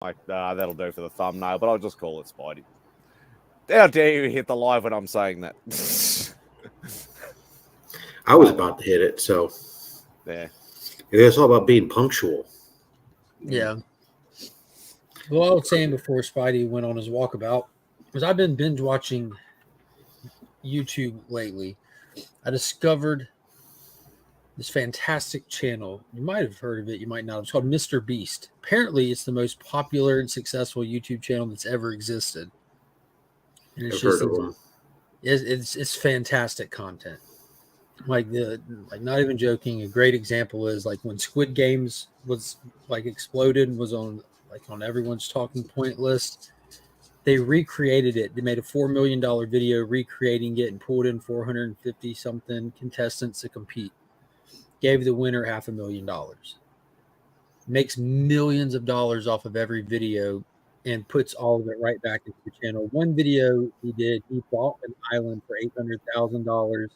like, that'll do for the thumbnail, but I'll just call it Spidey. How dare you hit the live when I'm saying that? I was about to hit it, so yeah. It's all about being punctual. Yeah. Well, I was saying before Spidey went on his walkabout, because I've been binge watching YouTube lately. I discovered this fantastic channel. You might have heard of it. You might not. It's called Mr. Beast. Apparently, it's the most popular and successful YouTube channel that's ever existed. And it's I've heard of them. It's fantastic content. Like not even joking. A great example is like when Squid Games was like exploded and was on everyone's talking point list. They recreated it. They made a $4 million video recreating it and pulled in 450 something contestants to compete. Gave the winner $500,000. Makes millions of dollars off of every video and puts all of it right back into the channel. One video he did, he bought an island for $800,000.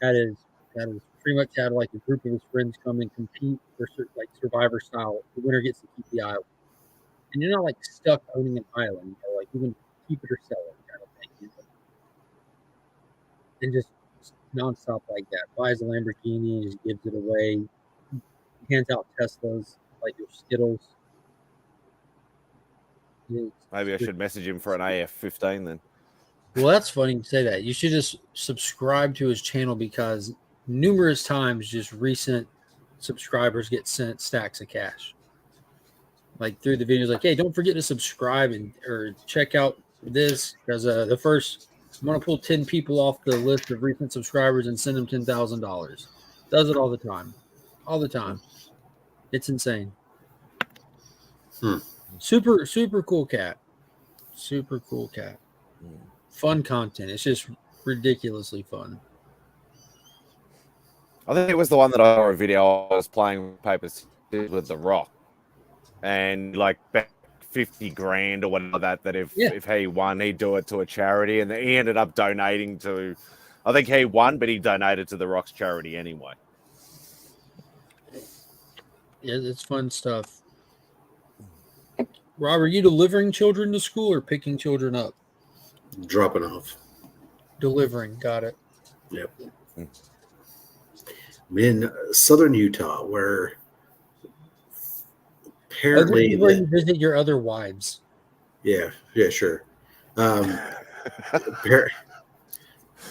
Pretty much had like a group of his friends come and compete for like Survivor style. The winner gets to keep the island. And you're not like stuck owning an island. Like you can keep it or sell it kind of thing. And just nonstop like that. Buys a Lamborghini, just gives it away. Hands out Teslas like your Skittles. Maybe I should message him for an AF-15 then. Well, that's funny you say that. You should just subscribe to his channel because numerous times just recent subscribers get sent stacks of cash. Like through the videos, like, hey, don't forget to subscribe or check out this because I'm going to pull 10 people off the list of recent subscribers and send them $10,000. Does it all the time. All the time. It's insane. Super, super cool cat. Super cool cat. Fun content. It's just ridiculously fun. I think it was the one that I saw a video. I was playing papers with The Rock, and like bet 50 grand or whatever that if he won, he'd do it to a charity, and he ended up donating to. I think he won, but he donated to The Rock's charity anyway. Yeah, it's fun stuff. Rob, are you delivering children to school or picking children up? Dropping off. Delivering, got it. Yep. I'm in southern Utah, where apparently where you visit your other wives. Yeah, sure.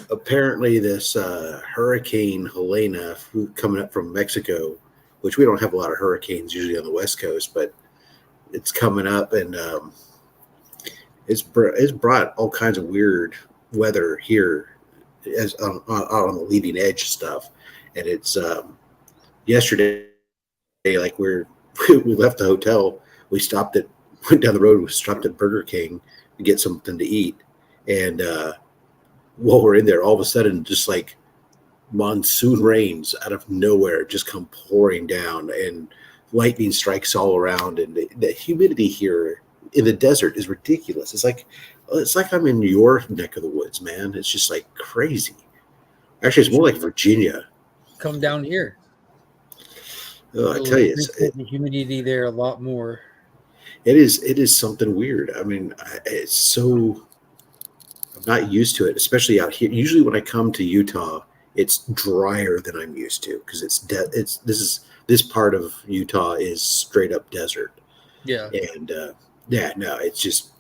Apparently, this Hurricane Helena coming up from Mexico, which we don't have a lot of hurricanes usually on the West Coast, but it's coming up, and it's brought all kinds of weird weather here as on the leading edge stuff. And it's yesterday, like we left the hotel, went down the road, we stopped at Burger King to get something to eat, and while we're in there, all of a sudden, just like monsoon rains out of nowhere just come pouring down, and lightning strikes all around, and the humidity here in the desert is ridiculous. It's like I'm in your neck of the woods, man. It's just like crazy. Actually, it's more like Virginia. Come down here. I tell you, the humidity there a lot more. It is something weird. I mean, it's so I'm not used to it, especially out here. Usually, when I come to Utah, it's drier than I'm used to because this part of Utah is straight up desert. Yeah, and it's just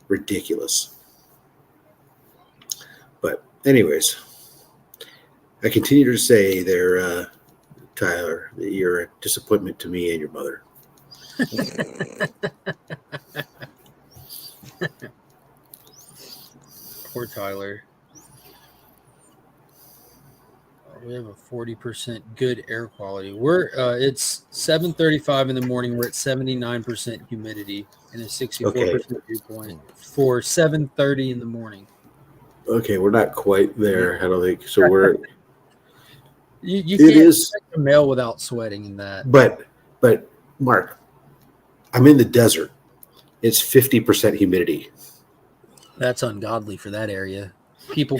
ridiculous. But anyways, I continue to say there, Tyler, that you're a disappointment to me and your mother. Poor Tyler. We have a 40% good air quality. It's 7:35 in the morning. We're at 79% humidity and a 64% dew point for 7:30 in the morning. Okay, we're not quite there, I don't think. So we're you can't expect a male without sweating in that. But Mark, I'm in the desert. It's 50% humidity. That's ungodly for that area. People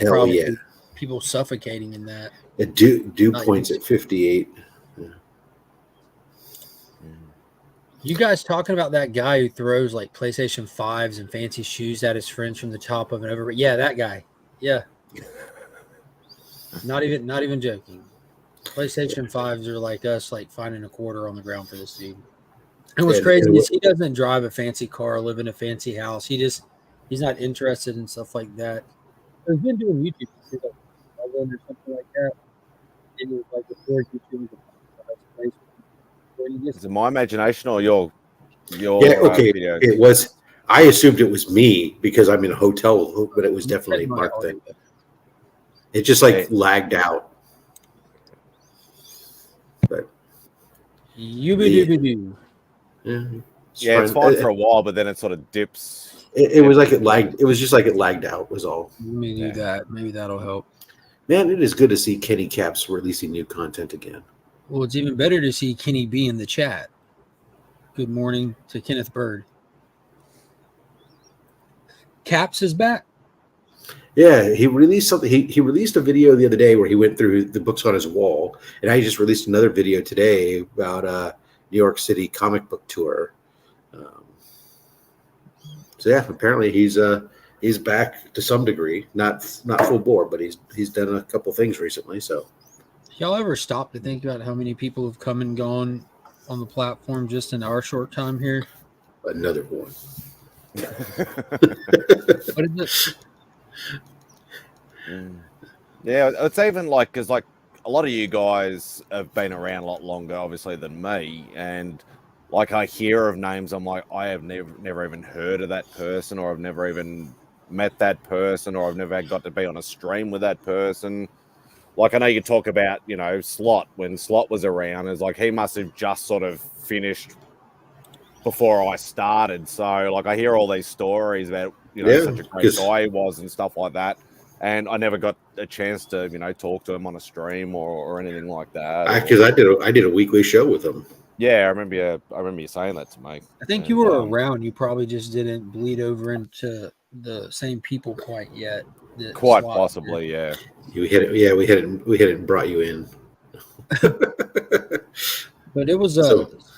people suffocating in that. Dew points at 58. Yeah. You guys talking about that guy who throws like PlayStation 5s and fancy shoes at his friends from the top of an over? Yeah, that guy. Yeah. Not even joking. PlayStation 5s are like us, like finding a quarter on the ground for this dude. And what's crazy is he doesn't drive a fancy car, live in a fancy house. He's not interested in stuff like that. He's been doing YouTube or something like that. And he was like before YouTube was Is it my imagination or your okay. videos? It was. I assumed it was me because I'm in a hotel, but it was definitely Mark thing. It just like lagged out. But yeah, it's fine for a while, but then it sort of dips. It was like it lagged. It was just like it lagged out. Was all. Let me do that. Maybe that'll help. Man, it is good to see Kenny Caps releasing new content again. Well, it's even better to see Kenny B in the chat. Good morning to Kenneth Bird. Caps is back. Yeah, he released something. He released a video the other day where he went through the books on his wall, and I just released another video today about New York City comic book tour. So yeah, apparently he's back to some degree, not full bore, but he's done a couple things recently. So, y'all ever stop to think about how many people have come and gone on the platform just in our short time here? Another one. What is it? Yeah, it's even like because like a lot of you guys have been around a lot longer, obviously, than me, and like I hear of names, I'm like, I have never even heard of that person, or I've never even met that person, or I've never got to be on a stream with that person. Like I know you talk about, Slot when Slot was around, it's like he must have just sort of finished before I started. So like I hear all these stories about such a great guy he was and stuff like that. And I never got a chance to, talk to him on a stream or anything like that. Because I did a weekly show with him. Yeah, I remember you saying that to me. I think you were around. You probably just didn't bleed over into the same people quite yet. Quite possibly, yeah. We hit it and brought you in. But it was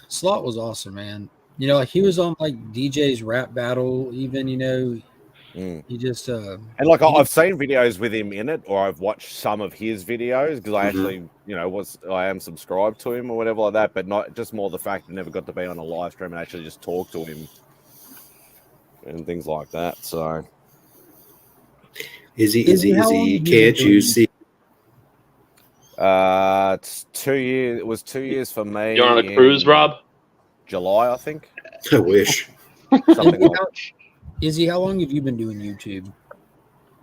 Slot was awesome, man. Like he was on like DJ's rap battle, even, he just and like I've seen videos with him in it, or I've watched some of his videos because I actually, I am subscribed to him or whatever like that, but not just more the fact I never got to be on a live stream and actually just talk to him and things like that. So Izzy, can't you see? It's 2 years. It was 2 years for me. You're on a cruise, Rob? July, I think. I wish. Something like that. Izzy, how long have you been doing YouTube?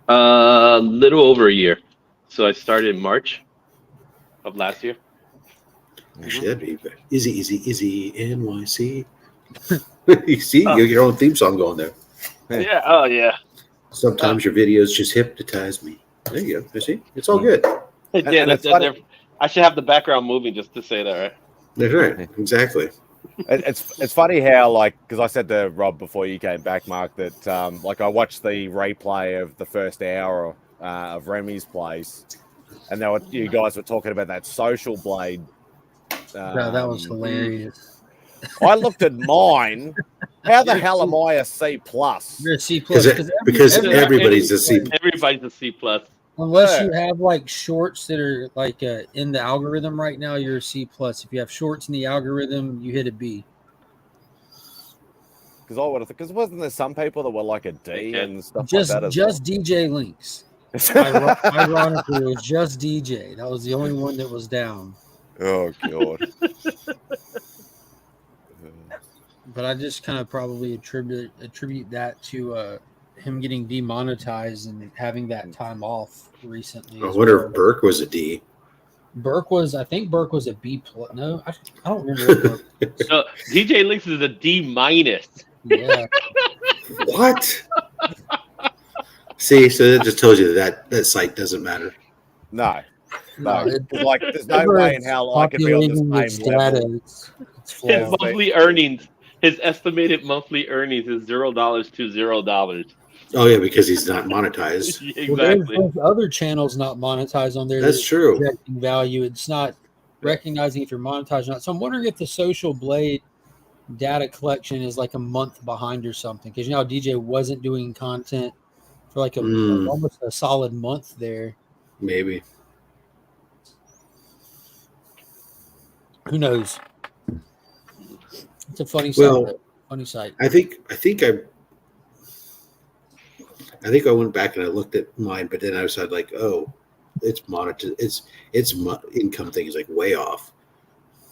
Little over a year. So I started in March of last year. Actually, that'd be Izzy, NYC. You see, you get your own theme song going there. Yeah. Oh, yeah. Sometimes your videos just hypnotize me. There you go. You see, it's all good. Yeah, I should have the background moving just to say that, right? That's right. Exactly. It's funny how, like, because I said to Rob before you came back, Mark, that like I watched the replay of the first hour of Remy's place, and you guys were talking about that Social Blade. That was hilarious. I looked at mine. How the hell am I a C+? You're a C+. Because everybody's a C+. Everybody's a C+. Unless you have like shorts that are like in the algorithm right now, you're a C+. If you have shorts in the algorithm, you hit a B. Because wasn't there some people that were like a D and stuff just, like that? Just DJ Links. Ironically, it was just DJ. That was the only one that was down. Oh God. But I just kind of probably attribute that to him getting demonetized and having that time off recently. I wonder if Burke was a D. I think Burke was a B plus. No, I don't remember. What Burke was. So DJ Links is a D minus. Yeah. What? See, so that just tells you that site doesn't matter. No. Like there's no way in hell I could be on the same level. His monthly earnings, his estimated monthly earnings is $0 to $0. Oh yeah, because he's not monetized. Exactly. Well, there's other channels not monetized on there. That's true. Value. It's not recognizing if you're monetized or not. So I'm wondering if the Social Blade data collection is like a month behind or something. Because you know, DJ wasn't doing content for like almost a solid month there. Maybe. Who knows? It's a funny site. Though. Funny site. I think I went back and I looked at mine, but then I was like, oh, it's monitored. Its income thing is like way off.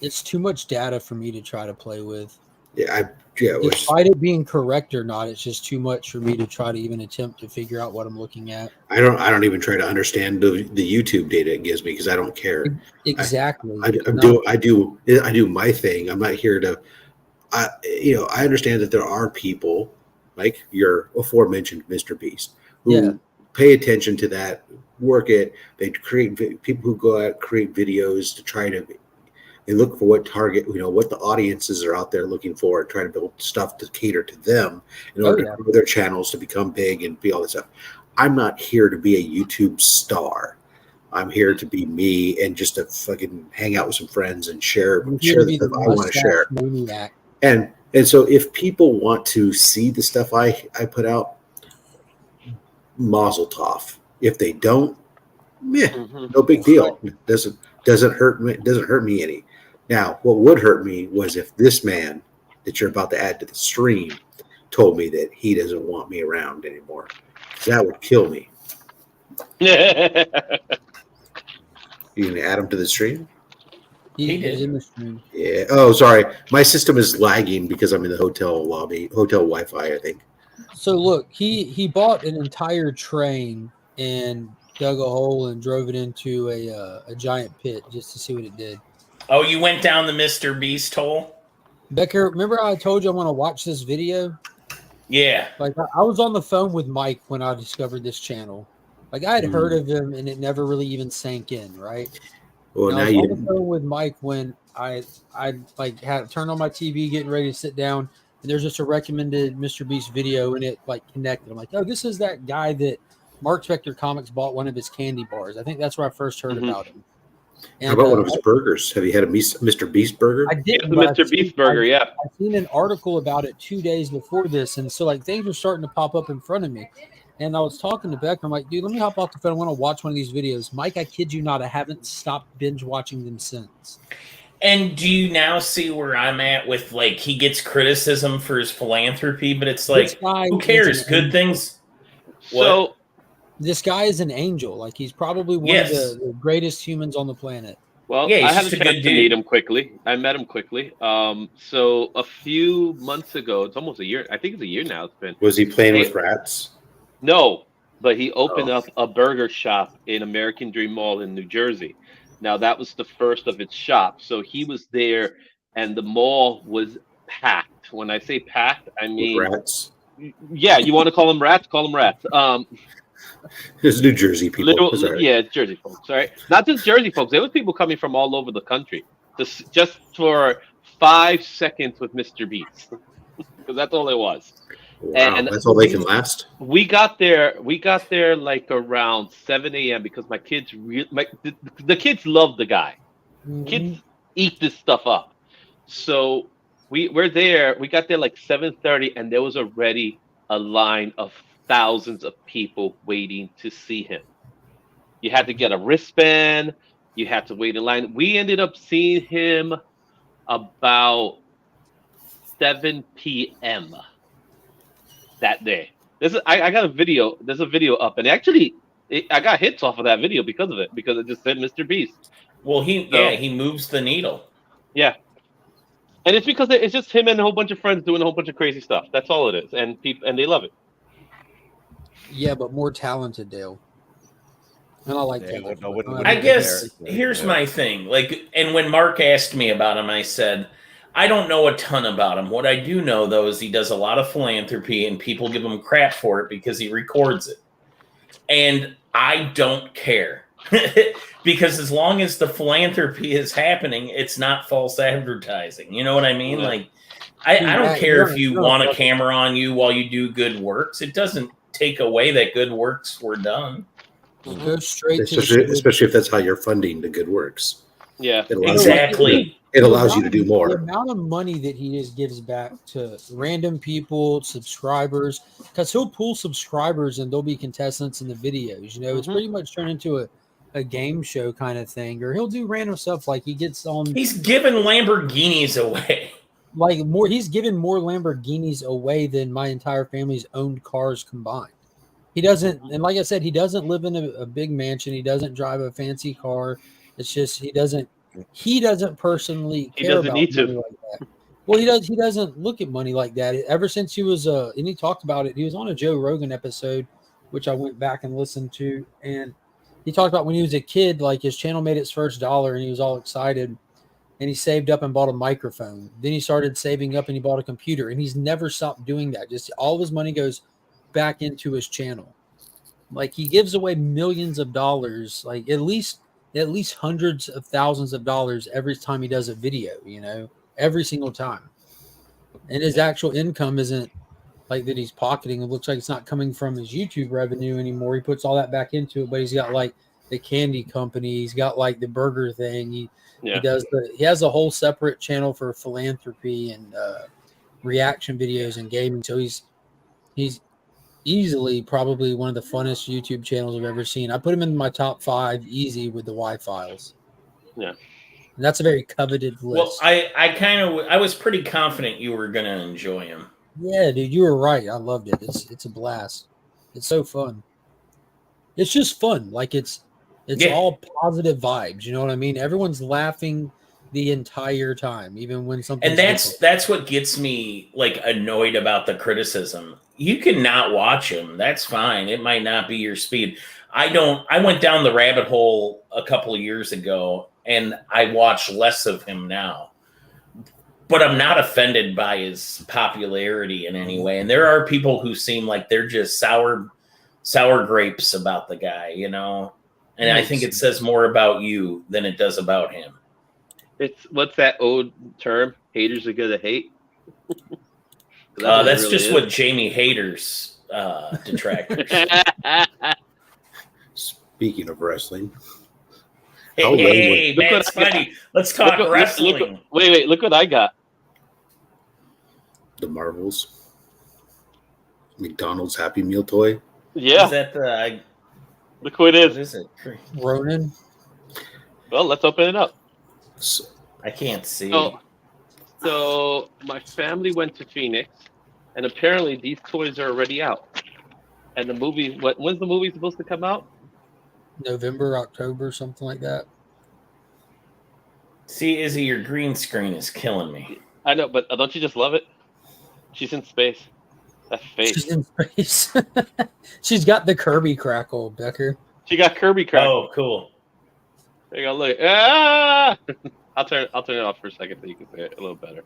It's too much data for me to try to play with. Yeah, despite it being correct or not, it's just too much for me to try to even attempt to figure out what I'm looking at. I don't even try to understand the YouTube data it gives me because I don't care. Exactly. I do my thing. I'm not here to. I understand that there are people like your aforementioned Mr. Beast who pay attention to that, work it. They create people who go out create videos to try to. They look for what target, what the audiences are out there looking for, and trying to build stuff to cater to them in order to grow their channels to become big and be all this stuff. I'm not here to be a YouTube star. I'm here to be me and just to fucking hang out with some friends and share the stuff I want to share. Maniac. And so if people want to see the stuff I put out, mazel tov. If they don't, no big deal. Doesn't hurt me. Doesn't hurt me any. Now, what would hurt me was if this man that you're about to add to the stream told me that he doesn't want me around anymore. That would kill me. You gonna add him to the stream? He is in the stream. Yeah. Oh, sorry. My system is lagging because I'm in the hotel lobby, hotel Wi-Fi, I think. So look, he bought an entire train and dug a hole and drove it into a giant pit just to see what it did. Oh, you went down the Mr. Beast hole? Becker, remember how I told you I want to watch this video? Yeah. Like I was on the phone with Mike when I discovered this channel. Like I had heard of him and it never really even sank in, right? Well, I was on the phone with Mike when I like had turned on my TV, getting ready to sit down, and there's just a recommended Mr. Beast video, and it like connected. I'm like, oh, this is that guy that Mark Spector Comics bought one of his candy bars. I think that's where I first heard about him. And, how about one of his burgers? Have you had a Mr. Beast burger? I didn't. The Mr. Beast burger, yeah. I've seen an article about it 2 days before this, and so like things were starting to pop up in front of me. And I was talking to Beck. I'm like, dude, let me hop off the phone. I want to watch one of these videos. Mike, I kid you not, I haven't stopped binge watching them since. And do you now see where I'm at with like he gets criticism for his philanthropy, but it's like, who cares? Good things. So this guy is an angel. Like he's probably one of the greatest humans on the planet. Well, yeah, I had a chance to meet him quickly. I met him quickly. So a few months ago, it's almost a year. I think it's a year now. It's been. Was he playing with rats? No, but he opened up a burger shop in American Dream Mall in New Jersey. Now that was the first of its shops. So he was there, and the mall was packed. When I say packed, I mean with rats. Yeah, you want to call them rats? Call them rats. It's New Jersey people. Yeah, it's Jersey folks. All right, not just Jersey folks. There was people coming from all over the country just for 5 seconds with Mr. Beast, because that's all it was. Wow, and that's all they can last. We got there like around 7 a.m. because my kids the kids love the guy. Mm-hmm. Kids eat this stuff up. So we're there. We got there like 7:30, and there was already a line of thousands of people waiting to see him. You had to get a wristband. You had to wait in line. We ended up seeing him about 7 p.m. that day. I got a video. There's a video up, and actually, I got hits off of that video because of it, because it just said Mr. Beast. Well, he moves the needle. Yeah, and it's because it's just him and a whole bunch of friends doing a whole bunch of crazy stuff. That's all it is, and they love it. Yeah, but more talented, Dale. And I like that. I guess here's my thing. Like, and when Mark asked me about him, I said, I don't know a ton about him. What I do know, though, is he does a lot of philanthropy, and people give him crap for it because he records it. And I don't care. Because as long as the philanthropy is happening, it's not false advertising. You know what I mean? Yeah. Like, I don't care if you want a camera on you while you do good works. It doesn't take away that good works were done. Go straight especially if that's how you're funding the good works. Yeah, exactly. it allows you to do The more. amount of money that he just gives back to random people, subscribers, because he'll pull subscribers and they'll be contestants in the videos. You know, it's pretty much turned into a game show kind of thing, or he'll do random stuff like he gets on. He's giving Lamborghinis away. Like more, he's given more Lamborghinis away than my entire family's owned cars combined. He doesn't, and like I said, he doesn't live in a big mansion. He doesn't drive a fancy car. It's just he doesn't personally care about money like that. Well, he doesn't look at money like that. Ever since he was and he talked about it. He was on a Joe Rogan episode, which I went back and listened to, and he talked about when he was a kid, like his channel made its first $1 and he was all excited. And he saved up and bought a microphone. Then he started saving up and he bought a computer. And he's never stopped doing that. Just all of his money goes back into his channel. Like he gives away millions of dollars, like at least hundreds of thousands of dollars every time he does a video, you know, every single time. And his actual income isn't like that he's pocketing. It looks like it's not coming from his YouTube revenue anymore. He puts all that back into it, but he's got like the candy company. He's got like the burger thing. He has a whole separate channel for philanthropy and reaction videos and gaming. So he's easily probably one of the funnest YouTube channels I've ever seen. I put him in my top 5 easy with the Y-Files. Yeah. And that's a very coveted list. Well, I was pretty confident you were going to enjoy him. Yeah, dude, you were right. I loved it. It's a blast. It's so fun. It's just fun. Like it's all positive vibes. You know what I mean? Everyone's laughing the entire time, even when something. And that's what gets me like annoyed about the criticism. You can not watch him. That's fine. It might not be your speed. I went down the rabbit hole a couple of years ago, and I watch less of him now. But I'm not offended by his popularity in any way. And there are people who seem like they're just sour grapes about the guy, you know. And I think it says more about you than it does about him. It's what's that old term? Haters are gonna hate. That's just what Jamie Haters detractors. Speaking of wrestling, hey, man, Spidey, let's talk wrestling. Wait, look what I got. The Marvels, McDonald's Happy Meal toy. Yeah, is that the? Look who it is. What is it? Ronan. Well, let's open it up. I can't see. So my family went to Phoenix, and apparently these toys are already out. And the movie, when's the movie supposed to come out? November, October, something like that. See, Izzy, your green screen is killing me. I know, but don't you just love it? She's in space. That face. She's in space. She's got the Kirby crackle, Becker. She got Kirby crackle. Oh, cool. There you go. Look. Ah! I'll turn it off for a second so you can see it a little better.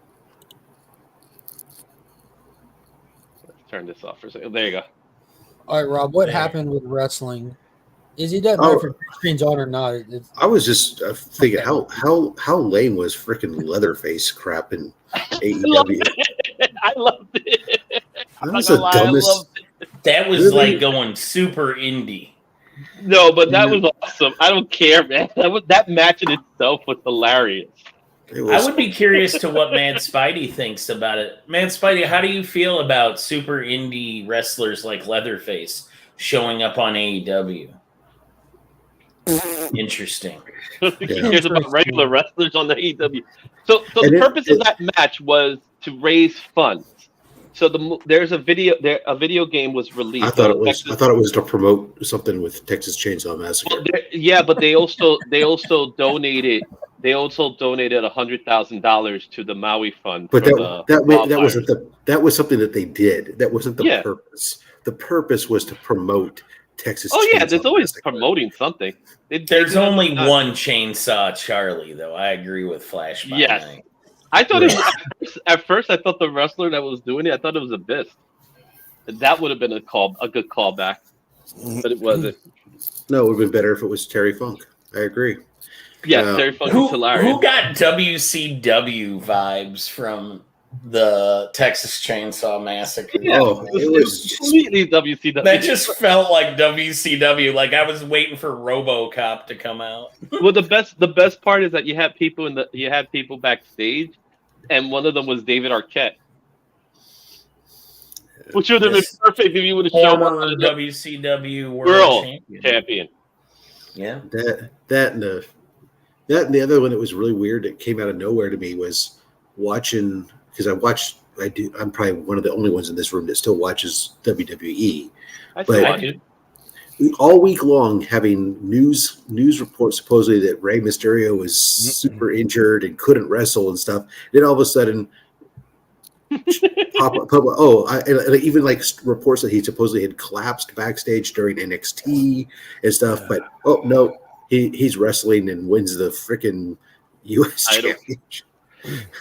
Let's turn this off for a second. There you go. All right, Rob. What happened with wrestling? Is he doesn't know if your screen's on or not? I was just thinking how lame was freaking Leatherface crap in AEW. I loved it. That was the dumbest. That was like going super indie. No, but that was awesome. I don't care, man. That match in itself was hilarious. I would be curious to what Mad Spidey thinks about it. Mad Spidey, how do you feel about super indie wrestlers like Leatherface showing up on AEW? Interesting. He cares about regular wrestlers on the AEW. So the purpose of that match was to raise funds. So there's a video game was released. I thought it was to promote something with Texas Chainsaw Massacre. Well, but they also donated $100,000 to the Maui Fund. But that was something that they did. That wasn't the purpose. The purpose was to promote Texas. Oh yeah, there's always promoting something. There's only one Chainsaw Charlie, though. I agree with Flash. Yes. I thought at first I thought the wrestler that was doing it, I thought it was Abyss. That would have been a good callback, but it wasn't. No, it would have been better if it was Terry Funk. I agree. Yeah, Terry Funk is hilarious. Who got WCW vibes from the Texas Chainsaw Massacre. Yeah, Oh, it was completely WCW. That just felt like WCW. Like I was waiting for RoboCop to come out. Well, the best part is that you had people backstage, and one of them was David Arquette, which would have been This perfect if you would have shown up former as a WCW world World champion. Yeah. that and the other one that was really weird that came out of nowhere to me was watching, because I'm probably one of the only ones in this room that still watches WWE. I But- watch it. All week long having news reports supposedly that Rey Mysterio was super injured and couldn't wrestle and stuff. Then all of a sudden, even like reports that he supposedly had collapsed backstage during NXT and stuff. But no, he's wrestling and wins the freaking U.S. Title. championship.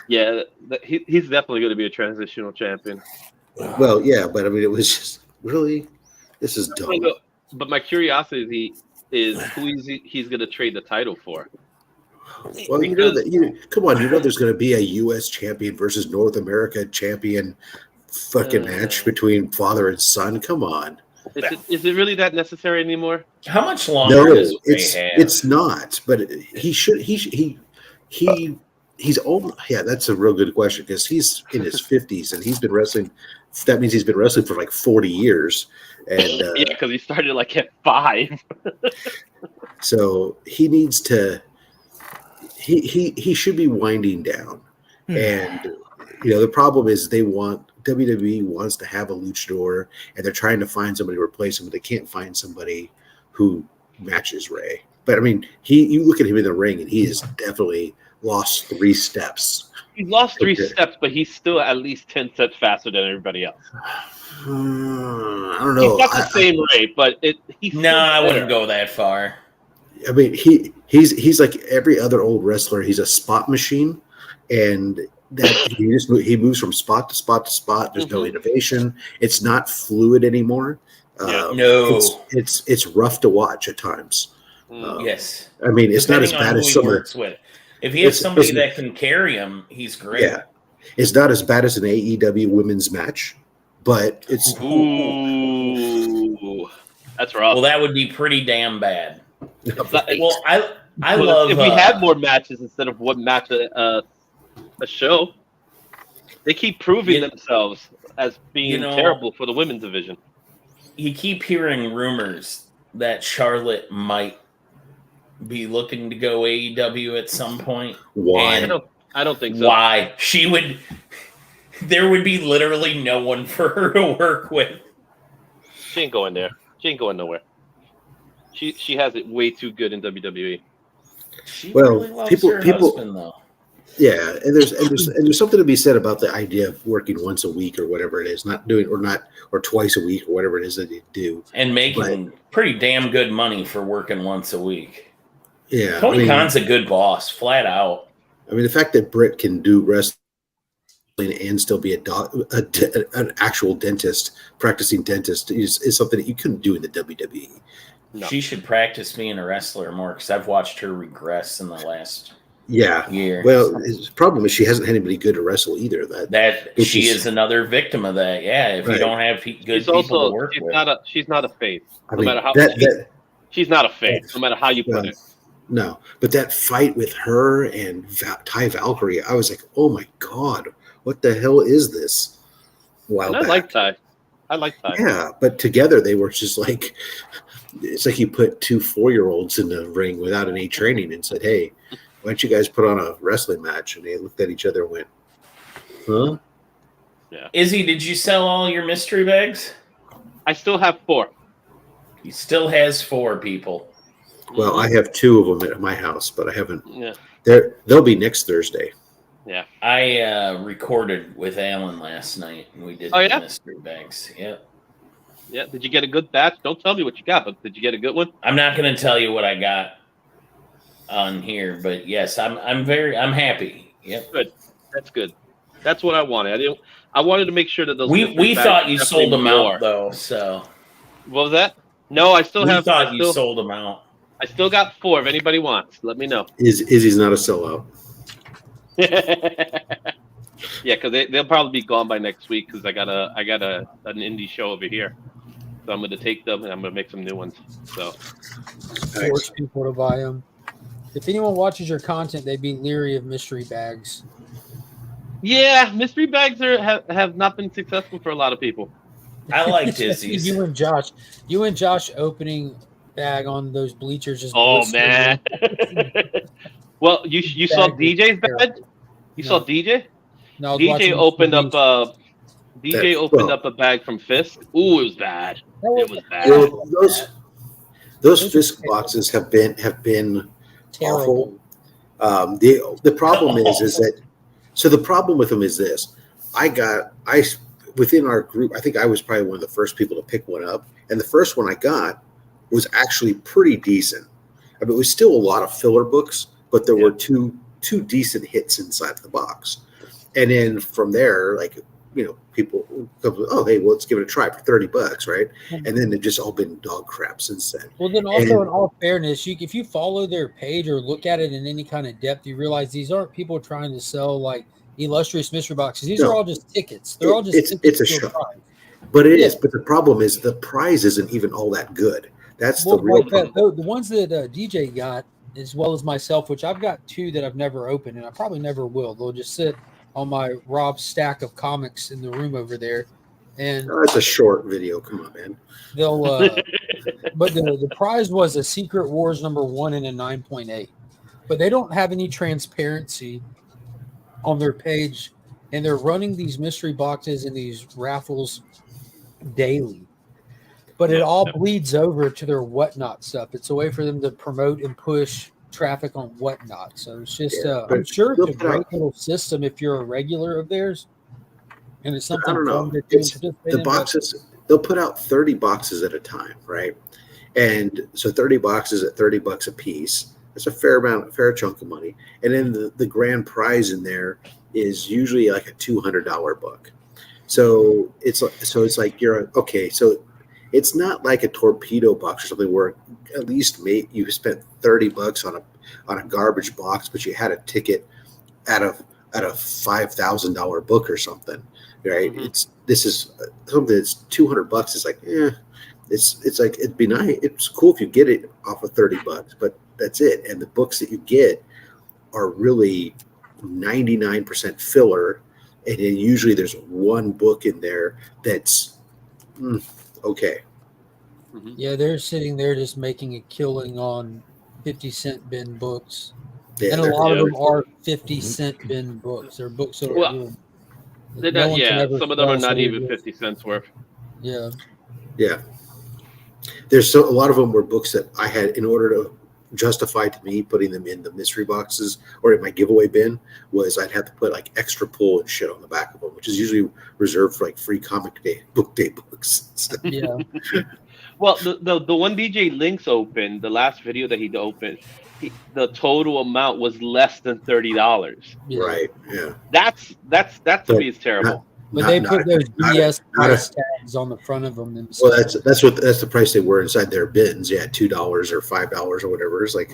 Yeah, he's definitely going to be a transitional champion. Well, yeah, but I mean, it was just really, this is dumb. But my curiosity is who he's going to trade the title for. Well, come on, there's going to be a U.S. champion versus North America champion fucking match between father and son. Come on. Is it really that necessary anymore? How much longer does Ray have? It's not. But he should. He's old. Yeah, that's a real good question because he's in his 50s and he's been wrestling. That means he's been wrestling for like 40 years. And yeah, because he started like at 5. So he needs to. He should be winding down, and the problem is WWE wants to have a luchador, and they're trying to find somebody to replace him, but they can't find somebody who matches Ray. But I mean, you look at him in the ring, and he has definitely lost 3 steps. He's lost 3 steps, but he's still at least 10 steps faster than everybody else. I don't know. He's not the same rate, but he's I wouldn't go that far. I mean, he's like every other old wrestler. He's a spot machine, and that he moves from spot to spot to spot. There's no innovation. It's not fluid anymore. No, it's rough to watch at times. Yes, I mean, it's depending not as bad on as who some. he works with. If he has somebody that can carry him, he's great. Yeah, it's not as bad as an AEW women's match, but it's. Ooh, that's rough. Well, that would be pretty damn bad. Well, I love if we had more matches instead of one match a show. They keep proving themselves as being terrible for the women's division. You keep hearing rumors that Charlotte might be looking to go AEW at some point. Why? And I don't think so. Why? There would be literally no one for her to work with. She ain't going there. She ain't going nowhere. She has it way too good in WWE. She Well, really loves people- her people- husband, though. Yeah, and there's something to be said about the idea of working once a week or whatever it is, not doing or twice a week or whatever it is that you do, And making pretty damn good money for working once a week. Yeah, Tony Khan's a good boss, flat out. I mean, the fact that Britt can do wrestling and still be an actual dentist, practicing dentist, is something that you couldn't do in the WWE. No. She should practice being a wrestler more because I've watched her regress in the last year. Well, the problem is she hasn't had anybody good to wrestle either. She is another victim of that. Yeah, if you don't have good people to work with. She's not a face. I No mean, matter how she's not a face, no matter how you put it. No, but that fight with her and Ty Valkyrie, I was like, oh my God, what the hell is this? I like Ty. Yeah, but together they were just like, it's like you put 2 4-year-olds in the ring without any training and said, hey, why don't you guys put on a wrestling match? And they looked at each other and went, huh? Yeah. Izzy, did you sell all your mystery bags? I still have 4. He still has 4 people. Well, I have 2 of them at my house, but I haven't. Yeah. They'll be next Thursday. Yeah. I recorded with Alan last night, and we did the mystery bags. Yep. Yeah. Did you get a good batch? Don't tell me what you got, but did you get a good one? I'm not going to tell you what I got on here, but yes, I'm happy. Yep. Good. That's good. That's what I wanted. I wanted to make sure that those. We thought you sold them out though. So what was that? No, I still have. We thought you sold them out. I still got 4. If anybody wants, let me know. Izzy's not a sellout. Yeah, because they'll probably be gone by next week because I got an indie show over here, so I'm gonna take them and I'm gonna make some new ones. So Force people to buy them. If anyone watches your content, they'd be leery of mystery bags. yeah, mystery bags have not been successful for a lot of people. I like Dizzy's. You and Josh opening bag on those bleachers just Oh man. Well, you saw DJ's bag? You saw DJ? No, I was DJ watching opened reviews. up up a bag from Fisk. Ooh, it was bad. It was bad. Those Fisk boxes have been terrible. awful. The problem is that the problem with them is this. Within our group, I think I was probably one of the first people to pick one up, and the first one I got was actually pretty decent. I mean, it was still a lot of filler books, but there were two decent hits inside the box. And then from there, like, people come, oh, hey, well, let's give it a try for $30, right? And then they've just all been dog crap since then. Well, then also, in all fairness, if you follow their page or look at it in any kind of depth, you realize these aren't people trying to sell like illustrious mystery boxes. These are all just tickets. They're all just it's a show. But it is. But the problem is the prize isn't even all that good. That's the real problem. The ones that DJ got, as well as myself, which I've got two that I've never opened, and I probably never will. They'll just sit on my Rob stack of comics in the room over there. And that's a short video. Come on, man. They'll but the prize was a Secret Wars #1 and a 9.8. But they don't have any transparency on their page, and they're running these mystery boxes and these raffles daily. But it all bleeds over to their Whatnot stuff. It's a way for them to promote and push traffic on Whatnot. So it's just I'm sure it's a great little system if you're a regular of theirs. And it's something I don't know. The boxes, they'll put out 30 boxes at a time, right? And so 30 boxes at $30 a piece. That's a fair chunk of money. And then the grand prize in there is usually like a $200 book. So it's like so it's not like a torpedo box or something where at least you spent $30 on a garbage box, but you had a ticket at a $5,000 book or something, right? Mm-hmm. This is something that's $200. It's like, it's like, it'd be nice. It's cool if you get it off of $30, but that's it. And the books that you get are really 99% filler, and then usually there's one book in there that's okay. Yeah, they're sitting there just making a killing on 50-cent bin books. Yeah, and a lot of them are 50-cent bin books. They're books that are they're not, some of them are not even 50 cents worth. Yeah. Yeah. There's a lot of them were books that I had, in order to justify to me putting them in the mystery boxes or in my giveaway bin, was I'd have to put like extra pull and shit on the back of them, which is usually reserved for like free book day books. Yeah. Well, the one DJ Links opened, the last video that he opened, the total amount was less than $30. Yeah. Right. Yeah. That to me is terrible. But they put those BS price tags on the front of them themselves. Well, that's the price they were inside their bins. Yeah, $2 or $5 or whatever. It's like.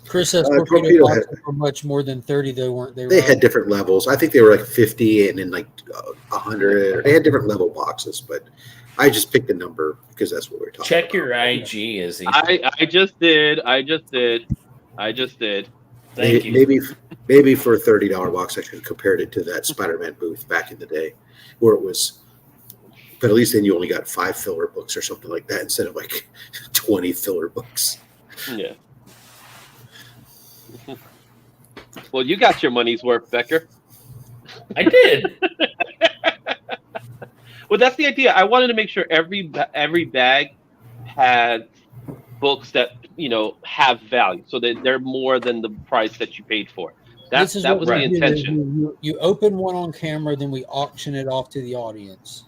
Chris says torpedo boxes were much more than 30. They had different levels. I think they were like 50 and then like 100. They had different level boxes, but I just picked a number because that's what we're talking Check about. your IG, Izzy. I just did. Thank you. Maybe for a $30 box, I should have compared it to that Spider-Man booth back in the day, where it was. But at least then you only got 5 filler books or something like that instead of like 20 filler books. Yeah. Well, you got your money's worth, Becker. I did. Well, that's the idea. I wanted to make sure every bag had books that have value, so that they're more than the price that you paid for. That was the intention. You open one on camera, then we auction it off to the audience.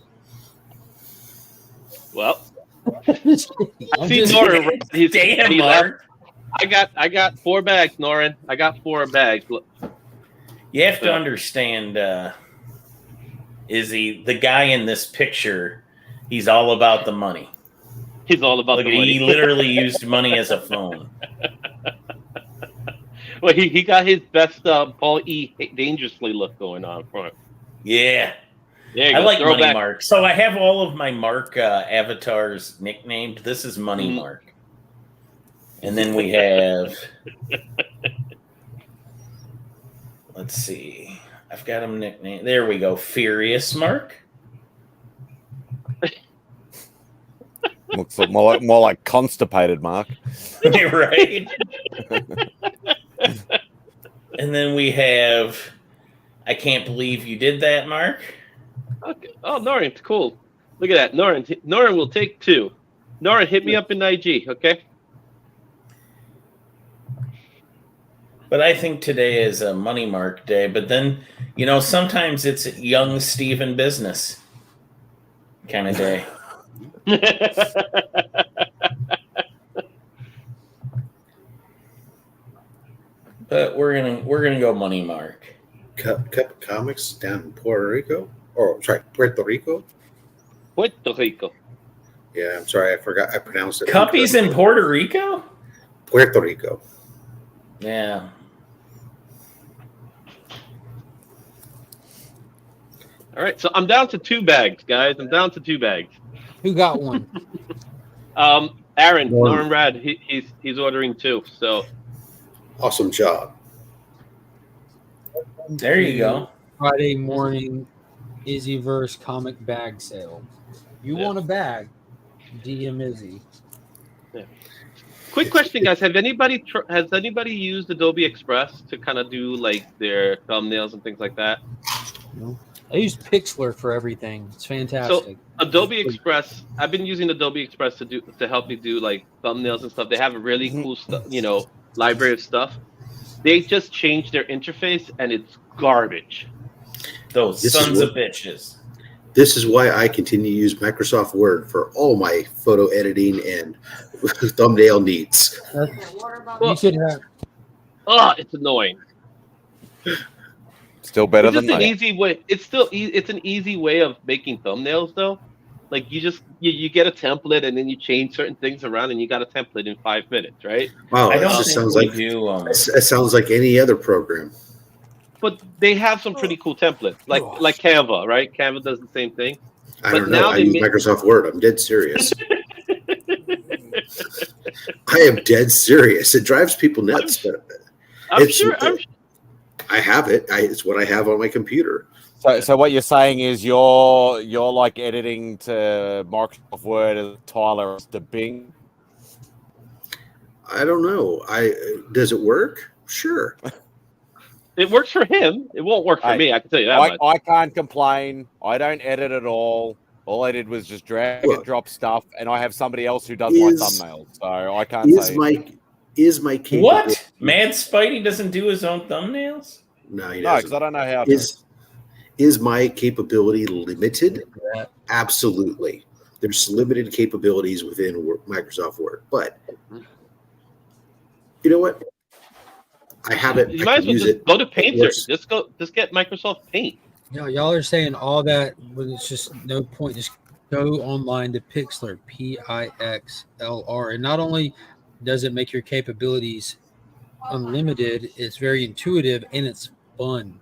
Well, see Norin. Damn, Mark. I got 4 bags, Norin. I got 4 bags. Look. You have to understand, Izzy, the guy in this picture, he's all about the money. He's all about the money. He literally used money as a phone. Well, he got his best Paul E. Dangerously look going on for him. Yeah. There you I go. like Money Throwback. Mark. So I have all of my Mark avatars nicknamed. This is Money Mark. And then we have, let's see. I've got him nicknamed. There we go. Furious Mark. Looks like more like constipated, Mark. Right. And then we have, I can't believe you did that, Mark. Okay. Oh, Norin, cool. Look at that. Norin will take 2. Norin, hit me up in IG, okay? But I think today is a Money Mark day. But then, sometimes it's young Steven business kind of day. But we're gonna go Money Mark. Cup of Comics down in Puerto Rico. Oh, sorry, Puerto Rico. Puerto Rico. Yeah, I'm sorry, I forgot. I pronounced it. Cuppies in Puerto Rico? Puerto Rico. Yeah. All right, so I'm down to 2 bags, guys. I'm down to 2 bags. Who got one? Aaron, Norin Rad, he's ordering 2. So Awesome job. There you go. Friday morning Izzyverse comic bag sale. You want a bag? DM Izzy. Yeah. Quick question, guys. Has anybody used Adobe Express to kind of do like their thumbnails and things like that? No. I use Pixlr for everything. It's fantastic. So Adobe Express, I've been using Adobe Express to help me do like thumbnails and stuff. They have a really cool stuff, library of stuff. They just changed their interface and it's garbage. Those sons of bitches. This is why I continue to use Microsoft Word for all my photo editing and thumbnail needs. You should have. Oh, it's annoying. Still better It's than just an that. easy way. It's an easy way of making thumbnails, though. Like you get a template and then you change certain things around and you got a template in 5 minutes, right? Wow, I that don't just think sounds we like do. it sounds like any other program. But they have some pretty cool templates, like Canva, right? Canva does the same thing. I But don't know. now I they use make- Microsoft Word. I'm dead serious. I am dead serious. It drives people nuts, but I'm it's- sure. I have it. It's what I have on my computer. So what you're saying is you're like editing to Microsoft Word as Tyler is to Bing. I don't know. Does it work? Sure. It works for him. It won't work for Hey, me. I can tell you that much. I can't complain. I don't edit at all. All I did was just drag and drop stuff, and I have somebody else who does my thumbnails. So I can't say Is my capability? What? Mad Spidey doesn't do his own thumbnails? No, he no, doesn't. because I don't know how to. Is my capability limited? Absolutely. There's limited capabilities within Microsoft Word, but you know what? I have it. You might as well just go to Painter. Just get Microsoft Paint. Y'all are saying all that, but it's just no point. Just go online to Pixlr, Pixlr, and not only does it make your capabilities unlimited, it's very intuitive and it's fun.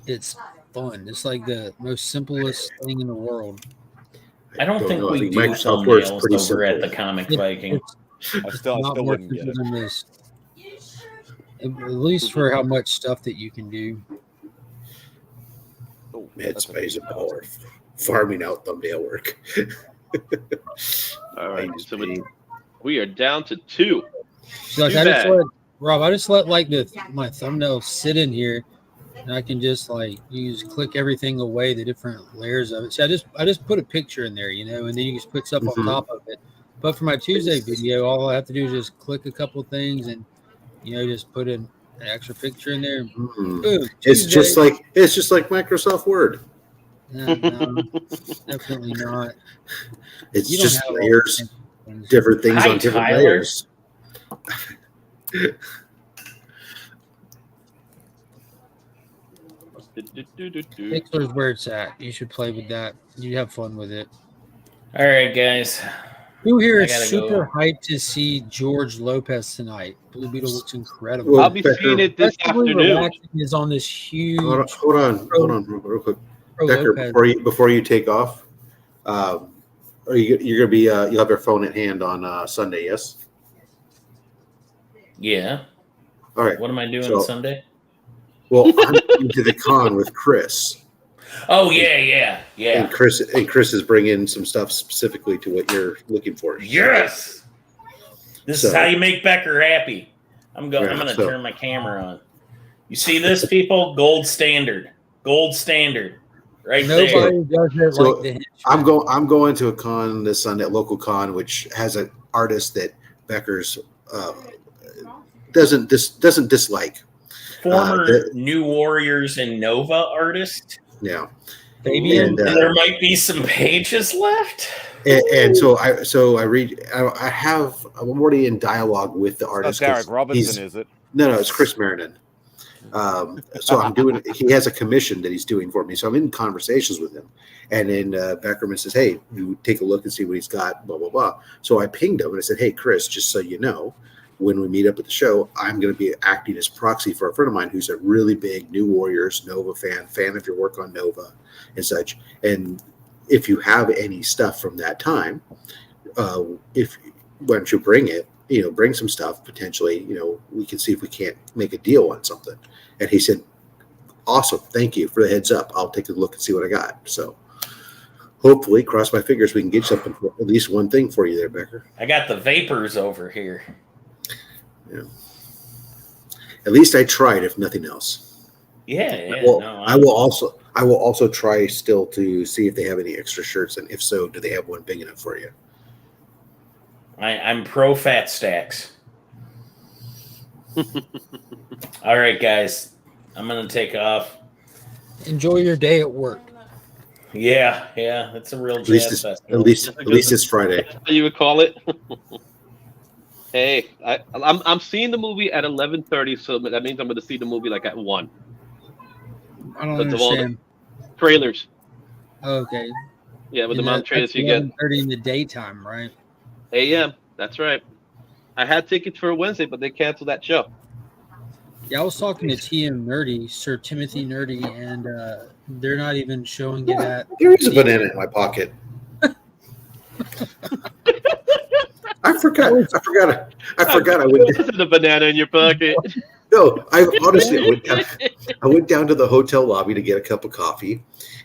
It's fun. It's like the most simplest thing in the world. I don't think we do Microsoft Word's thumbnails pretty over at simple. the Comic Viking. I still Not more wouldn't get it. simple than this. At least for how much stuff that you can do. Oh, Mad that's a- Space and Power farming out thumbnail work. All right, so we are down to 2. So, like, Too I just bad. let Rob. I just let like my thumbnail sit in here, and I can just like click everything away, the different layers of it. So I just put a picture in there, and then you just put stuff on top of it. But for my Tuesday video, all I have to do is just click a couple things and just put an extra picture in there. And boom, It's just Tuesday. like Microsoft Word. No, definitely not. It's You don't just have all layers, the things. different things Hi, on different Tyler. layers. Pixlr's where it's at. You should play with that. You have fun with it. All right, guys. Who here I is gotta super go. hyped to see George Lopez tonight? Blue Beetle looks incredible. Well, I'll be seeing it this Especially afternoon. relaxing is on this huge hold on, real quick. Pro Becker, Lopez. before you take off, you're gonna be you'll have your phone at hand on Sunday, yes? Yeah. All right. What am I doing So, Sunday? well, I'm going to the con with Chris. Oh yeah. And Chris is bringing some stuff specifically to what you're looking for. Yes. This is how you make Becker happy. I'm going to turn my camera on. You see this, people? Gold standard. Gold standard. Right Nobody there. does it So like the henchman. I'm going to a con this Sunday, local con, which has an artist that Becker's doesn't dislike. Former New Warriors and Nova artist. Yeah. Fabian. And, there might be some pages left. And so I read. I'm already in dialogue with the artist. Not Derek Robinson, is it? No, it's Chris Marinan. So I'm doing. He has a commission that he's doing for me. So I'm in conversations with him, and then Beckerman says, "Hey, you take a look and see what he's got." Blah blah blah. So I pinged him and I said, "Hey, Chris, just so you know, when we meet up at the show, I'm going to be acting as proxy for a friend of mine who's a really big New Warriors Nova fan of your work on Nova and such. And if you have any stuff from that time, why don't you bring it? Bring some stuff potentially. We can see if we can't make a deal on something." And he said, "Awesome, thank you for the heads up. I'll take a look and see what I got." So hopefully, cross my fingers, we can get something, for at least one thing for you there, Becker. I got the vapors over here. Yeah. At least I tried, if nothing else. Yeah. I will also try still to see if they have any extra shirts, and if so, do they have one big enough for you? I'm pro fat stacks. All right, guys. I'm gonna take off. Enjoy your day at work. Yeah. It's a real jazz festival. At least it's Friday. That's what you would call it. Hey, I'm seeing the movie at 11:30, so that means I'm going to see the movie like at 1. I don't Because of all the understand. trailers. Okay. Yeah, with the amount of trailers you get. 11:30 in the daytime, right? AM. That's right. I had tickets for Wednesday, but they canceled that show. Yeah, I was talking to TM Nerdy, Sir Timothy Nerdy, and they're not even showing it at. There is a banana in my pocket. I forgot. I went. There's a banana in your pocket. No, I went down to the hotel lobby to get a cup of coffee,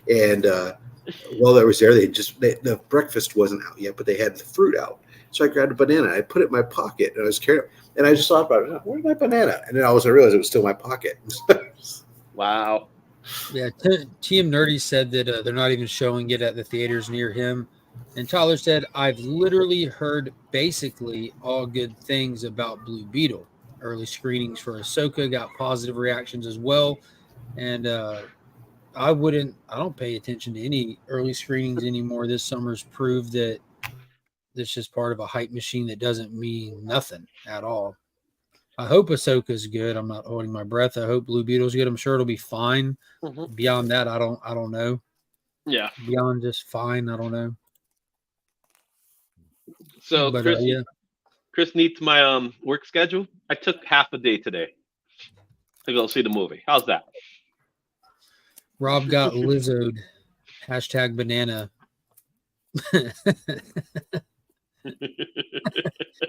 and while I was there, the breakfast wasn't out yet, but they had the fruit out. So I grabbed a banana. I put it in my pocket, and I was carrying. And I just thought about it. Where's my banana? And then I realized it was still in my pocket. Wow. Yeah, TM Nerdy said that they're not even showing it at the theaters near him. And Tyler said, "I've literally heard basically all good things about Blue Beetle. Early screenings for Ahsoka got positive reactions as well. And I don't pay attention to any early screenings anymore. This summer's proved that it's just part of a hype machine that doesn't mean nothing at all. I hope Ahsoka's good. I'm not holding my breath. I hope Blue Beetle's good. I'm sure it'll be fine. Mm-hmm. Beyond that, I don't know. Yeah. Beyond just fine, I don't know. So But, Chris, yeah. Chris needs my work schedule. I took half a day today to go see the movie. How's that? Rob got Lizzo'd. # banana.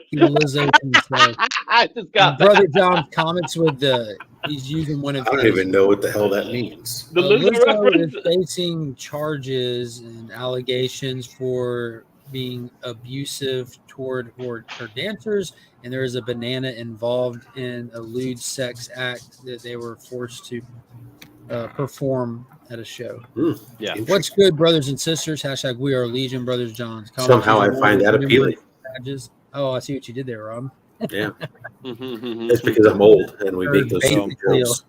He Lizzo'd himself. I just got Brother John comments with he's using one of I don't his. even know what the hell that means. the Lizzo Lizzo reference. is facing charges and allegations for being abusive toward her dancers, and there is a banana involved in a lewd sex act that they were forced to perform at a show. Yeah. What's good, brothers and sisters? # we are Legion, Brothers Johns. Somehow I find that appealing. Badges. Oh, I see what you did there, Rob. Yeah, Mm-hmm. that's because I'm old and we make those Basically, jokes.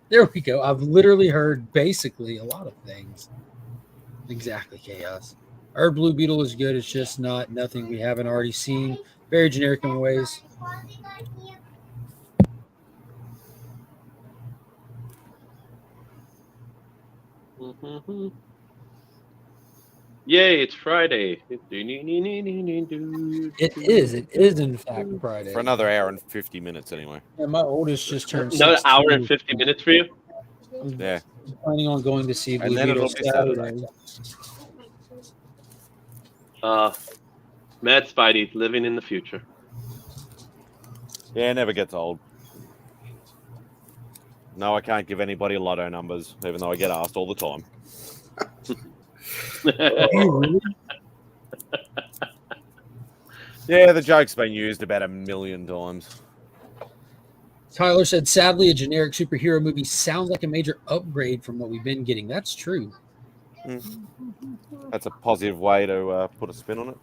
There we go. I've literally heard basically a lot of things. Exactly, Chaos. Our Blue Beetle is good. It's just nothing we haven't already seen. Very generic in ways. Mm-hmm. Yay, it's Friday. It is. It is in fact Friday. For another hour and 50 minutes, anyway. Yeah, my oldest just turned Another 16. hour and 50 minutes for you? Yeah. I'm planning on going to see Blue And then Beetle it'll be Saturday. Mad Spidey living in the future. Yeah, it never gets old. No, I can't give anybody lotto numbers, even though I get asked all the time. Yeah, the joke's been used about 1,000,000 times. Tyler said, sadly, a generic superhero movie sounds like a major upgrade from what we've been getting. That's true. That's a positive way to put a spin on it.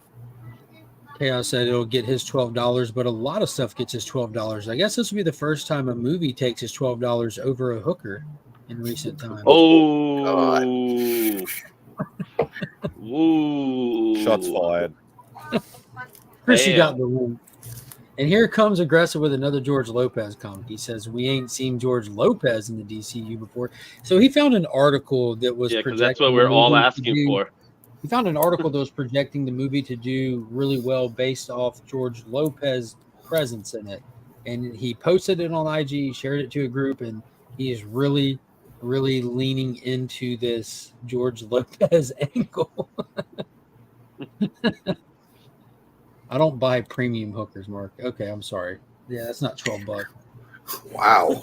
Chaos said it'll get his $12, but a lot of stuff gets his $12. I guess this will be the first time a movie takes his $12 over a hooker in recent times. Oh. Ooh. Shots fired. Chris, you got the one. And here comes Aggressive with another George Lopez comic. He says, we ain't seen George Lopez in the DCU before. So he found an article that was because that's what we're all asking for. He found an article that was projecting the movie to do really well based off George Lopez's presence in it. And he posted it on IG, shared it to a group, and he is really, really leaning into this George Lopez angle. I don't buy premium hookers, Mark. Okay, I'm sorry. Yeah, that's not $12. Wow.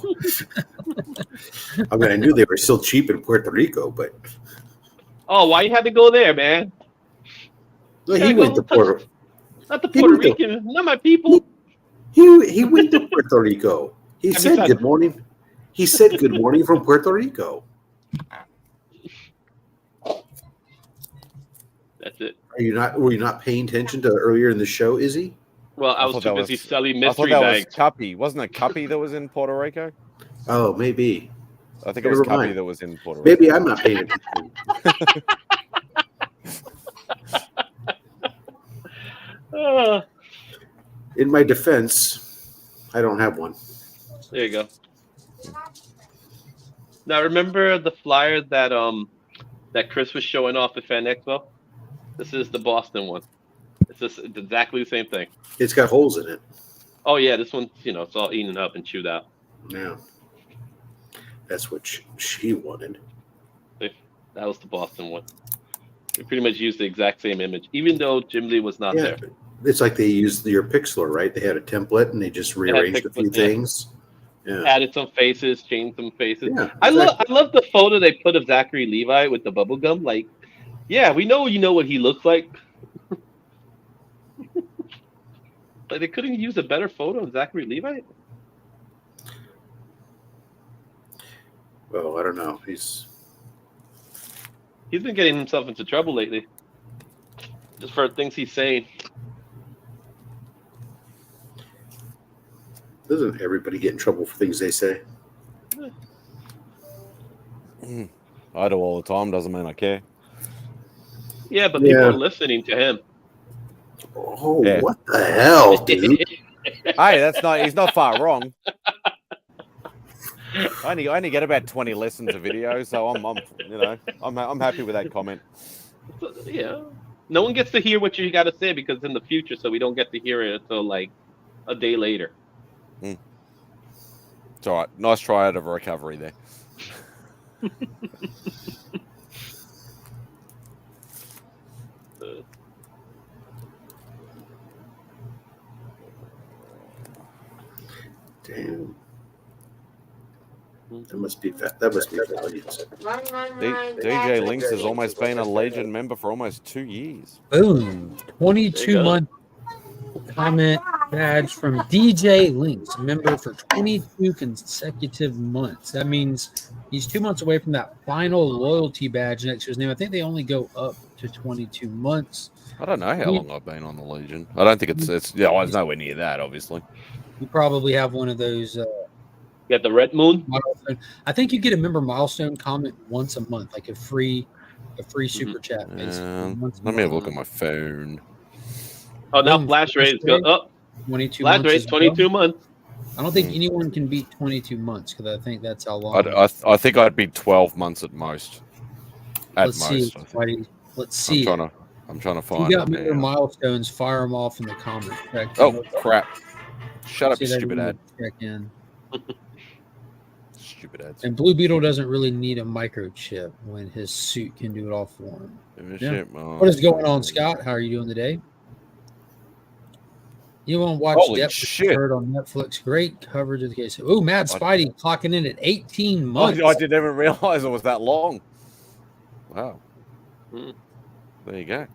I mean, I knew they were still cheap in Puerto Rico, but oh, why you had to go there, man? no, he went to Puerto. Not the Puerto Rican, not my people. He went to Puerto Rico. He said good morning. He said good morning from Puerto Rico. That's it. Were you not paying attention to earlier in the show, Izzy? Well, I was too busy selling I mystery thought that bags. was Cuppy. Wasn't it Cuppy that was in Puerto Rico? Oh, maybe. I think it was Cuppy that was in Puerto Rico. Maybe I'm not paying attention. In my defense, I don't have one. There you go. Now, remember the flyer that that Chris was showing off at Fan Expo? This is the Boston one. It's just exactly the same thing. It's got holes in it. Oh yeah, this one, it's all eaten up and chewed out. Yeah, that's what she wanted. That was the Boston one. We pretty much used the exact same image, even though Jim Lee was not there. It's like they used your Pixlr, right? They had a template and they just rearranged a few things. Yeah. Added some faces, changed some faces. Yeah, I love the photo they put of Zachary Levi with the bubble gum. Like, yeah, we know what he looks like. Like they couldn't use a better photo of Zachary Levi. Well, I don't know. He's been getting himself into trouble lately, just for things he's saying. Doesn't everybody get in trouble for things they say? I do all the time. Doesn't mean I care. Yeah, but people are listening to him. Oh, yeah. What the hell, dude? Hey, he's not far wrong. I only get about 20 listens of videos, so I'm happy with that comment. Yeah, no one gets to hear what you got to say because in the future, so we don't get to hear it until like a day later. It's all right. Nice try out of a recovery there. Damn. That must be valiant. DJ Lynx has almost been a Legion member for almost 2 years. Boom. 22-month comment badge from DJ Lynx, member for 22 consecutive months. That means he's 2 months away from that final loyalty badge next to his name. I think they only go up to 22 months. I don't know how long I've been on the Legion. I don't think it's nowhere near that, obviously. You probably have one of those. You got the Red Moon? I think you get a member milestone comment once a month, like a free super chat. Let me have a look at my phone. Oh, now Flash Raid's go up. 22 Flash Raid's 22 months. I don't think anyone can beat 22 months because I think that's how long. I think I'd be 12 months at most. Let's see. Let's see. I'm trying to If find you got it more now. milestones, fire them off in the comments section. Oh crap! Shut up, See you that stupid we ad. check in. Stupid ads. And Blue Beetle doesn't really need a microchip when his suit can do it all for him. Yeah. What is going on, Scott? How are you doing today? You want to watch Holy Depth shit. Heard on Netflix? Great coverage of the case. Oh, Mad Spidey clocking in at 18 months. I didn't even realize it was that long. Wow. There you go.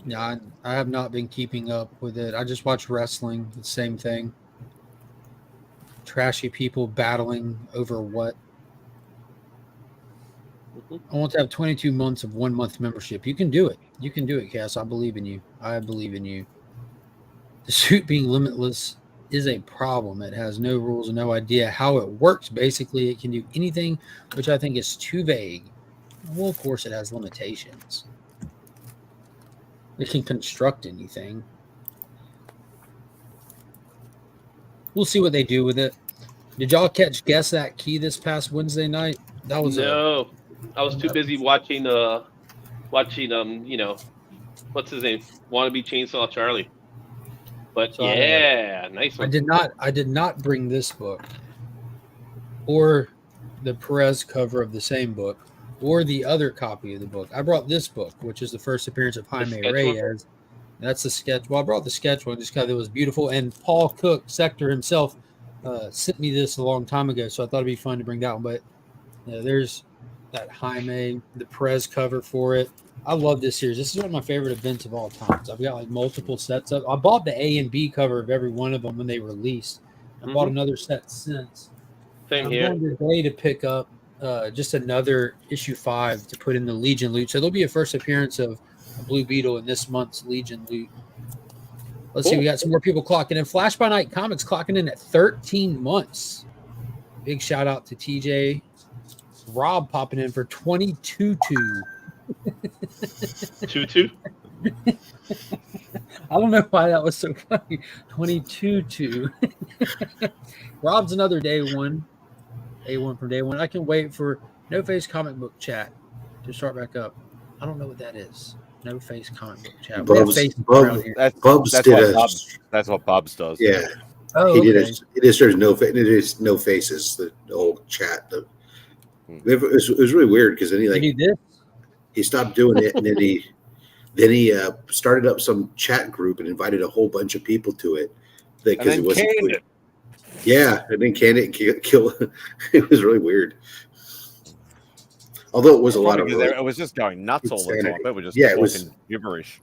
Yeah, I have not been keeping up with it. I just watch wrestling. The same thing. Trashy people battling over what? I want to have 22 months of 1 month membership. You can do it. You can do it, Cass. I believe in you. I believe in you. The suit being limitless is a problem. It has no rules and no idea how it works. Basically, it can do anything, which I think is too vague. Well, of course, it has limitations. It can construct anything. We'll see what they do with it. Did y'all guess that key this past Wednesday night? That was no. I was too busy watching what's his name? Wannabe Chainsaw Charlie. But So nice one. I did not bring this book or the Perez cover of the same book or the other copy of the book. I brought this book, which is the first appearance of Jaime Reyes. That's the sketch. Well, I brought the sketch one just because it was beautiful. And Paul Cook, Sector himself, sent me this a long time ago, so I thought it'd be fun to bring that one. But there's that Jaime, the Perez cover for it. I love this series. This is one of my favorite events of all time. I've got like multiple sets up. I bought the A and B cover of every one of them when they released. I bought another set since. Same here. I'm going today to pick up just another issue 5 to put in the Legion loot. So there'll be a first appearance of Blue Beetle in this month's Legion loot. Let's see. We got some more people clocking in. Flash by Night Comics clocking in at 13 months. Big shout out to TJ. Rob popping in for 22-2. 2-2? I don't know why that was so funny. 22-2. Rob's another day one. A1 from day one. I can wait for No Face Comic Book Chat to start back up. I don't know what that is. No Face Comic Book Chat. That's what Bubs does. Yeah. Oh, he okay. did it. There's no faces. The old chat. It was really weird because then he stopped doing it, and then he started up some chat group and invited a whole bunch of people to it because it wasn't. Yeah, and then canned it and kill. It was really weird. Although it was a lot of it was just going nuts all the time. It was just talking gibberish.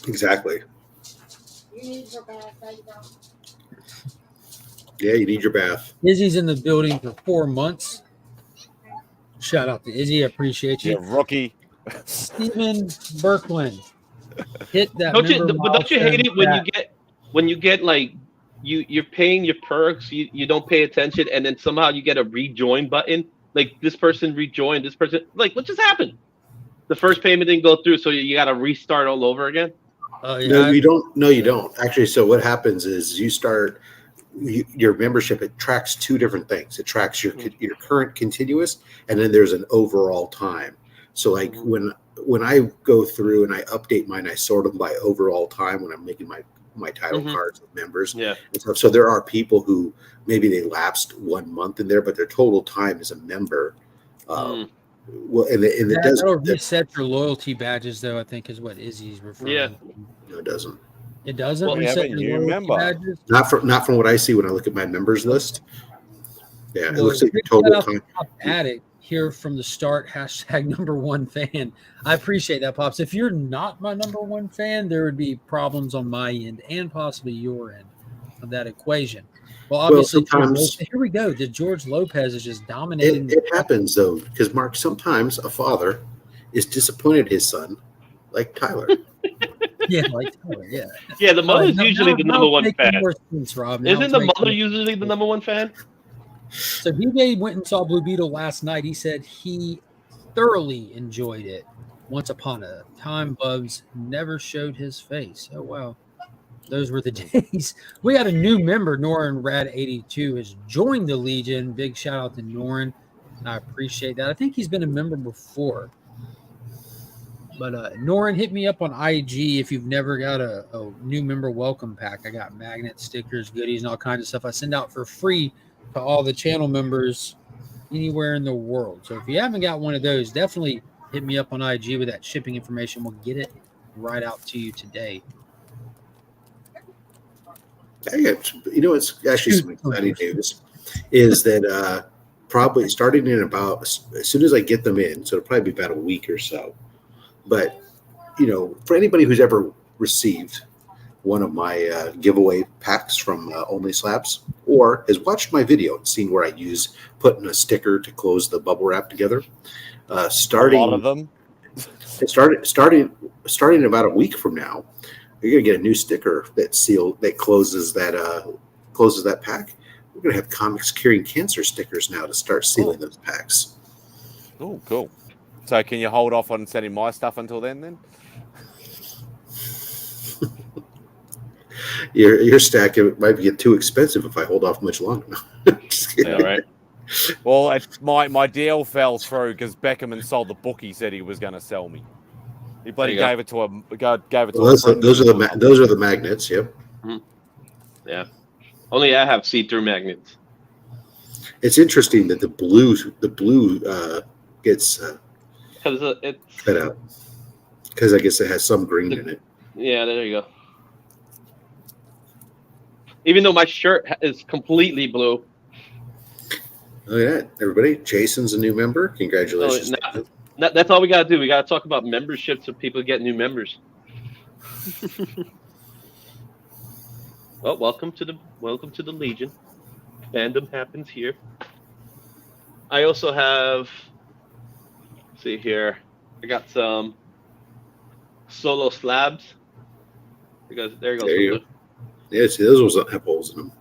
Exactly. You need your bath. Yeah, you need your bath. Izzy's in the building for 4 months. Shout out to Izzy. I appreciate you. Yeah, rookie. Stephen Berkland. Hit that. Don't you hate it when you get like you're paying your perks, you don't pay attention, and then somehow you get a rejoin button. Like this person rejoined, this person what just happened? The first payment didn't go through, so you got to restart all over again. Yeah. No, you don't. No, you don't. Actually, so what happens is you start your membership. It tracks two different things. It tracks your current continuous, and then there's an overall time. So like when I go through and I update mine, I sort them by overall time when I'm making my title cards with members. Yeah. And stuff. So there are people who maybe they lapsed 1 month in there, but their total time as a member. Well, and it does reset your loyalty badges, though. I think is what Izzy's referring. Yeah. to. No, it doesn't. It doesn't Well, reset you your loyalty remember. badges. Not from what I see when I look at my members list. Yeah, it Well, looks like your total time. Addict here from the start. #1 fan. I appreciate that, Pops. If you're not my #1 fan, there would be problems on my end and possibly your end of that equation. Well, obviously, sometimes here we go. The George Lopez is just dominating. It happens though, because Mark, sometimes a father is disappointed his son, like Tyler. Yeah, like Tyler. Yeah. Yeah, the mother's usually the #1 fan. Rob. Isn't the mother usually the #1 fan? So BJ went and saw Blue Beetle last night. He said he thoroughly enjoyed it. Once upon a time, Bubs never showed his face. Oh, wow. Those were the days. We got a new member, Norin Rad82, has joined the Legion. Big shout out to Norin. I appreciate that. I think he's been a member before. But Norin, hit me up on IG if you've never got a new member welcome pack. I got magnets, stickers, goodies, and all kinds of stuff I send out for free to all the channel members anywhere in the world. So if you haven't got one of those, definitely hit me up on IG with that shipping information. We'll get it right out to you today. It's actually some exciting news is that probably starting in about as soon as I get them in, so it'll probably be about a week or so. But, for anybody who's ever received one of my giveaway packs from Only Slabs or has watched my video and seen where I use putting a sticker to close the bubble wrap together, starting a lot of them. starting about a week from now, you're going to get a new sticker that closes that pack. We're going to have Comics Curing Cancer stickers now to start sealing those packs. Oh, cool. So can you hold off on sending my stuff until then? Your stack might get too expensive if I hold off much longer. Yeah, right. Well, my deal fell through because Beckerman sold the book he said he was going to sell me. He bloody gave it to a those are the magnets. Yep. Mm-hmm. Yeah. Only I have see-through magnets. It's interesting that the blue gets because it's cut out because I guess it has some green in it. Yeah, there you go. Even though my shirt is completely blue. Oh yeah, everybody! Jason's a new member. Congratulations! That's all we gotta do. We gotta talk about memberships so people get new members. Well, welcome to the Legion. Fandom happens here. I also have. Let's see here. I got some solo slabs. There you go. Yeah, see, those ones don't have holes in them.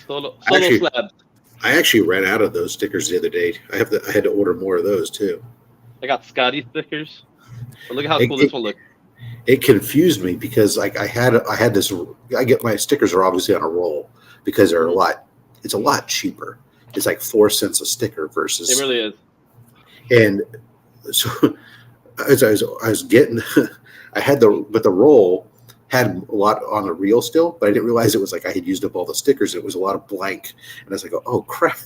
Solo slabs. I actually ran out of those stickers the other day. I had to order more of those too. I got Scotty stickers. But look at how cool this one looks. It confused me because I had this. I get my stickers are obviously on a roll because they're it's a lot cheaper. It's like 4 cents a sticker versus. It really is. And so as I was getting, but the roll had a lot on the reel still, but I didn't realize it was like I had used up all the stickers. It was a lot of blank, and I was like, oh crap.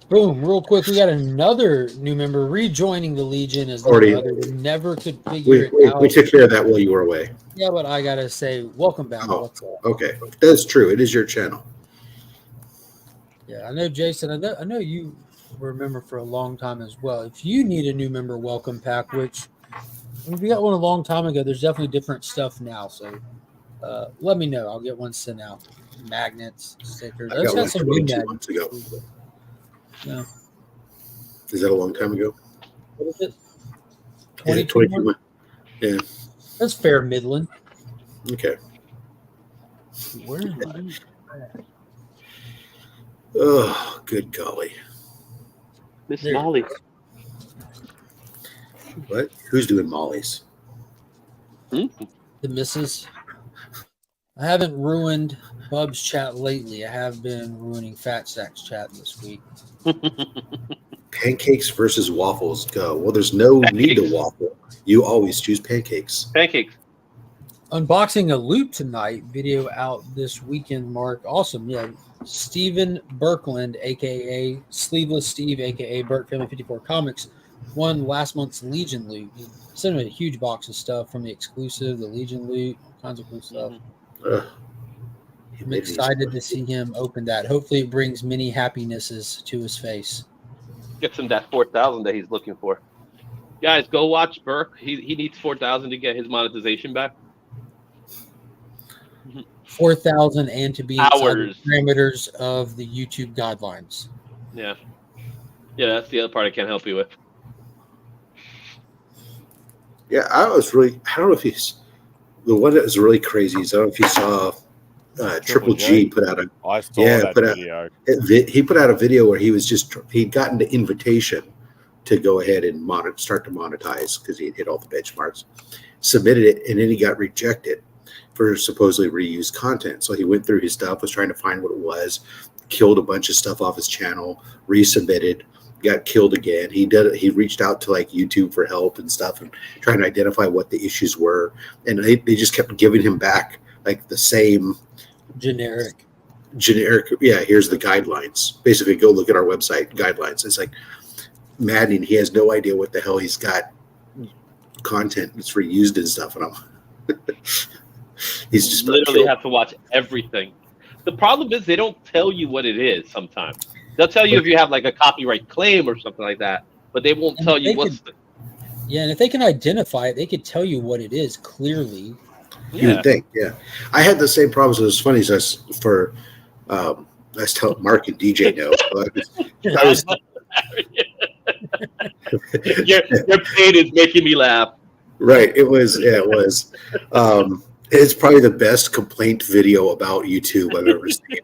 Boom! Real quick, we got another new member rejoining the Legion as the other we never could figure it out. We took care of that while you were away. Yeah, but I gotta say, welcome back. Oh, okay, that's true. It is your channel. Yeah, I know, Jason. I know you were a member for a long time as well. If you need a new member welcome pack, which if you got one a long time ago, there's definitely different stuff now. So let me know. I'll get one sent out. Magnets, stickers. I got one some 22 months ago. Yeah. Is that a long time ago? What is it? 22 months? Yeah. That's fair, Midland. Okay. Where is it? Oh, good golly. Miss Molly. What? Who's doing Molly's? The missus. I haven't ruined Bub's chat lately. I have been ruining Fat Stack's chat this week. Pancakes versus waffles. Go. Well, there's no need to waffle. You always choose pancakes. Pancakes. Unboxing a loot tonight. Video out this weekend, Mark. Awesome. Yeah. Steven Birkland, a.k.a. Sleeveless Steve, a.k.a. Burt Family 54 Comics, won last month's Legion loot. He sent me a huge box of stuff from the exclusive, the Legion loot, all kinds of cool stuff. I'm excited to see him open that. Hopefully it brings many happinesses to his face. Gets him that 4,000 that he's looking for. Guys, go watch Burke. He needs 4,000 to get his monetization back. 4,000 and to be inside hours. The parameters of the YouTube guidelines. Yeah. Yeah, that's the other part I can't help you with. Yeah, I don't know if he's the one that was really crazy is I don't know if you saw Triple G put out video. He put out a video where he'd gotten the invitation to go ahead and start to monetize because he hit all the benchmarks, submitted it, and then he got rejected for supposedly reused content. So he went through his stuff, was trying to find what it was, killed a bunch of stuff off his channel, resubmitted, got killed again. He reached out to like YouTube for help and stuff and trying to identify what the issues were. And they just kept giving him back like the same generic. Yeah, here's the guidelines. Basically, go look at our website guidelines. It's like maddening. He has no idea what the hell he's got content that's reused and stuff. And he's just literally have to watch everything. The problem is they don't tell you what it is sometimes. They'll tell you if you have like a copyright claim or something like that, but they won't tell you what's Yeah, and if they can identify it, they could tell you what it is clearly. You would think, yeah. I had the same problems. It was funny. So I was telling Mark and DJ no. I was your pain is making me laugh. Right. It was. It's probably the best complaint video about YouTube I've ever seen.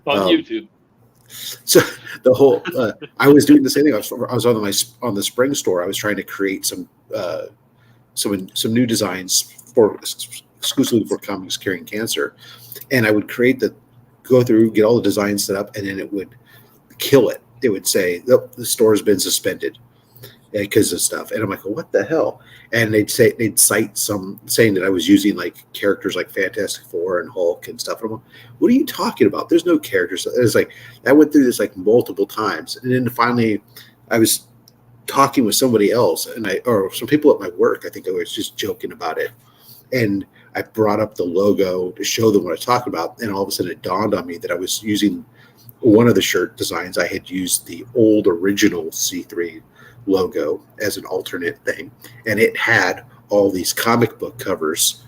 On YouTube. So the whole I was doing the same thing. I was on the Spring store. I was trying to create some new designs exclusively for comics curing cancer, and I would go through, get all the designs set up, and then it would kill it. It would say, "Oh, the store has been suspended because of stuff." And I'm like, well, "What the hell?" And they'd cite some saying that I was using like characters like Fantastic Four and Hulk and stuff. And I'm like, "What are you talking about? There's no characters." It's like I went through this like multiple times, and then finally, I was talking with somebody else, or some people at my work. I think I was just joking about it, and I brought up the logo to show them what I was talking about, and all of a sudden it dawned on me that I was using one of the shirt designs. I had used the old original C3 logo as an alternate thing, and it had all these comic book covers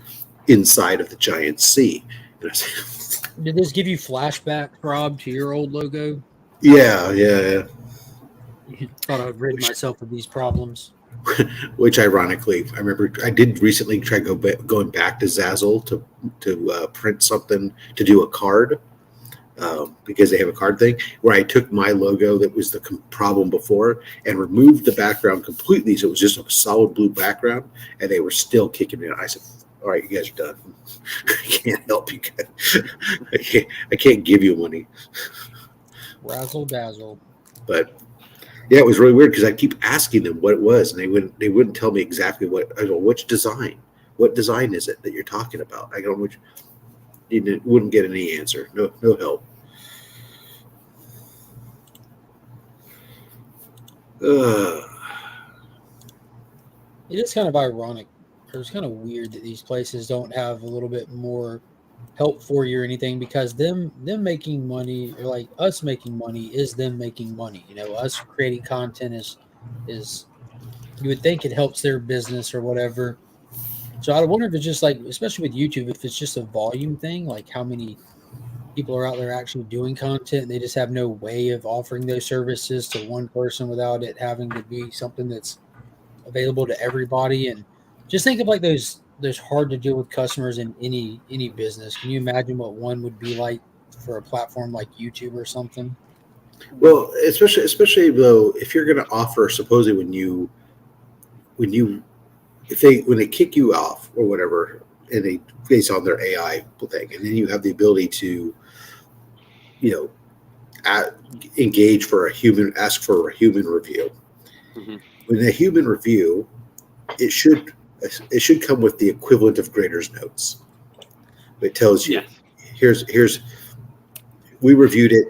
inside of the giant C. And I said, did this give you flashback, Rob, to your old logo? Yeah. You thought I'd rid myself of these problems. Which, ironically, I remember I did recently try going back to Zazzle to print something to do a card because they have a card thing where I took my logo that was the problem before and removed the background completely, so it was just a solid blue background, and they were still kicking me out. I said, "All right, you guys are done. I can't help you guys. I can't give you money." Razzle dazzle. But yeah, it was really weird because I keep asking them what it was, and they wouldn't tell me exactly what. I go, "Which design? What design is it that you're talking about?" I go, "Which?" You wouldn't get any answer. No help. It is kind of ironic. It's kind of weird that these places don't have a little bit more help for you or anything, because them making money, or like us making money, is them making money. You know, us creating content is you would think it helps their business or whatever. So I wonder if it's just like, especially with YouTube, if it's just a volume thing, like how many people are out there actually doing content, and they just have no way of offering those services to one person without it having to be something that's available to everybody. And just think of like those hard to deal with customers in any business. Can you imagine what one would be like for a platform like YouTube or something? Well, especially though, if you're going to offer, supposedly when they kick you off or whatever, and they based on their AI thing, and then you have the ability to, engage for ask for a human review. Mm-hmm. When a human review, it should come with the equivalent of grader's notes. It tells you, here's we reviewed it,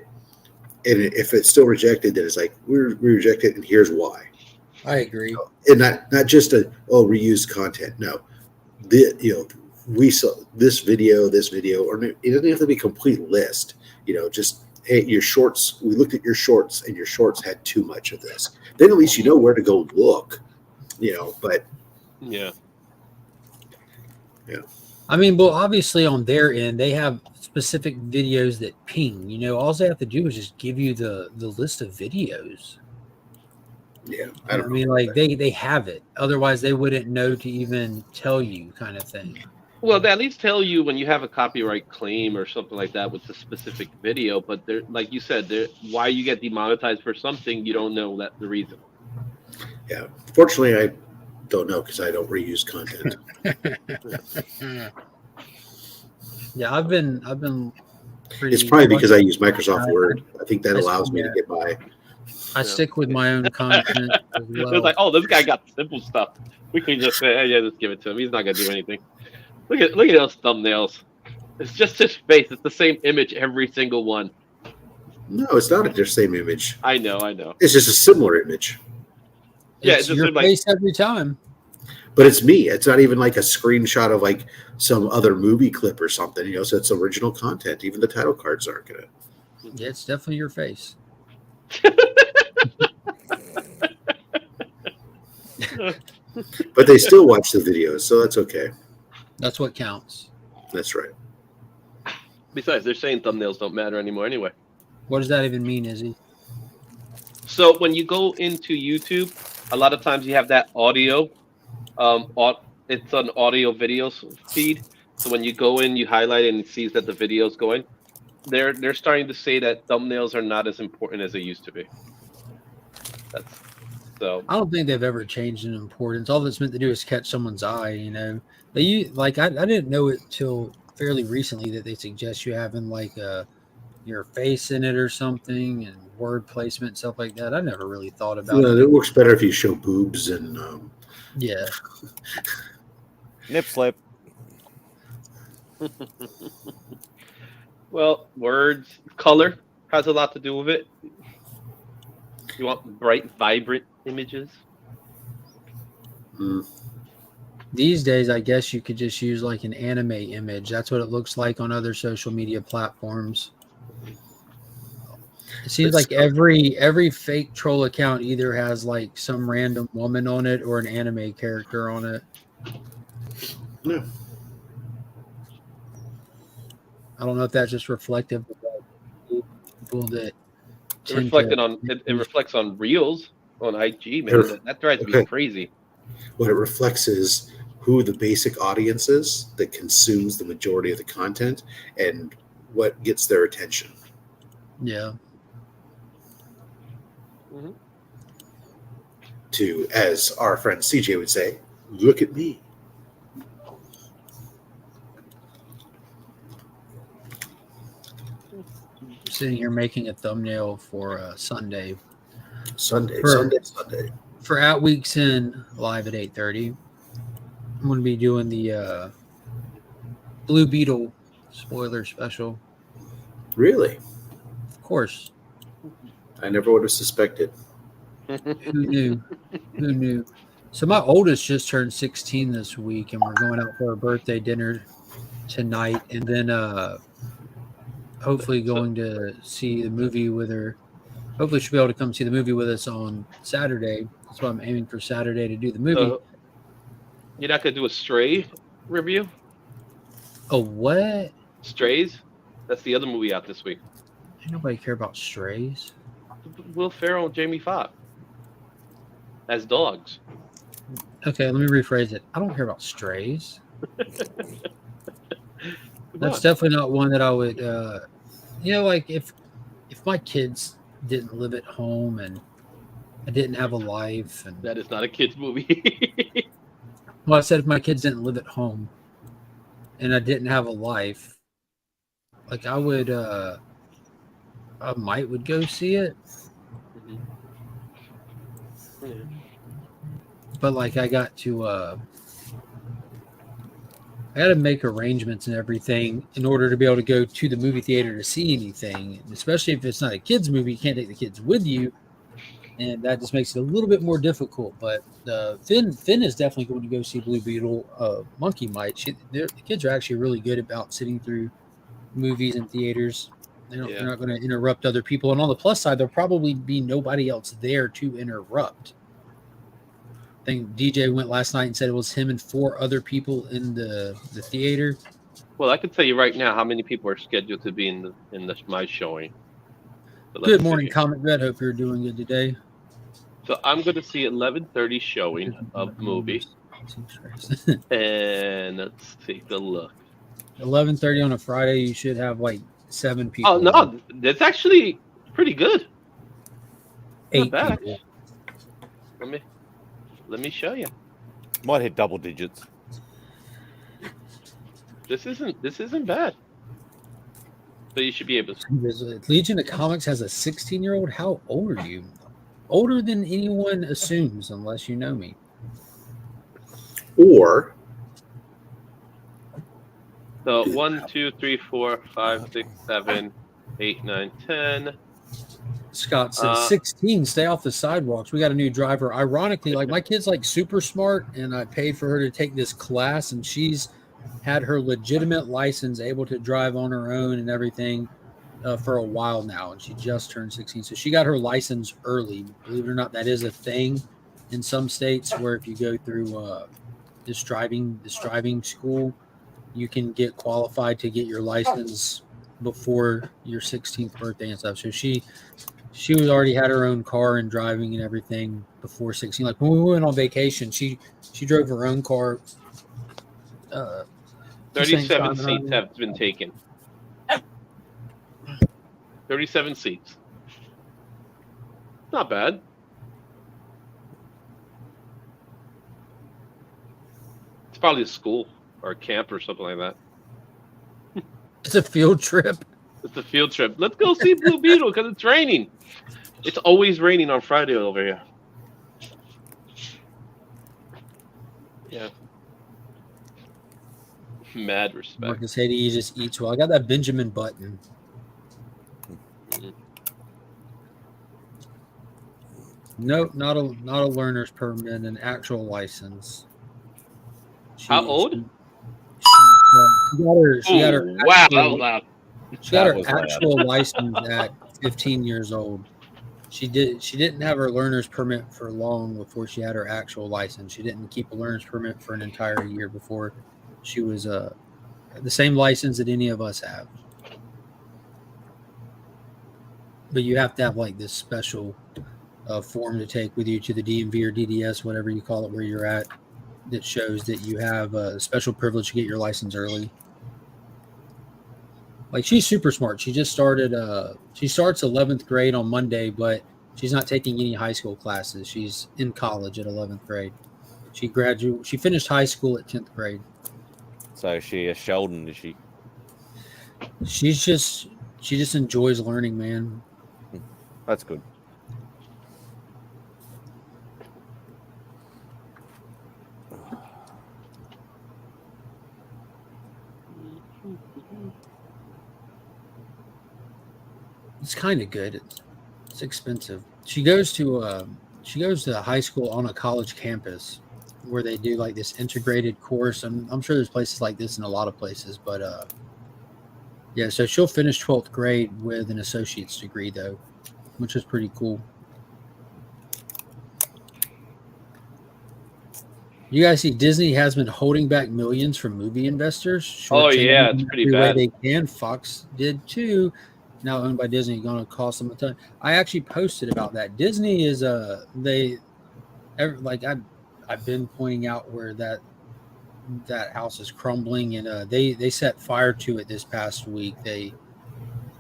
and if it's still rejected, then it's like we reject it, and here's why. I agree. And not just reused content. No, we saw this video, or it doesn't have to be a complete list. Just, hey, your shorts. We looked at your shorts, and your shorts had too much of this. Then at least you know where to go look. But yeah. I mean, well, obviously on their end, they have specific videos that ping. All they have to do is just give you the list of videos. Yeah, I mean, like they have it. Otherwise, they wouldn't know to even tell you, kind of thing. Well, they at least tell you when you have a copyright claim or something like that with the specific video. But they're, like you said, why you get demonetized for something, you don't know the reason. Yeah, fortunately, I don't know because I don't reuse content. Yeah, I've been It's probably because I use Microsoft Word. I think that allows me to get by. I stick with my own content as well. It's like, oh, this guy got simple stuff. We can just say, hey, yeah, just give it to him. He's not gonna do anything. Look at those thumbnails. It's just his face. It's the same image every single one. No, it's not the same image. I know. It's just a similar image. It's your face every time. But it's me. It's not even like a screenshot of like some other movie clip or something, so it's original content. Even the title cards aren't gonna. Yeah, it's definitely your face. But they still watch the videos, so that's okay. That's what counts. That's right. Besides, they're saying thumbnails don't matter anymore anyway. What does that even mean, Izzy? So when you go into YouTube, a lot of times you have that audio. It's an audio video feed. So when you go in, you highlight it and it sees that the video's going. They're starting to say that thumbnails are not as important as they used to be. So I don't think they've ever changed in importance. All that's meant to do is catch someone's eye. I didn't know it till fairly recently that they suggest you having like your face in it or something and word placement stuff like that. I never really thought about it. It works better if you show boobs and yeah. Nip slip. Well, words, color has a lot to do with it. You want bright, vibrant images. These days, I guess you could just use like an anime image. That's what it looks like on other social media platforms. It seems like every fake troll account either has like some random woman on it or an anime character on it. Yeah. I don't know if that's just reflective of people that it reflects on Reels on IG, man. That drives me crazy. What it reflects is who the basic audience is that consumes the majority of the content and what gets their attention. Yeah. Mm-hmm. To, as our friend CJ would say, look at me. Sitting here making a thumbnail for Sunday. Sunday. For Out Weeks In live at 8:30. I'm going to be doing the Blue Beetle spoiler special. Really? Of course. I never would have suspected. Who knew? Who knew? So my oldest just turned 16 this week, and we're going out for a birthday dinner tonight, and then hopefully going to see the movie with her. Hopefully she'll be able to come see the movie with us on Saturday. That's why I'm aiming for Saturday to do the movie. So, you're not going to do a Stray review? Oh, what? Strays? That's the other movie out this week. Ain't nobody care about Strays. Will Ferrell and Jamie Foxx as dogs. Okay, let me rephrase it. I don't care about Strays. That's definitely not one that I would, like if my kids didn't live at home and I didn't have a life. And that is not a kid's movie. Well, I said if my kids didn't live at home and I didn't have a life, like I would, I would go see it. Mm-hmm. Yeah. But like I got to make arrangements and everything in order to be able to go to the movie theater to see anything. And especially if it's not a kids movie, you can't take the kids with you, and that just makes it a little bit more difficult. But Finn is definitely going to go see Blue Beetle. Monkey might. The kids are actually really good about sitting through movies in theaters. They're not going to interrupt other people. And on the plus side, there'll probably be nobody else there to interrupt. I think DJ went last night and said it was him and 4 other people in the theater. Well, I can tell you right now how many people are scheduled to be in my showing. So good morning, Comic Vet. Hope you're doing good today. So I'm going to see 11:30 showing of the movie. And let's take a look. 11:30 on a Friday. You should have like 7 people. Oh no, that's actually pretty good. 8 people. Let me show you. Might hit double digits. This isn't bad. So you should be able to. Legion of Comics has a 16-year-old. How old are you? Older than anyone assumes, unless you know me. Or So 1, 2, 3, 4, 5, 6, 7, 8, 9, 10. Scott says 16. Stay off the sidewalks. We got a new driver. Ironically, like my kid's like super smart, and I paid for her to take this class, and she's had her legitimate license, able to drive on her own and everything for a while now, and she just turned 16. So she got her license early. Believe it or not, that is a thing in some states where if you go through this driving school, you can get qualified to get your license before your 16th birthday and stuff. So she was already had her own car and driving and everything before 16. Like when we went on vacation, she drove her own car. 37 seats have been taken. 37 seats. Not bad. It's probably a school or a camp or something like that. It's a field trip. It's a field trip. Let's go see Blue Beetle because it's raining. It's always raining on Friday over here. Yeah. Mad respect. Marcus Haiti, he just eats well. I got that Benjamin Button. Mhm. Nope, not a learner's permit, an actual license. How old? She got her. She got her. Wow, actual- that was loud. She got That her was loud. actual license at 15 years old. She didn't have her learner's permit for long before she had her actual license. She didn't keep a learner's permit for an entire year before she was the same license that any of us have. But you have to have like this special form to take with you to the DMV or DDS, whatever you call it, where you're at, that shows that you have a special privilege to get your license early. Like she's super smart. She just started. She starts 11th grade on Monday, but she's not taking any high school classes. She's in college at 11th grade. She finished high school at 10th grade. So is she a Sheldon? Is she? She just enjoys learning, man. That's good. It's kind of good. It's expensive. She goes to high school on a college campus where they do like this integrated course. I'm sure there's places like this in a lot of places, but yeah. So she'll finish 12th grade with an associate's degree though, which is pretty cool. You guys see Disney has been holding back millions from movie investors. Oh yeah, it's pretty bad. They can. Fox did too. Now owned by Disney, going to cost them a ton. I actually posted about that. Disney is I've been pointing out where that house is crumbling, and they set fire to it this past week. They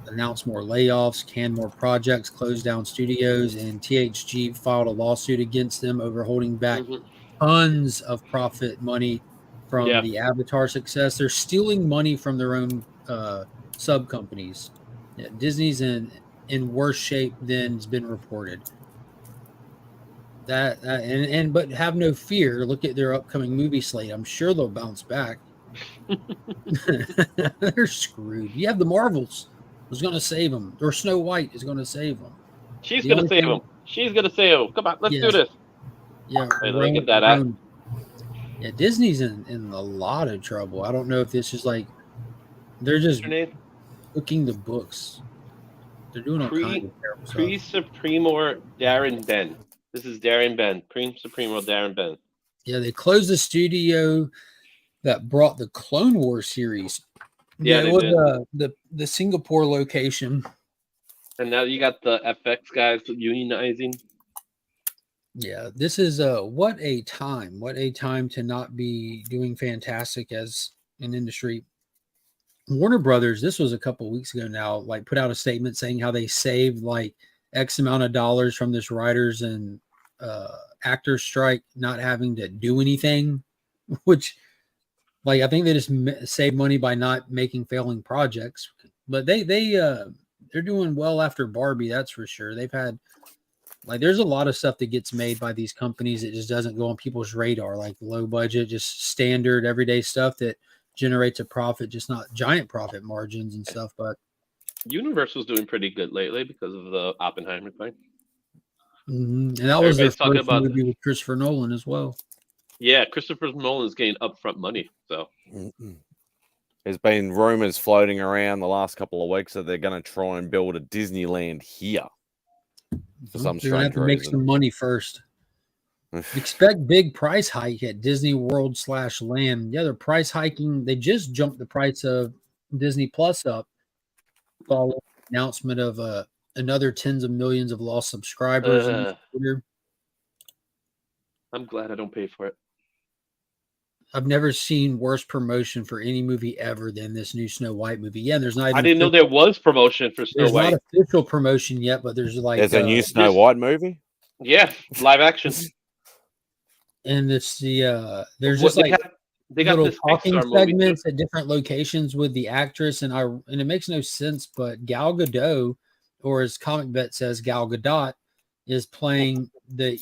announced more layoffs, canned more projects, closed down studios, and THG filed a lawsuit against them over holding back tons of profit money from the Avatar success. They're stealing money from their own sub companies. Yeah, Disney's in worse shape than has been reported. But have no fear. Look at their upcoming movie slate. I'm sure they'll bounce back. They're screwed. You have the Marvels who's going to save them, or Snow White is going to save them. She's going to save them. She's going to save them. Come on, let's do this. Yeah, look at that out. Yeah, Disney's in a lot of trouble. I don't know if this is like they're just cooking the books. They're doing all kinds of terrible stuff. Pre-Supremor Darren Ben. This is Darren Ben. Pre-Supremor Darren Ben. Yeah, they closed the studio that brought the Clone Wars series. Yeah, it was the Singapore location. And now you got the FX guys unionizing. Yeah, this is what a time to not be doing fantastic as an industry. Warner Brothers, this was a couple of weeks ago now, like put out a statement saying how they saved like X amount of dollars from this writers and actors strike, not having to do anything, which like I think they just saved money by not making failing projects. But they're doing well after Barbie, that's for sure. They've had there's a lot of stuff that gets made by these companies that just doesn't go on people's radar, like low budget, just standard everyday stuff that generates a profit, just not giant profit margins and stuff. But Universal's doing pretty good lately because of the Oppenheimer thing. and that was their Everybody's talking first about movie with Christopher Nolan as well. Yeah, Christopher Nolan's getting upfront money, so There's been rumors floating around the last couple of weeks that they're going to try and build a Disneyland here for some They're gonna have strange to make reason. some money first. Expect big price hike at Disney World / Land. Yeah, they're price hiking. They just jumped the price of Disney Plus up following the announcement of another tens of millions of lost subscribers. I'm glad I don't pay for it. I've never seen worse promotion for any movie ever than this new Snow White movie. Yeah, there's not even I didn't know there was promotion for Snow there's White. not official promotion yet, but there's There's a new Snow White movie? Yeah, live action. And it's the there's What, just they got little this talking Pixar movie. segments at different locations with the actress, and it makes no sense, but Gal Gadot, or as Comic Bet says, Gal Gadot, is playing the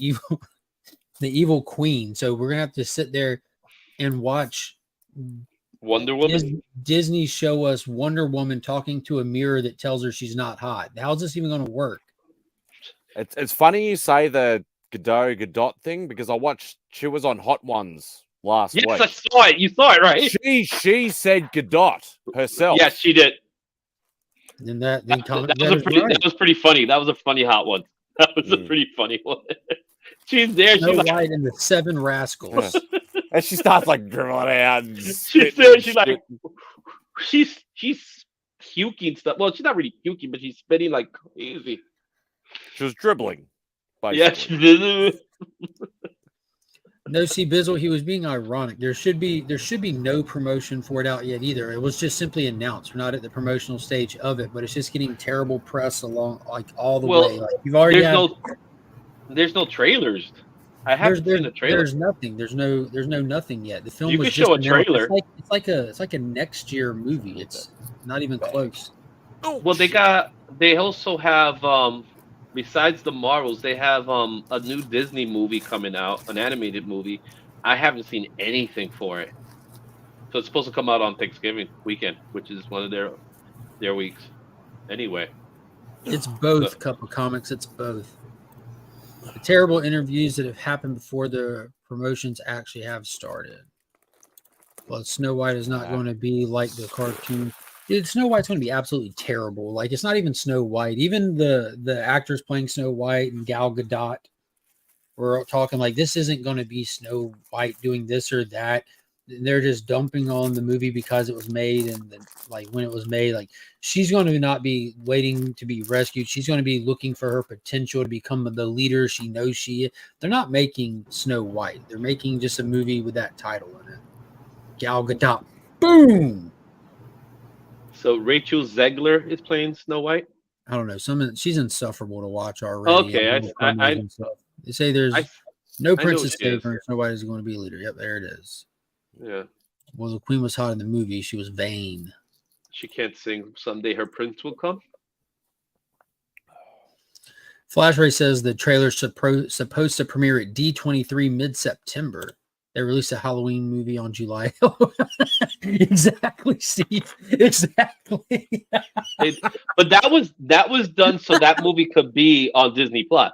evil queen. So we're gonna have to sit there and watch Wonder Woman. Disney show us Wonder Woman talking to a mirror that tells her she's not hot. How's this even going to work? It's funny you say the Gadot thing because she was on Hot Ones last week. Yes, I saw it. You saw it, right? She said Gadot herself. Yes, she did. And that was pretty funny. That was a funny hot one. That was a pretty funny one. She's there. Snow She's White and the Seven Rascals. And she starts dribbling out. And she's there. She's like, she's puking stuff. Well, she's not really puking, but she's spitting like crazy. She was dribbling. Basically. Yeah, she did. No, see, Bizzle, he was being ironic. There should be no promotion for it out yet either. It was just simply announced. We're not at the promotional stage of it, but it's just getting terrible press along all the way. You've already there's no trailers. I haven't seen a trailer. There's nothing. There's no nothing yet. The film you was could just show a announced. trailer. It's like a next year movie. It's not even close. Well, they also have besides the Marvels, they have a new Disney movie coming out, an animated movie. I haven't seen anything for it. So it's supposed to come out on Thanksgiving weekend, which is one of their weeks. Anyway. It's both Cup of Comics, it's both. The terrible interviews that have happened before the promotions actually have started. Well, Snow White is not going to be like the cartoon. Dude, Snow White's going to be absolutely terrible. It's not even Snow White. Even the actors playing Snow White and Gal Gadot were talking this isn't going to be Snow White doing this or that. They're just dumping on the movie because it was made, and when it was made, she's going to not be waiting to be rescued. She's going to be looking for her potential to become the leader she knows she is. They're not making Snow White. They're making just a movie with that title in it. Gal Gadot. Boom. So Rachel Zegler is playing Snow White. I don't know. She's insufferable to watch already. Okay, they say there's no Princess Favor. Snow White is going to be a leader. Yep, there it is. Yeah. Well, the queen was hot in the movie. She was vain. She can't sing "Someday Her Prince Will Come." Flash Ray says the trailer's supposed to premiere at D23 mid-September. They released a Halloween movie on July. Exactly, Steve. Exactly. But that was done so that movie could be on Disney Plus.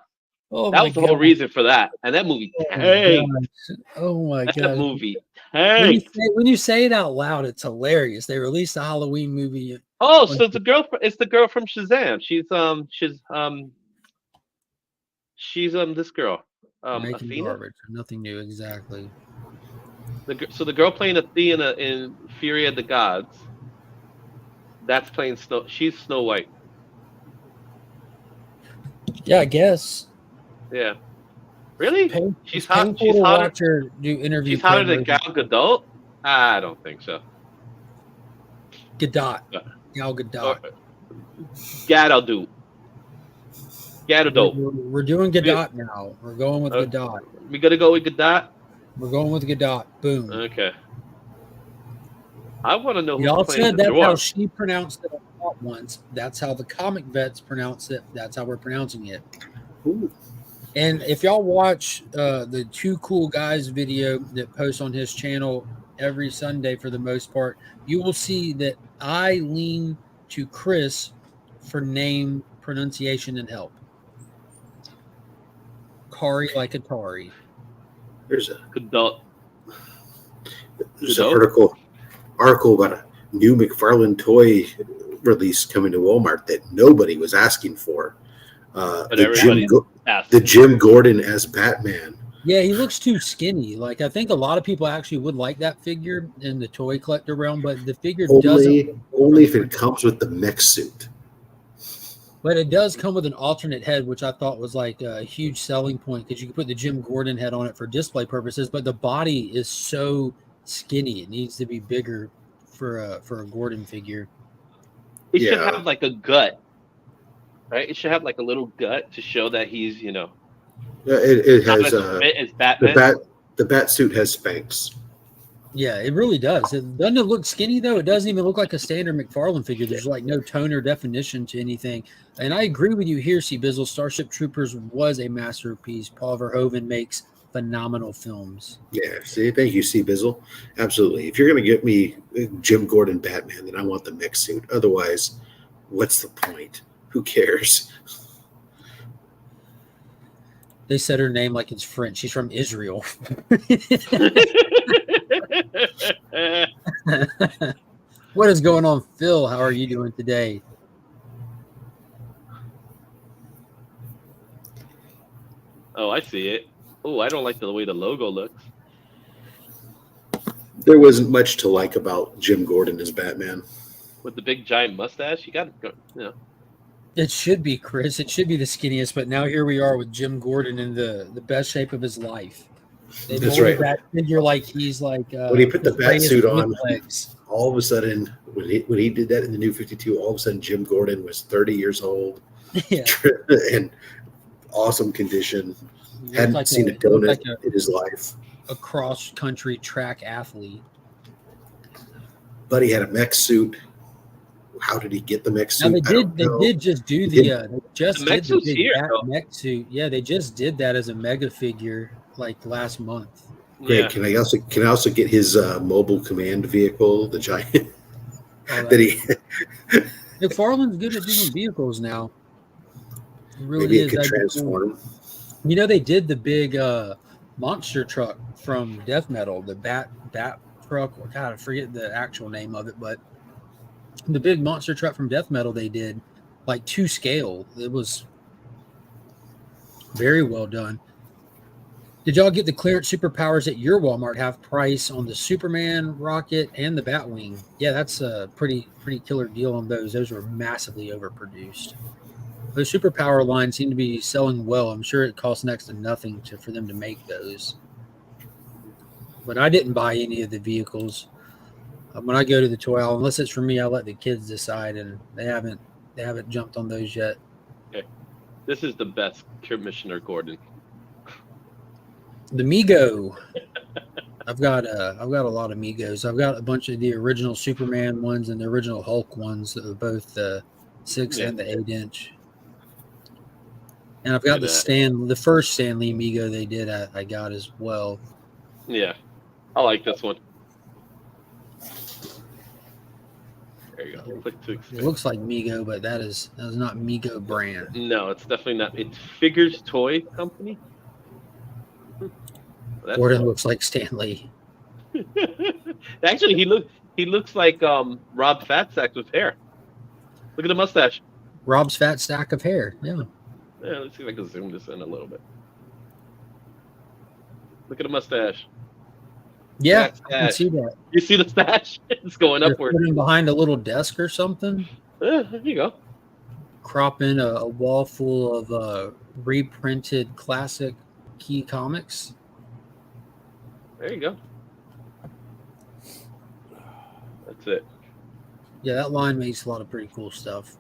Oh, that was the whole reason for that. And that movie tanked. Oh my god. That movie tanked. When you say it out loud, it's hilarious. They released a Halloween movie. Oh, so it's the girl from Shazam. She's this girl. Making Athena? garbage. Nothing new, exactly. So the girl playing Athena in Fury of the Gods, that's playing Snow. She's Snow White. Yeah, I guess. Yeah. Really? She's hot. She's hotter. Do interview. She's hotter than Gal Gadot? I don't think so. Gal Gadot. Gadot. We're doing Gadot now. We're going with Gadot. We gotta go with Gadot. We're going with Gadot. Boom. Okay. I want to know who Y'all playing said the that's dwarf. how she pronounced it. taught once. That's how the comic vets pronounce it. That's how we're pronouncing it. Ooh. And if y'all watch the Two Cool Guys video that posts on his channel every Sunday for the most part, you will see that I lean to Chris for name pronunciation and help. Kari like Atari. There's an article about a new McFarlane toy release coming to Walmart that nobody was asking for. But The Jim Gordon as Batman. Yeah, he looks too skinny. Like, I think a lot of people actually would like that figure in the toy collector realm, but the figure doesn't. Only if it comes with the mech suit. But it does come with an alternate head, which I thought was like a huge selling point because you can put the Jim Gordon head on it for display purposes. But the body is so skinny; it needs to be bigger for a Gordon figure. It should have like a gut, right? It should have like a little gut to show that he's, it has as Batman. The bat suit has Spanx. Yeah, it really does. It doesn't it look skinny though. It doesn't even look like a standard McFarlane figure. There's like no tone or definition to anything. And I agree with you here, C. Bizzle. Starship Troopers was a masterpiece. Paul Verhoeven makes phenomenal films. Yeah, see, thank you, C. Bizzle. Absolutely. If you're going to get me Jim Gordon Batman, then I want the mech suit. Otherwise, what's the point? Who cares? They said her name like it's French. She's from Israel. What is going on, Phil? How are you doing today? Oh, I see it. Oh, I don't like the way the logo looks. There wasn't much to like about Jim Gordon as Batman. With the big giant mustache, you got to go, you know. It should be, Chris. It should be the skinniest, but now here we are with Jim Gordon in the best shape of his life. That's right. That figure like he's like when he put the bat suit on, legs. All of a sudden, when he did that in the New 52, all of a sudden Jim Gordon was 30 years old, yeah, and awesome condition. Hadn't seen a donut in his life. A cross-country track athlete. But he had a mech suit. How did he get the mech suit? Now they did just do the mech suit. Yeah, they just did that as a mega figure like last month. Great. Yeah. Can I also get his mobile command vehicle, the giant that he McFarlane's good at doing vehicles now. It really maybe it could transform. You know, they did the big monster truck from Death Metal, the bat truck. God, I forget the actual name of it, but the big monster truck from Death Metal they did like to scale. It was very well done. Did y'all get the clearance superpowers at your Walmart half price on the Superman rocket and the Batwing? Yeah, that's a pretty killer deal on those. Those were massively overproduced. Those superpower lines seem to be selling well. I'm sure it costs next to nothing for them to make those. But I didn't buy any of the vehicles. When I go to the toy aisle, unless it's for me, I let the kids decide, and they haven't jumped on those yet. Okay, this is the best Commissioner Gordon. The Mego. I've got a lot of Megos. I've got a bunch of the original Superman ones and the original Hulk ones, both the 6 and the 8 inch. And I've got the first Stan Lee Mego they did. I got as well. Yeah, I like this one. There you go. Click to expand. It looks like Mego, but that is not Mego brand. No, it's definitely not. It's Figures Toy Company. Gordon looks like Stan Lee. Actually, he looks like Rob Fatsack with hair. Look at the mustache. Rob's fat stack of hair. Yeah. Yeah. Let's see if I can zoom this in a little bit. Look at the mustache. Yeah, I can see that. You see the stash? It's going upward. Putting behind a little desk or something. There you go. Crop in a wall full of reprinted classic Key comics. There you go. That's it. Yeah, that line makes a lot of pretty cool stuff.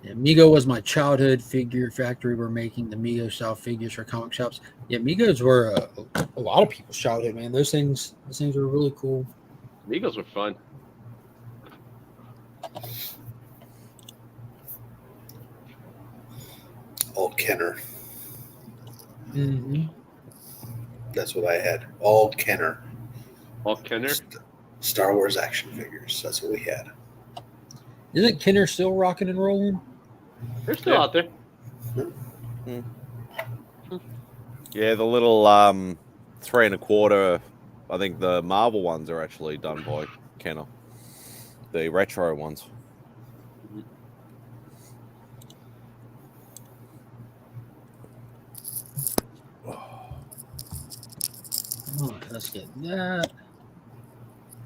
Yeah, Mego was my childhood figure factory. We're making the Mego style figures for comic shops. Yeah, Megos were a lot of people's childhood, man. Those things were really cool. Megos were fun. All Kenner. Mm-hmm. That's what I had. All Kenner. All Kenner. Star Wars action figures. That's what we had. Isn't Kenner still rocking and rolling? They're still out there. Yeah, the little 3 1/4. I think the Marvel ones are actually done by Kenner. The retro ones. Oh, let's get that.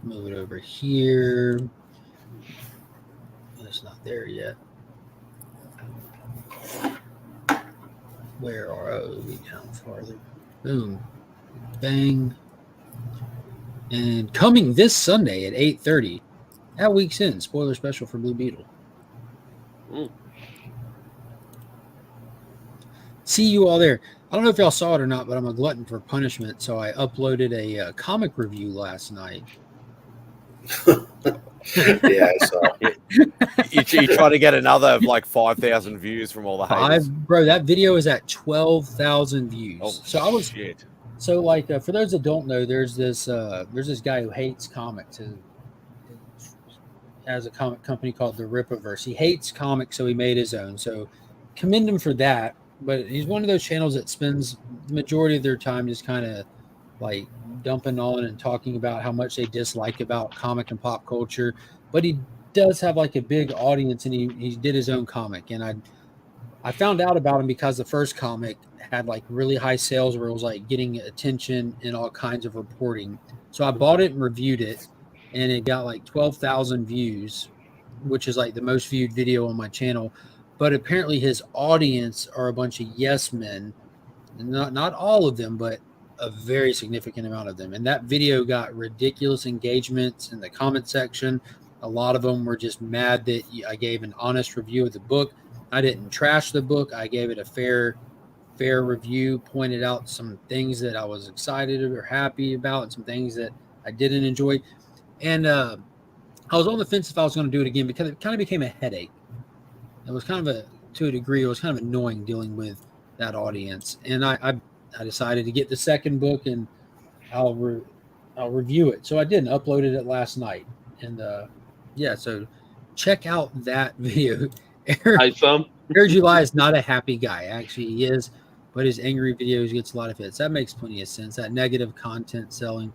Move it over here. It's not there yet. Where are we down farther? Boom. Bang. And coming this Sunday at 8:30 at Week's End, spoiler special for Blue Beetle. See you all there. I don't know if y'all saw it or not, but I'm a glutton for punishment, so I uploaded a comic review last night. Yeah, I saw it. You try to get another like 5,000 views from all the haters. Bro, that video is at 12,000 views. Oh, so I was shit. so like for those that don't know, there's this guy who hates comics who has a comic company called the Rippaverse. He hates comics, so he made his own. So commend him for that. But he's one of those channels that spends the majority of their time just kind of like dumping on and talking about how much they dislike about comic and pop culture. But he does have like a big audience, and he did his own comic. And I found out about him because the first comic had like really high sales where it was like getting attention and all kinds of reporting. So I bought it and reviewed it, and it got like 12,000 views, which is like the most viewed video on my channel. But apparently his audience are a bunch of yes men, not all of them, but a very significant amount of them. And that video got ridiculous engagements in the comment section. A lot of them were just mad that I gave an honest review of the book. I didn't trash the book. I gave it a fair review, pointed out some things that I was excited or happy about and some things that I didn't enjoy. And I was on the fence if I was going to do it again because it kind of became a headache. It was kind of to a degree, it was kind of annoying dealing with that audience. And I decided to get the second book and I'll review it. So I did and uploaded it last night. And yeah, so check out that video. Air July is not a happy guy. Actually, he is, but his angry videos gets a lot of hits. That makes plenty of sense. That negative content selling.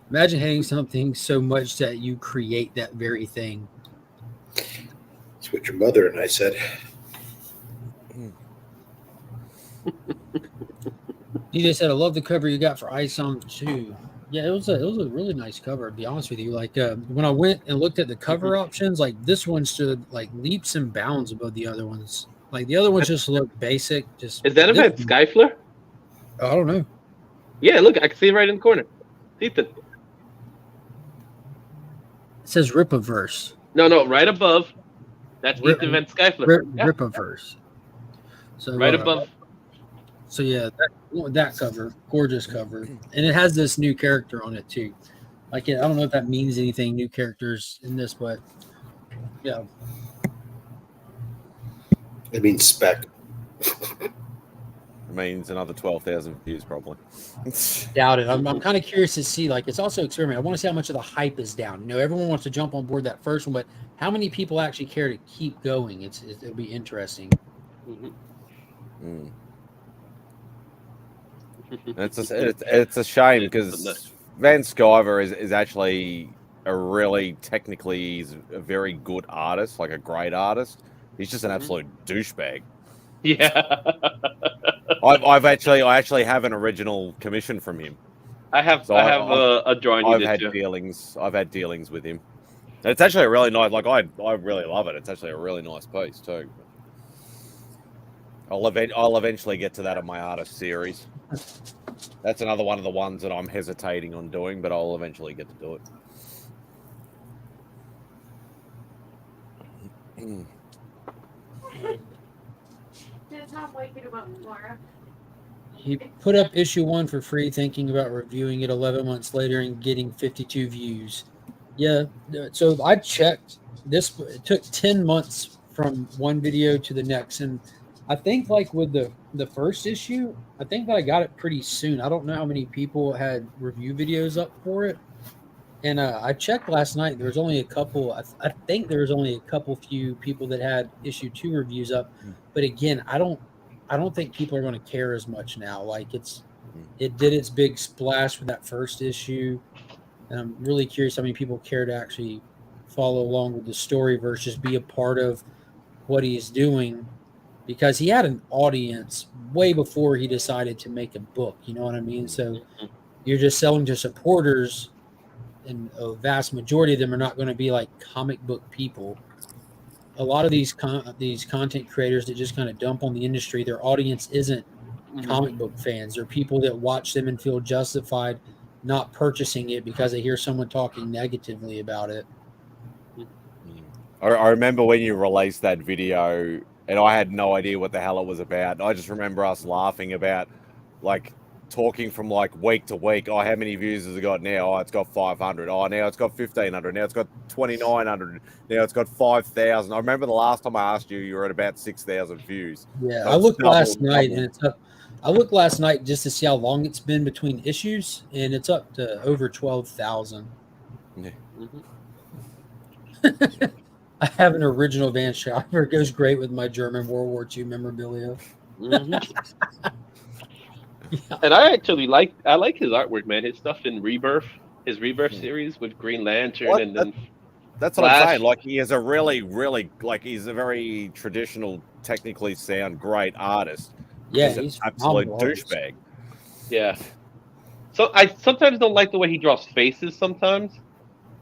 Imagine hating something so much that you create that very thing. That's what your mother and I said. DJ said, "I love the cover you got for Ice on 2." Yeah, it was a really nice cover, to be honest with you. Like when I went and looked at the cover options, like this one stood like leaps and bounds above the other ones. Like the other ones just looked basic. Just is that event Skyflare? I don't know. Yeah, look, I can see it right in the corner. Ethan. It says Rippaverse. No, right above. That's Ethan event Skyflare. Rippaverse. So right above. So yeah, that cover, gorgeous cover, and it has this new character on it too. Like I don't know if that means anything, new characters in this, but yeah, it means spec. It means another 12,000 views probably. Doubt it. I'm kind of curious to see. Like it's also experiment. I want to see how much of the hype is down. You know, everyone wants to jump on board that first one, but how many people actually care to keep going? It'll be interesting. Mm. It's a shame because Van Sciver is actually he's a very good artist, like a great artist. He's just an absolute douchebag. Yeah. Oh, I actually have an original commission from him. I have a drawing. I've had dealings with him. And it's actually a really nice. Like I really love it. It's actually a really nice piece too. I'll eventually get to that in my artist series. That's another one of the ones that I'm hesitating on doing, but I'll eventually get to do it. He put up issue 1 for free, thinking about reviewing it 11 months later and getting 52 views. Yeah, so I checked this. It took 10 months from one video to the next, and I think like with the first issue, I think that I got it pretty soon. I don't know how many people had review videos up for it, and I checked last night. There was only a couple. I think there was only a couple few people that had issue 2 reviews up. But again, I don't think people are going to care as much now. Like it did its big splash with that first issue, and I'm really curious how many people care to actually follow along with the story versus be a part of what he's doing, because he had an audience way before he decided to make a book. You know what I mean? So you're just selling to supporters, and a vast majority of them are not going to be like comic book people. A lot of these content creators that just kind of dump on the industry, their audience isn't comic book fans. They're people that watch them and feel justified not purchasing it because they hear someone talking negatively about it. I remember when you released that video, and I had no idea what the hell it was about. I just remember us laughing about, like, talking from like week to week. Oh, how many views has it got now? Oh, it's got 500. Oh, now it's got 1,500. Now it's got 2,900. Now it's got 5,000. I remember the last time I asked you, you were at about 6,000 views. Yeah, So I looked last double. night, and it's up. I looked last night just to see how long it's been between issues, and it's up to over 12,000. Yeah. I have an original Van Schreiber. It goes great with my German World War II memorabilia. And I actually like his artwork, man. His stuff in Rebirth, his Rebirth series with Green Lantern, and then that's what I'm saying. Like, he is a really, really, like, he's a very traditional, technically sound, great artist. Yeah, he's an absolute douchebag. Yeah. So I sometimes don't like the way he draws faces. Sometimes,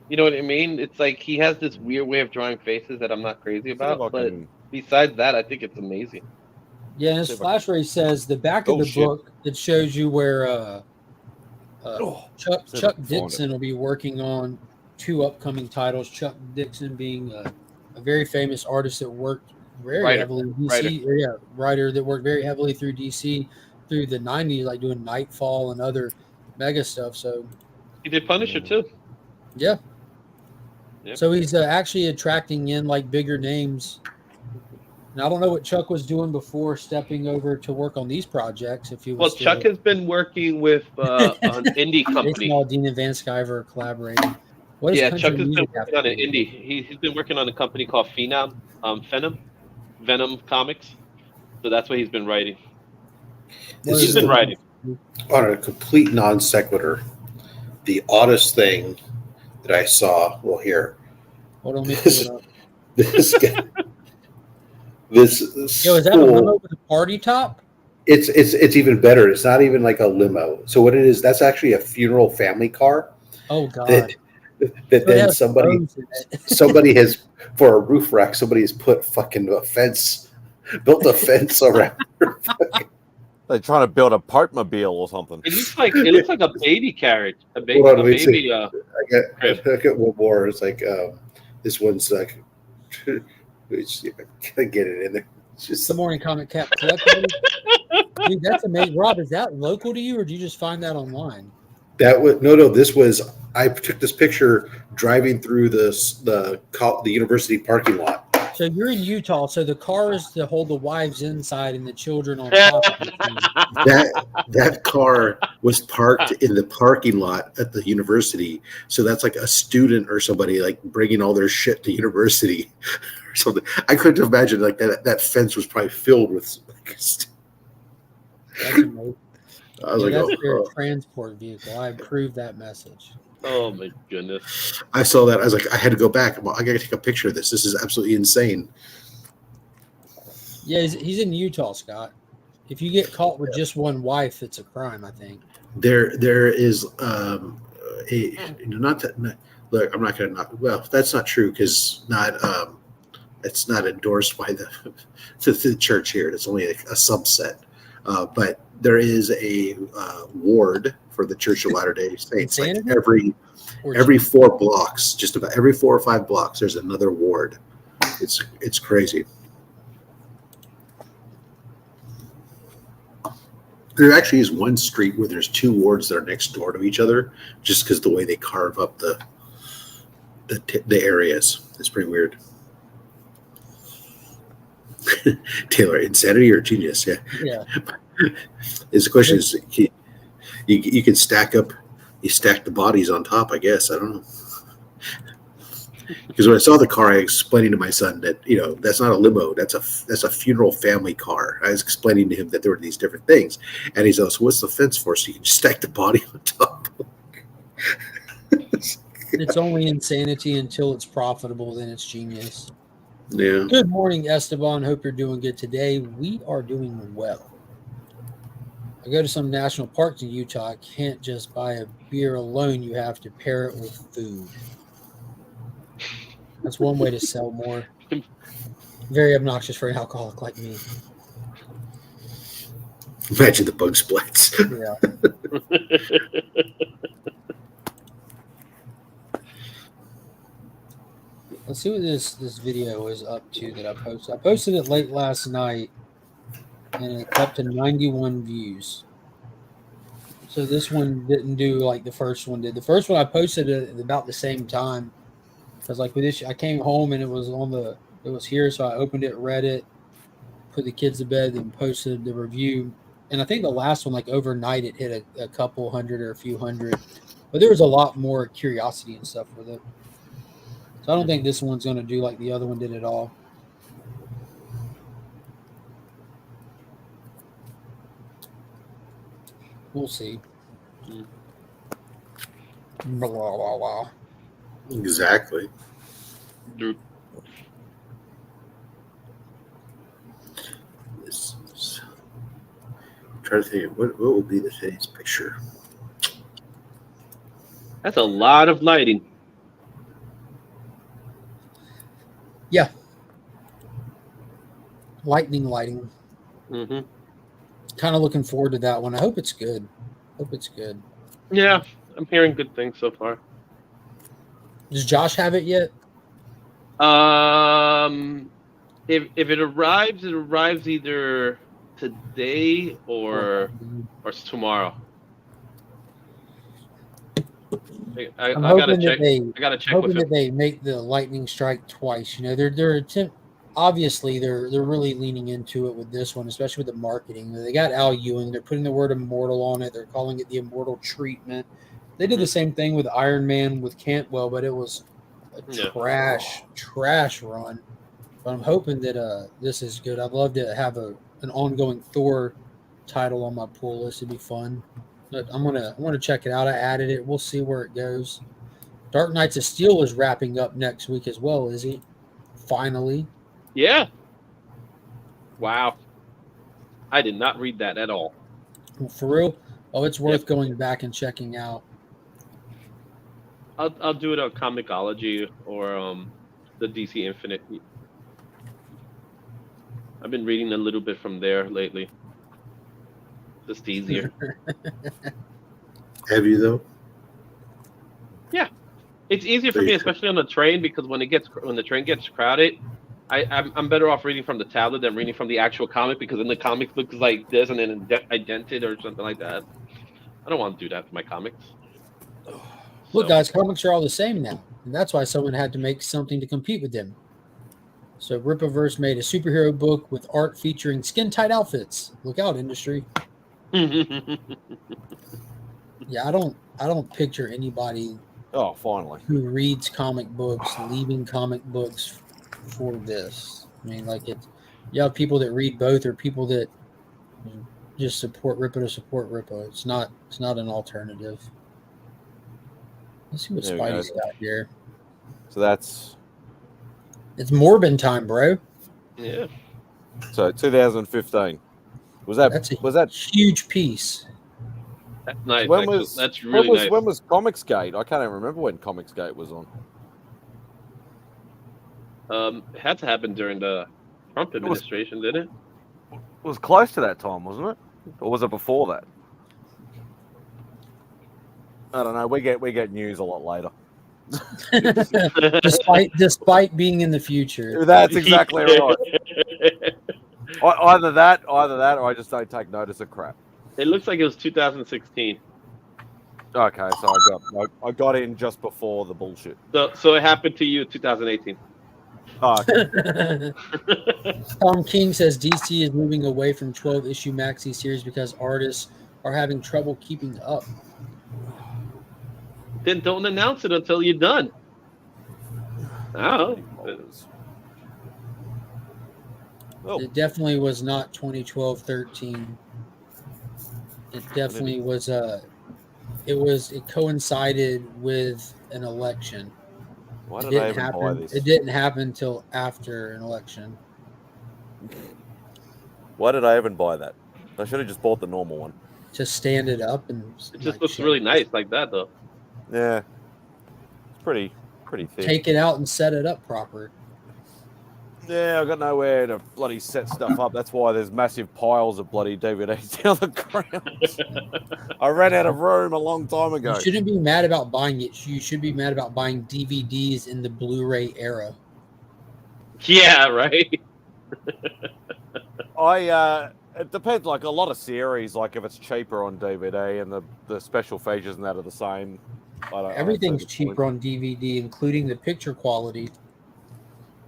you know what I mean? It's like he has this weird way of drawing faces that I'm not crazy about. But besides that, I think it's amazing. Yeah, and as Flash Ray says, the back of the book, it shows you where Chuck Dixon will be working on 2 upcoming titles. Chuck Dixon being a very famous artist that worked very heavily in DC. Writer that worked very heavily through DC through the 90s, like doing Nightfall and other mega stuff. So he did Punisher too. Yeah. Yep. So he's actually attracting in like bigger names. And I don't know what Chuck was doing before stepping over to work on these projects. If you Chuck has been working with an indie company. Dean and Van Sciver are collaborating. Chuck has been working on an indie. He's been working on a company called Venom Comics. So that's what he's been writing. He's been writing. On a complete non sequitur, the oddest thing that I saw. Well, here. Hold on, this guy. This is that a limo with a party top? It's even better. It's not even like a limo. So what it is, that's actually a funeral family car. Oh God. That then somebody has, for a roof rack, somebody has put fucking built a fence around her. They're trying to build a Pope-mobile or something. It looks like a baby carriage. A baby I got one more. It's like this one's like gotta get it in there. It's just the Morning Comic Cap Collector. Dude, that's amazing. Rob, is that local to you, or did you just find that online? That was no. This was, I took this picture driving through the university parking lot. So you're in Utah. So the car is to hold the wives inside and the children on top. That car was parked in the parking lot at the university. So that's like a student or somebody like bringing all their shit to university or something. I couldn't imagine like that fence was probably filled with. That's amazing. I was that's their transport vehicle. I approve that message. Oh my goodness! I saw that. I was like, I had to go back. I got to take a picture of this. This is absolutely insane. Yeah, he's in Utah, Scott. If you get caught with just one wife, it's a crime. I think there is look. I'm not going to. Well, that's not true because it's not endorsed by the church here. It's only a subset. But there is a ward for the Church of Latter-day Saints. Like every 4 blocks, just about every 4 or 5 blocks, there's another ward. It's crazy. There actually is one street where there's 2 wards that are next door to each other, just because the way they carve up the areas. It's pretty weird. Taylor, insanity or genius? Yeah. Yeah. The question is, you can stack the bodies on top, I guess. I don't know. Because when I saw the car, I was explaining to my son that that's not a limo. That's a funeral family car. I was explaining to him that there were these different things, and he's like, "So what's the fence for? So you can just stack the body on top." It's only insanity until it's profitable, then it's genius. Yeah. Good morning, Esteban. Hope you're doing good today. We are doing well. I go to some national parks in Utah. I can't just buy a beer alone. You have to pair it with food. That's one way to sell more. Very obnoxious for an alcoholic like me. Imagine the bug splats. Yeah. Let's see what this video is up to that I posted. I posted it late last night, and it's up to 91 views. So this one didn't do like the first one did. The first one I posted at about the same time. Because like with this, I came home and it was here, so I opened it, read it, put the kids to bed, and posted the review. And I think the last one, like overnight, it hit a couple hundred or a few hundred. But there was a lot more curiosity and stuff with it. So I don't think this one's going to do like the other one did at all. We'll see. Blah, blah, blah. Exactly. Dude. I'm trying to think of what will be the today's picture. That's a lot of lighting. Yeah. Lighting. Mm-hmm. Kind of looking forward to that one. I hope it's good. Yeah, I'm hearing good things so far. Does Josh have it yet? If it arrives either today or tomorrow. I gotta check. I gotta check with him. That they make the lightning strike twice. They're obviously they're really leaning into it with this one, especially with the marketing. They got Al Ewing. They're putting the word immortal on it. They're calling it the immortal treatment. They did the same thing with Iron Man with Cantwell, but it was a trash run. But I'm hoping that this is good. I'd love to have an ongoing Thor title on my pull list. It'd be fun. But I'm gonna check it out. I added it. We'll see where it goes. Dark Knights of Steel is wrapping up next week as well, is he? Finally. Yeah. Wow. I did not read that at all. For real? Oh, it's worth going back and checking out. I'll do it on Comixology or the DC Infinite. I've been reading a little bit from there lately. Just easier. Have you though? Yeah, it's easier for me, especially on the train, because when the train gets crowded, I'm better off reading from the tablet than reading from the actual comic, because then the comic looks like this and then indented or something like that. I don't want to do that for my comics. Look, guys, comics are all the same now, and that's why someone had to make something to compete with them. So Rippaverse made a superhero book with art featuring skin-tight outfits. Look out, industry. Yeah, I don't picture anybody finally who reads comic books leaving comic books for this. I mean, like you have people that read both, or people that just support Rippa to support Rippa. It's not an alternative. Let's see what Spidey's got here. So it's Morbin time, bro. Yeah. So 2015 was that huge piece. That's nice. That's really nice. When was Comicsgate? I can't even remember when Comicsgate was on. It had to happen during the Trump administration, didn't it? It was close to that time, wasn't it? Or was it before that? I don't know. We get news a lot later. despite being in the future. That's exactly right. Either that, or I just don't take notice of crap. It looks like it was 2016. Okay, so I got in just before the bullshit. So it happened to you 2018. Oh, Tom King says DC is moving away from 12-issue maxi series because artists are having trouble keeping up. Then don't announce it until you're done. Oh, Oh, It definitely was not 2012-13. It definitely was it coincided with an election. why It did I didn't even buy happen. this? It didn't happen until after an election. Why did I even buy that? I should have just bought the normal one. To stand it up and it just looks really nice like that, though. Yeah, it's pretty thick. Take it out and set it up proper. Yeah, I got nowhere to bloody set stuff up. That's why there's massive piles of bloody DVDs down the ground. I ran out of room a long time ago. You shouldn't be mad about buying it. You should be mad about buying DVDs in the Blu-ray era. Yeah, right. It depends. Like a lot of series, like if it's cheaper on DVD and the special features and that are the same. Everything's cheaper on DVD, including the picture quality.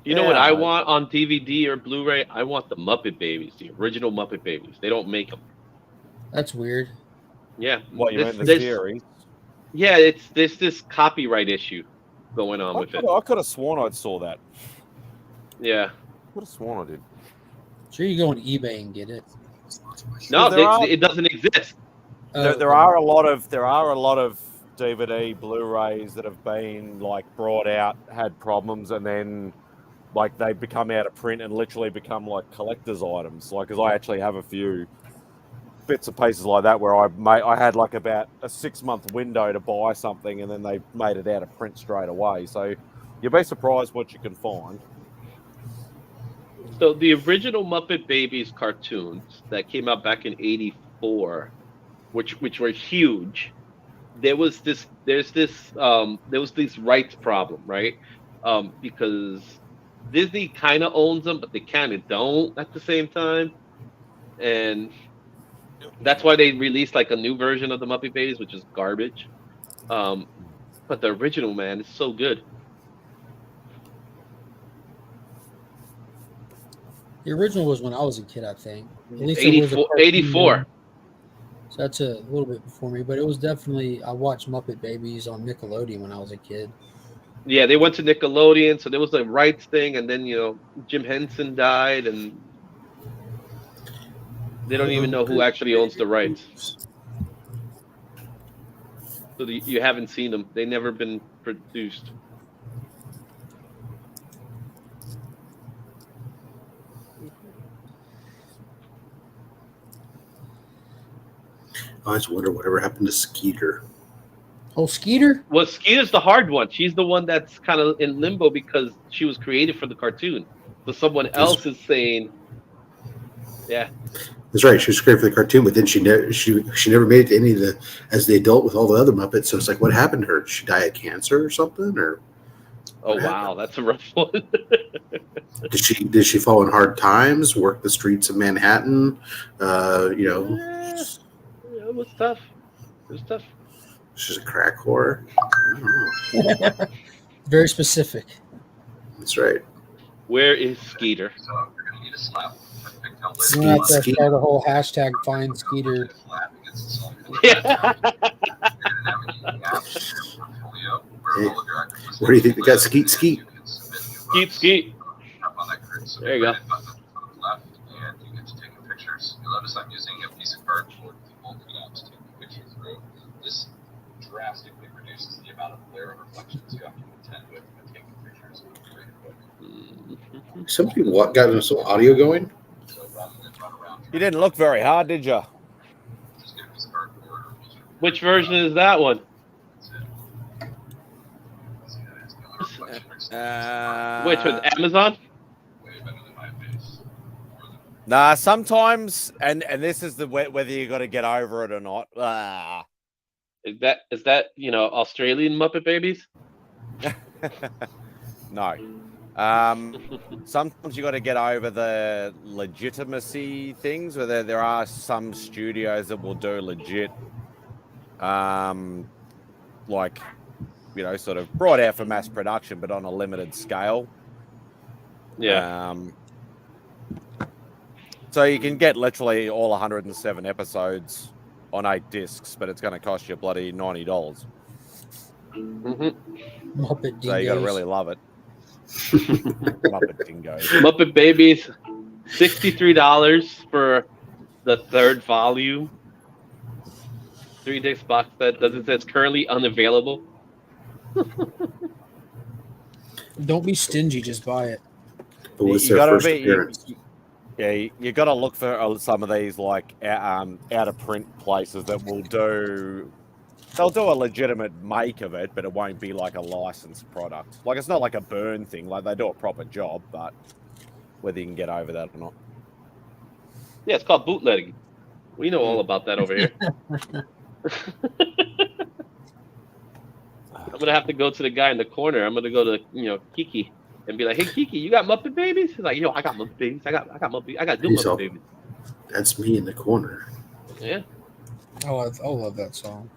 You know what I want on DVD or Blu-ray? I want the Muppet Babies, the original Muppet Babies. They don't make them. That's weird. Yeah. What, you mean the series? Yeah, there's this copyright issue going on with it. I could have sworn I saw that. Yeah. I could have sworn I did. Sure, you go on eBay and get it. No, it doesn't exist. There are a lot of DVD Blu-rays that have been like brought out, had problems, and then like they become out of print and literally become like collector's items. Like, because I actually have a few bits and pieces like that where I had like about a 6-month window to buy something, and then they made it out of print straight away. So you'll be surprised what you can find. So the original Muppet Babies cartoons that came out back in '84, which were huge, there was this rights problem, right? Because Disney kind of owns them, but they kind of don't at the same time, and that's why they released like a new version of the Muppet Babies, which is garbage. But the original, man, is so good. The original was when I was a kid, I think. At least 84. So that's a little bit before me, but it was definitely, I watched Muppet Babies on Nickelodeon when I was a kid. Yeah, they went to Nickelodeon, so there was a rights thing, and then Jim Henson died, and they don't even know who actually owns the rights. So you haven't seen them; they never been produced. I always wonder whatever happened to Skeeter. Oh, Skeeter? Well, Skeeter's the hard one. She's the one that's kind of in limbo because she was created for the cartoon. So someone else is saying, yeah. That's right. She was created for the cartoon, but then she never made it to any of as the adult with all the other Muppets. So it's like, what happened to her? Did she die of cancer or something? Or wow, that's a rough one. Did she fall in hard times? Work the streets of Manhattan? Yeah, it was tough. She's a crack whore. I don't know. Very specific. That's right. Where is Skeeter? You have to start a whole hashtag find Skeeter. Yeah. Hey, where do you think they got Skeet? Skeet. There you go. Notice I'm using a piece of cardboard to hold it out to take the picture through. This drastically reduces the amount of glare and reflections you have to contend with when taking pictures with a great equipment. Somebody got some audio going? So rather than run around, You didn't look very hard, did you? just get a piece of cardboard or a piece of Which version is that one? that's it. See that it's got a reflection. Which one? Amazon? Way better than my face. More than Nah, sometimes, and this is whether you got to get over it or not. Is that Australian Muppet Babies? No. Sometimes you got to get over the legitimacy things, where there are some studios that will do legit, sort of brought out for mass production, but on a limited scale. Yeah. So you can get literally all 107 episodes on 8 discs, but it's going to cost you bloody $90. Mm-hmm. Muppet So you got to Dingoes. really love it. Muppet Dingoes. Muppet Babies, $63 for the 3rd volume. 3-disc box set. Does it says currently unavailable? Don't be stingy, just buy it. But what's You their gotta first be, appearance? Yeah, you got to look for some of these like out of print places that will do. They'll do a legitimate make of it, but it won't be like a licensed product. Like it's not like a burn thing. Like they do a proper job, but whether you can get over that or not. Yeah, it's called bootlegging. We know all about that over here. I'm gonna have to go to the guy in the corner. I'm gonna go to Kiki and be like, "Hey Kiki, you got Muppet Babies?" He's like, "Yo, I got Muppet Babies. I got Muppet. I got good Muppet Babies." That's me in the corner. Yeah, I love that song.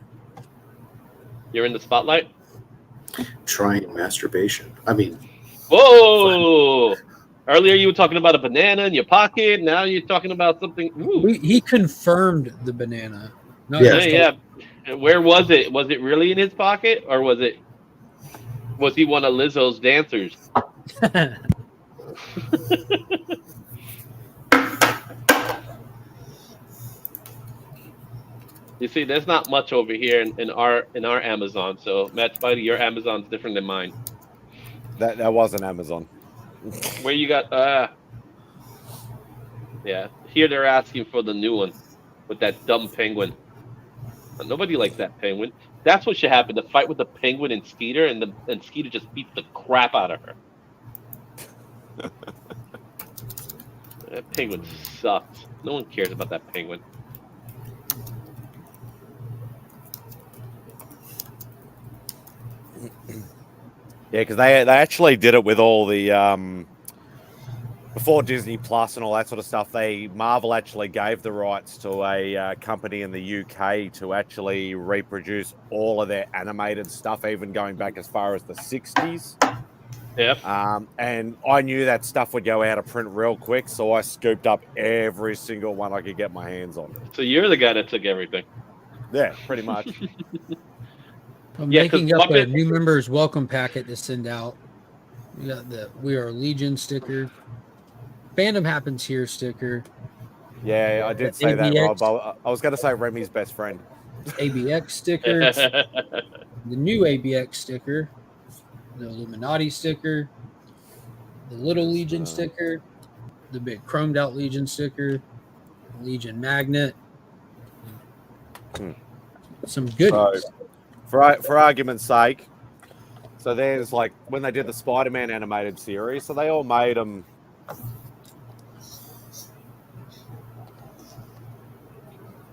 you're in the spotlight. Trying masturbation. I mean, Whoa! Earlier you were talking about a banana in your pocket. Now you're talking about something. Ooh. He confirmed the banana. Not Yeah. Yeah. Where was it? Was it really in his pocket, or was he one of Lizzo's dancers? You see, there's not much over here in our Amazon. So, Matt Spidey, your Amazon's different than mine. That wasn't Amazon. Where you got? Yeah. Here they're asking for the new one with that dumb penguin. But nobody likes that penguin. That's what should happen: the fight with the penguin and Skeeter, and Skeeter just beats the crap out of her. That penguin sucks. No one cares about that penguin. Yeah, because they actually did it with all the before Disney Plus and all that sort of stuff. Marvel actually gave the rights to a company in the UK to actually reproduce all of their animated stuff, even going back as far as the 60s. Yep. And I knew that stuff would go out of print real quick, so I scooped up every single one I could get my hands on. So you're the guy that took everything. Yeah, pretty much. I'm Yeah, making 'cause up a Muppet- new members welcome packet to send out. We got the We Are Legion sticker, Fandom Happens Here sticker, Yeah, I did say that, ABX. Rob. I was going to say Remy's best friend. ABX sticker, the new ABX sticker, the Illuminati sticker, the Little Legion sticker, the big chromed out Legion sticker, Legion magnet, some goodies. For argument's sake, so there's like when they did the Spider-Man animated series, so they all made them.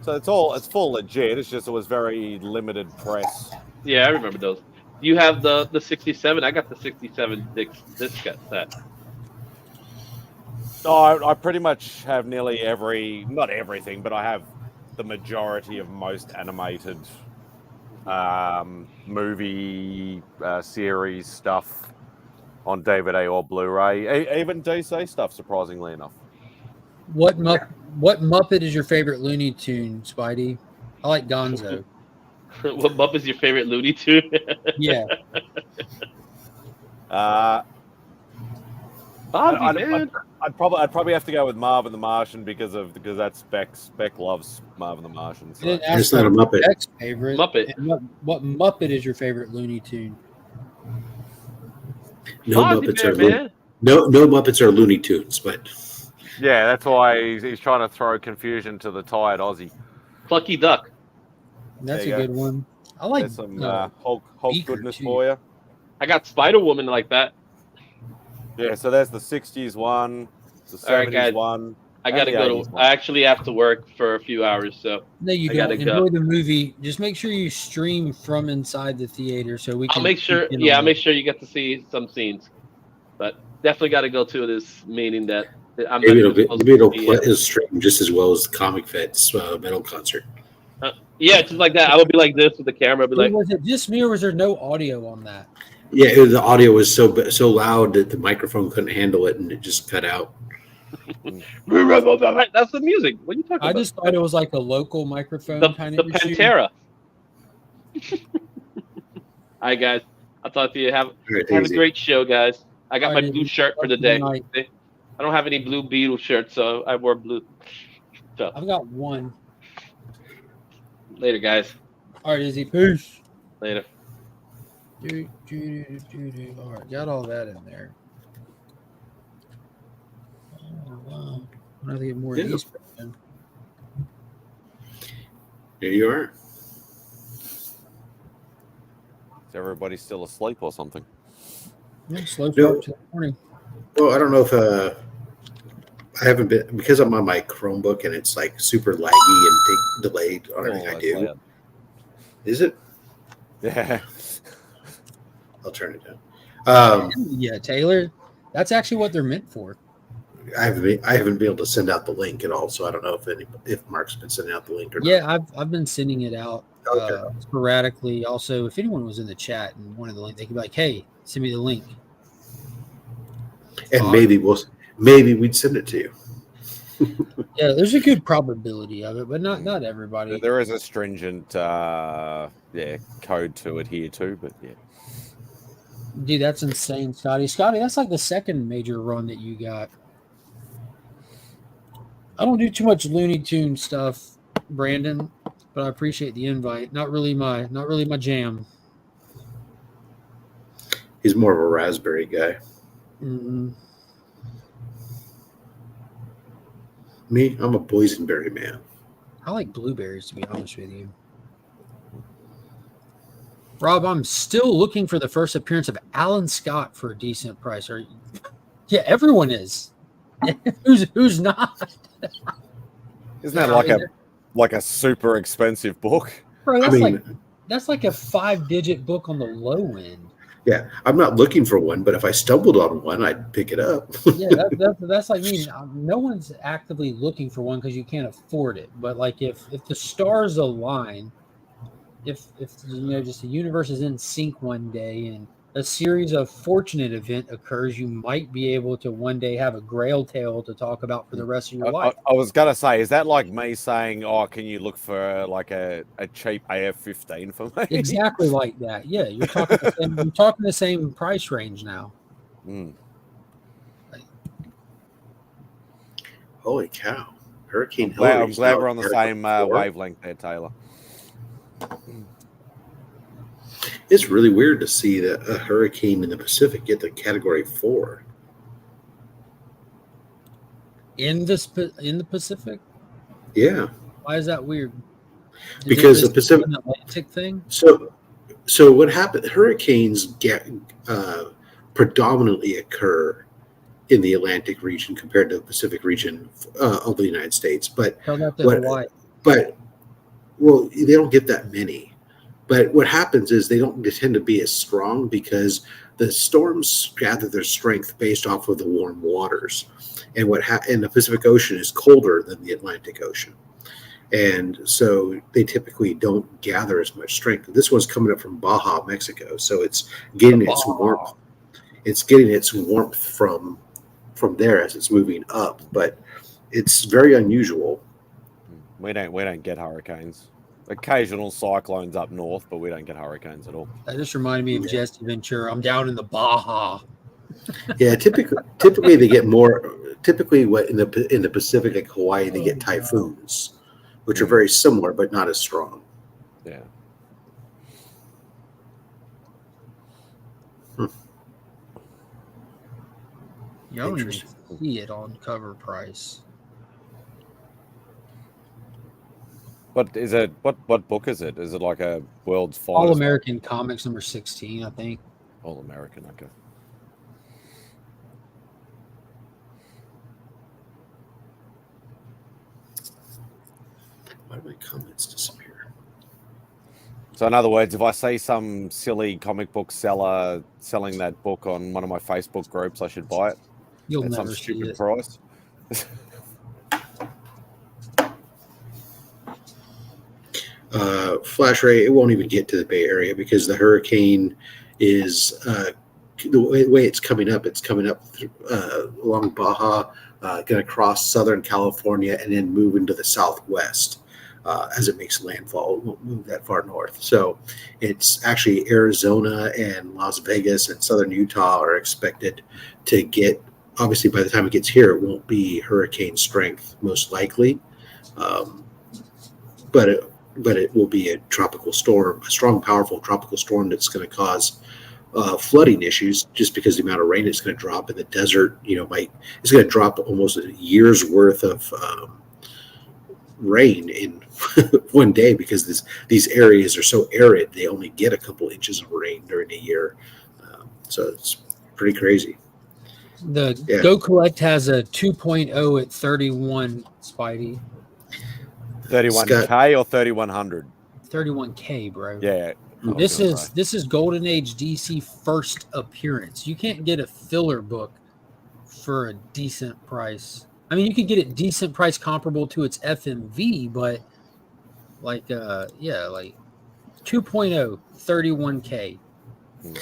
So it's full legit. It's just it was very limited press. Yeah, I remember those. You have the 67. I got the 67 disc set. I pretty much have nearly not everything, but I have the majority of most animated movie series stuff on DVD or Blu-ray, even DC stuff, surprisingly enough. What Muppet is your favorite Looney Tune, Spidey? I like Gonzo. What Muppet is your favorite Looney Tune? Yeah. I'd probably have to go with Marvin the Martian because that's Beck loves Marvin the Martian. So. It's not a Muppet. Beck's favorite. Muppet. And what Muppet is your favorite Looney Tune? No Muppets are Looney Tunes, but yeah, that's why he's trying to throw confusion to the tired Aussie. Plucky Duck. That's a There you good one. I like There's some Hulk Beaker, goodness too. for you. I got Spider Woman like that. Yeah, so there's the 60s one, the 70s All right, guys. one. I gotta and the go. 80s one. I actually have to work for a few hours, so No, you I don't. gotta Enjoy go. the movie. Just make sure you stream from inside the theater so we can. I'll make sure. keep in Yeah, on I'll it. make sure you get to see some scenes. But definitely got to go to this meeting that I'm maybe not even supposed it'll to be play at. it'll stream just as well as the Comic Feds metal concert. Yeah, just like that. I would be like this with the camera. I'd be like, Was it just me or was there no audio on that? Yeah, the audio was so loud that the microphone couldn't handle it, and it just cut out. That's the music. What are you talking I about? just thought it was like a local microphone kind The of issue. Pantera. All right, guys. I'll talk to you. Have Right, a easy. great show, guys. I got All my right, blue shirt for the good day. night. I don't have any Blue Beetle shirts, so I wore blue. So I've got one. later, guys. All right, Izzy. Peace. Later. All right, got all that in there. Oh, wow. I have to get more of Yeah. these. Man. There you are. Is everybody still asleep or something? Yeah, slow No. start to the morning. Well, I don't know if I haven't been because I'm on my Chromebook and it's like super laggy and delayed on everything I that's do. loud. Is it? Yeah. I'll turn it down. Yeah, Taylor. That's actually what they're meant for. I haven't been able to send out the link at all, so I don't know if Mark's been sending out the link or not. Yeah, I've been sending it out Okay. sporadically. Also, if anyone was in the chat and wanted the link, they could be like, "Hey, send me the link." And maybe we'd send it to you. Yeah, there's a good probability of it, but not everybody. There is a stringent code to it here too, but yeah. Dude, that's insane, Scotty. Scotty, that's like the second major run that you got. I don't do too much Looney Tune stuff, Brandon, but I appreciate the invite. Not really my jam. He's more of a raspberry guy. Mm-hmm. Me, I'm a boysenberry man. I like blueberries, to be honest with you. Rob, I'm still looking for the first appearance of Alan Scott for a decent price. Yeah, everyone is. Who's not? Isn't that like a super expensive book? Bro, I that's like a 5-digit book on the low end. Yeah, I'm not looking for one, but if I stumbled on one, I'd pick it up. Yeah, that's like me. No one's actively looking for one because you can't afford it. But like if the stars align, if just the universe is in sync one day and a series of fortunate event occurs, you might be able to one day have a grail tale to talk about for the rest of your life. I was gonna say, is that like me saying, "Oh, can you look for like a cheap AF-15 for me?" Exactly like that. Yeah, you're talking the same price range now. Mm. Holy cow! Hurricane I'm Hillary. glad we're on the same wavelength there, Taylor. It's really weird to see that a hurricane in the Pacific get the Category 4. In the Pacific? Yeah. Why is that weird? Because the Pacific an Atlantic thing. So what happened? Hurricanes predominantly occur in the Atlantic region compared to the Pacific region of the United States. But Tell that to Hawaii. Well, they don't get that many. But what happens is they don't tend to be as strong because the storms gather their strength based off of the warm waters, and and the Pacific Ocean is colder than the Atlantic Ocean, and so they typically don't gather as much strength. This one's coming up from Baja, Mexico, so it's getting its warmth. It's getting its warmth from there as it's moving up, but it's very unusual. We don't get hurricanes. Occasional cyclones up north, but we don't get hurricanes at all. That just reminded me of Jesse Ventura. I'm down in the Baja. Yeah, typically they get more. Typically, what in the Pacific, like Hawaii, they get typhoons, which are very similar but not as strong. Yeah. You don't even see it on cover price. What is it? What book is it? Is it like a World's Finest? All American Comics number 16, I think. All American, okay. Why do my comments disappear? So in other words, if I see some silly comic book seller selling that book on one of my Facebook groups, I should buy it. You'll at never some see stupid it. price. Flash Ray, it won't even get to the Bay Area because the hurricane is the way it's coming up. It's coming up along Baja, going to cross Southern California, and then move into the Southwest as it makes landfall. It won't move that far north. So it's actually Arizona and Las Vegas and Southern Utah are expected to get, obviously by the time it gets here, it won't be hurricane strength, most likely. But it will be a tropical storm, a strong, powerful tropical storm that's going to cause flooding issues just because the amount of rain it's going to drop in the desert. It's going to drop almost a year's worth of rain in one day because these areas are so arid. They only get a couple inches of rain during a year. So it's pretty crazy. The Go Collect has a 2.0 at 31, Spidey. 31K or 3100? 31K, bro. Yeah. This is Golden Age DC first appearance. You can't get a filler book for a decent price. I mean, you could get it decent price comparable to its FMV, but like 2.0, 31K.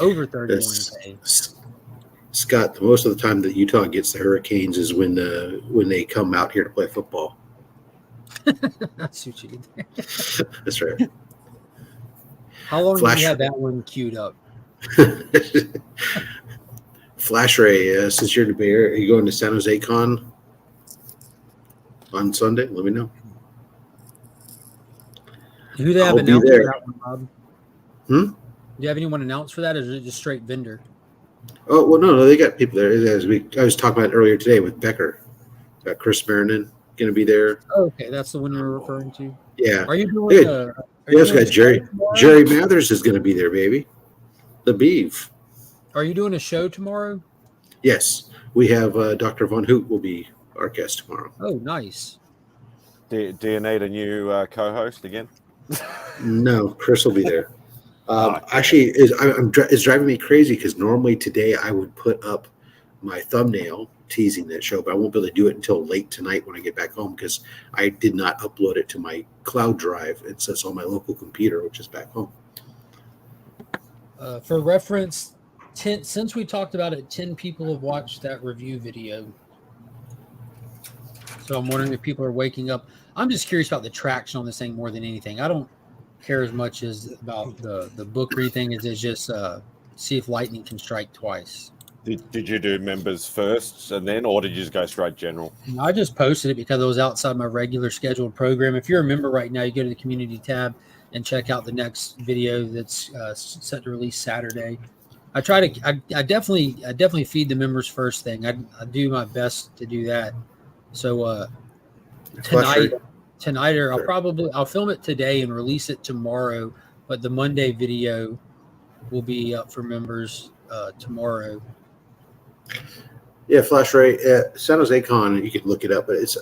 Over 31K. Scott, most of the time that Utah gets the hurricanes is when they come out here to play football. That's what you did there. That's right. How long do you have that one queued up? Flash Ray, since you're in the Bay Area, are you going to San Jose Con on Sunday? Let me know. Who they have I'll be announced there. for that one, Bob? Do you have anyone announced for that, or is it just straight vendor? Oh, well, no, they got people there. I was talking about earlier today with Becker. Got Chris Marinan going to be there. Oh, okay, that's the one you're referring to. Yeah. Are you doing? Got Jerry Mathers is going to be there, baby. The Beeve. Are you doing a show tomorrow? Yes, we have Dr. Von Hoot will be our guest tomorrow. Oh, nice. Do you need a new co-host again? No, Chris will be there. Actually, it's driving me crazy because normally today I would put up my thumbnail teasing that show, but I won't be able to do it until late tonight when I get back home because I did not upload it to my cloud drive. It says on my local computer, which is back home. For reference, since we talked about it, 10 people have watched that review video. So I'm wondering if people are waking up. I'm just curious about the traction on this thing more than anything. I don't care as much as about the book read thing as it's just see if lightning can strike twice. Did you do members first and then, or did you just go straight general? I just posted it because it was outside my regular scheduled program. If you're a member right now, you go to the community tab and check out the next video that's set to release Saturday. I definitely feed the members first thing. I do my best to do that. So tonight, or I'll film it today and release it tomorrow. But the Monday video will be up for members tomorrow. Yeah, Flash Ray, San Jose Con. You can look it up, but it's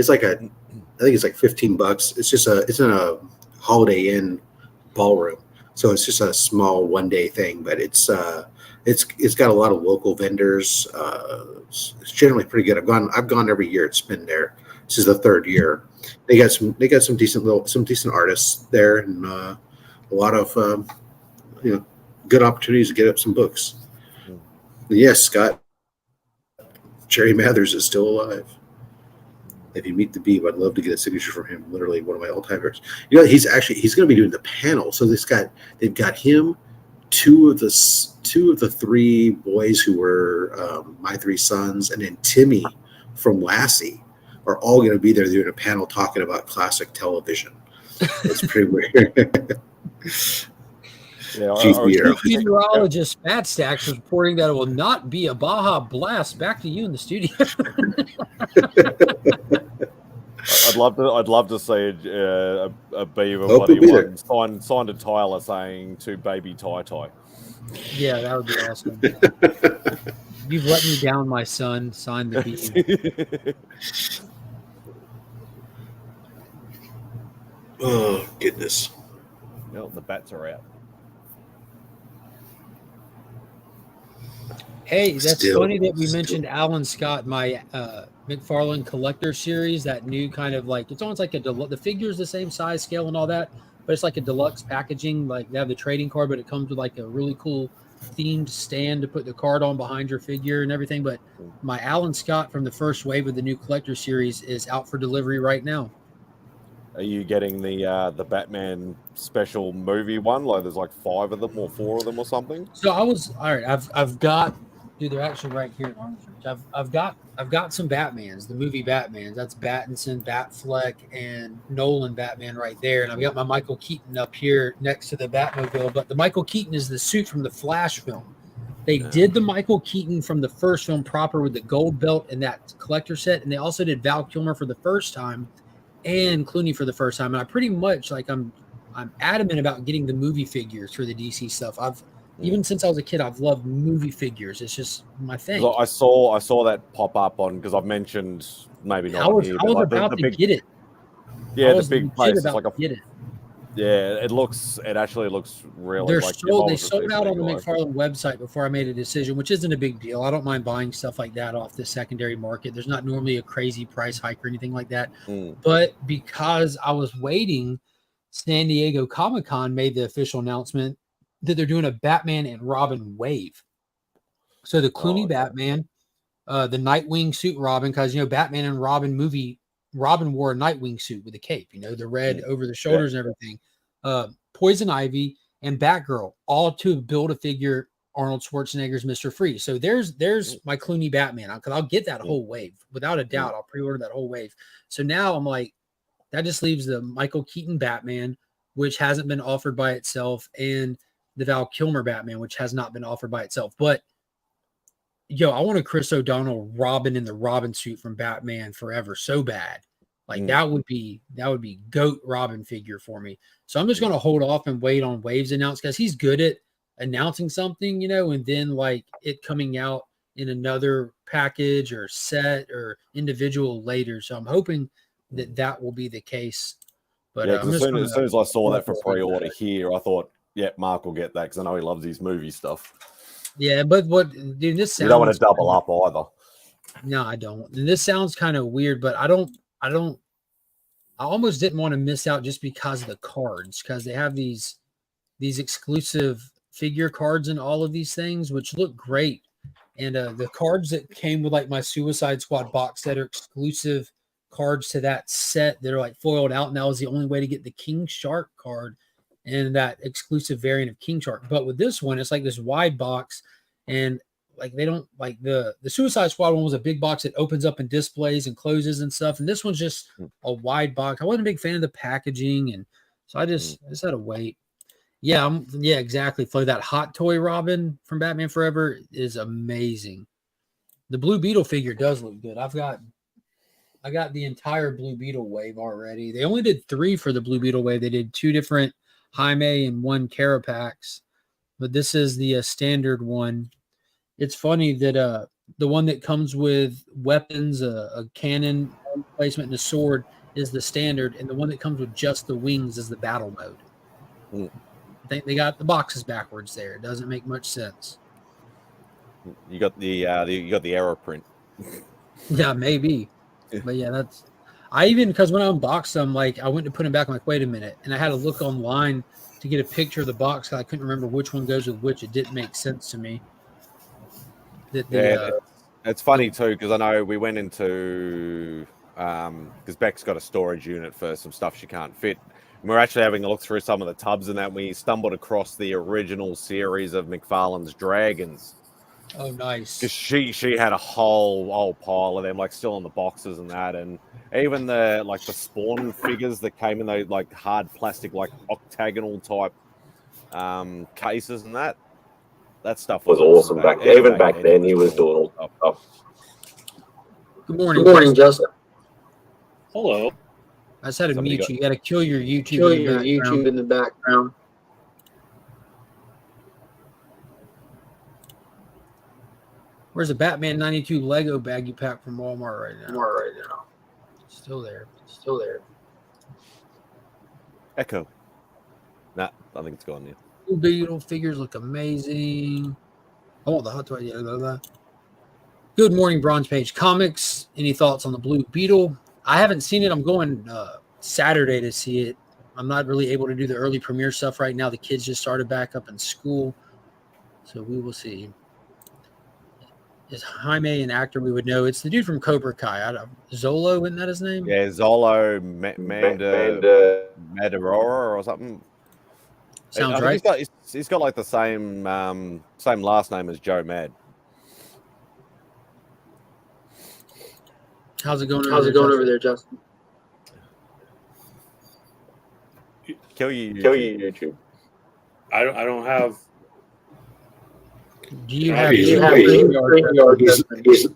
like I think it's like $15. It's in a Holiday Inn ballroom, so it's just a small one-day thing. But it's got a lot of local vendors. It's generally pretty good. I've gone every year. It's been there. This is the third year. They got some decent artists there, and a lot of good opportunities to get up some books. And yes, Scott, Jerry Mathers is still alive. If you meet the Beeve, I'd love to get a signature from him. Literally one of my all-time favorites. He's going to be doing the panel. So they've got him, two of the three boys who were My Three Sons, and then Timmy from Lassie are all going to be there doing a panel talking about classic television. It's pretty weird. Yeah, meteorologist Matt Stacks is reporting that it will not be a Baja Blast. Back to you in the studio. I'd love to see a Beaver signed a Tyler saying to baby tie. Yeah, that would be awesome. You've let me down, my son. Sign the Beaver. Oh goodness. Well, the bats are out. Hey, that's funny that we mentioned Alan Scott, my McFarlane Collector series, that new kind of like, it's almost like the figure's the same size, scale, and all that, but it's like a deluxe packaging. Like they have the trading card, but it comes with like a really cool themed stand to put the card on behind your figure and everything. But my Alan Scott from the first wave of the new collector series is out for delivery right now. Are you getting the Batman special movie one? Like there's like 5 of them or 4 of them or something. So I was all right. I've got, dude. They're actually right here at Arms Reach. I've got some Batmans, the movie Batmans. That's Pattinson, Batfleck, and Nolan Batman right there. And I've got my Michael Keaton up here next to the Batmobile. But the Michael Keaton is the suit from the Flash film. They did the Michael Keaton from the first film proper with the gold belt and that collector set, and they also did Val Kilmer for the first time and Clooney for the first time. And I pretty much I'm adamant about getting the movie figures for the DC stuff. Even since I was a kid, I've loved movie figures. It's just my thing. I saw that pop up on, because I've mentioned maybe not. I was about to get it. Yeah, the big place. It's like get it. Yeah, it actually looks really. They like sold out on the McFarlane website before I made a decision, which isn't a big deal. I don't mind buying stuff like that off the secondary market. There's not normally a crazy price hike or anything like that. But because I was waiting, San Diego Comic-Con made the official announcement that they're doing a Batman and Robin wave. So the Clooney Batman, the Nightwing suit Robin, because Batman and Robin movie, Robin wore a Nightwing suit with a cape, the red over the shoulders and everything. Poison Ivy and Batgirl, all to build a figure Arnold Schwarzenegger's Mr. Freeze. So there's my Clooney Batman, because I'll get that whole wave without a doubt. I'll pre-order that whole wave. So now I'm like, that just leaves the Michael Keaton Batman, which hasn't been offered by itself, and the Val Kilmer Batman, which has not been offered by itself. But I want a Chris O'Donnell Robin in the Robin suit from Batman Forever so bad. Like that would be GOAT Robin figure for me. So I'm just going to hold off and wait on Waves announce, because he's good at announcing something, and then like it coming out in another package or set or individual later. So I'm hoping that will be the case. But as soon as I saw that for pre-order here, I thought, Mark will get that, because I know he loves his movie stuff. Yeah, but dude, this sounds, you don't want to double up either. No, I don't. And this sounds kind of weird, but I almost didn't want to miss out just because of the cards, because they have these exclusive figure cards and all of these things, which look great. And the cards that came with like my Suicide Squad box set are exclusive cards to that set that are like foiled out. And that was the only way to get the King Shark card and that exclusive variant of King Shark. But with this one, it's like this wide box, and like they don't like the Suicide Squad one was a big box that opens up and displays and closes and stuff. And this one's just a wide box. I wasn't a big fan of the packaging, and so I just had to wait. Yeah, exactly. Flo, that Hot Toy Robin from Batman Forever is amazing. The Blue Beetle figure does look good. I got the entire Blue Beetle wave already. They only did 3 for the Blue Beetle wave. They did 2 different Jaime and 1 Carapax, but this is the standard one. It's funny that the one that comes with weapons, a cannon placement, and a sword is the standard, and the one that comes with just the wings is the battle mode. I think they got the boxes backwards there. It doesn't make much sense. You got the error print. Yeah, maybe. But yeah, that's because when I unboxed them, like I went to put them back, I'm like, wait a minute, and I had to look online to get a picture of the box. I couldn't remember which one goes with which. It didn't make sense to me. It's funny too, because I know we went into because Beck's got a storage unit for some stuff she can't fit. And we're actually having a look through some of the tubs, and that we stumbled across the original series of McFarlane's Dragons. Oh, nice. Because she had a whole pile of them, like still in the boxes and that, and even the Spawn figures that came in those like hard plastic, like octagonal type cases and that. That stuff was awesome back then. Even back then, he was doing all stuff. Good morning, Justin. Hello. I just had to mute you. You got to kill your YouTube in the background. Where's the Batman 92 Lego bag you packed from Walmart right now? Still there. Echo. Nah, I think it's gone now. Blue Beetle figures look amazing. Oh, the Hot Toy. Yeah, Good morning, Bronze Page Comics. Any thoughts on the Blue Beetle? I haven't seen it. I'm going Saturday to see it. I'm not really able to do the early premiere stuff right now. The kids just started back up in school. So we will see. Is Jaime an actor we would know? It's the dude from Cobra Kai. Zolo, isn't that his name? Yeah, Zolo Mandarora or something. Sounds I right. think he's got like the same last name as Joe Mad. How's it going over there, Justin? Kill you, YouTube. I don't have. Do you have- have? do you have-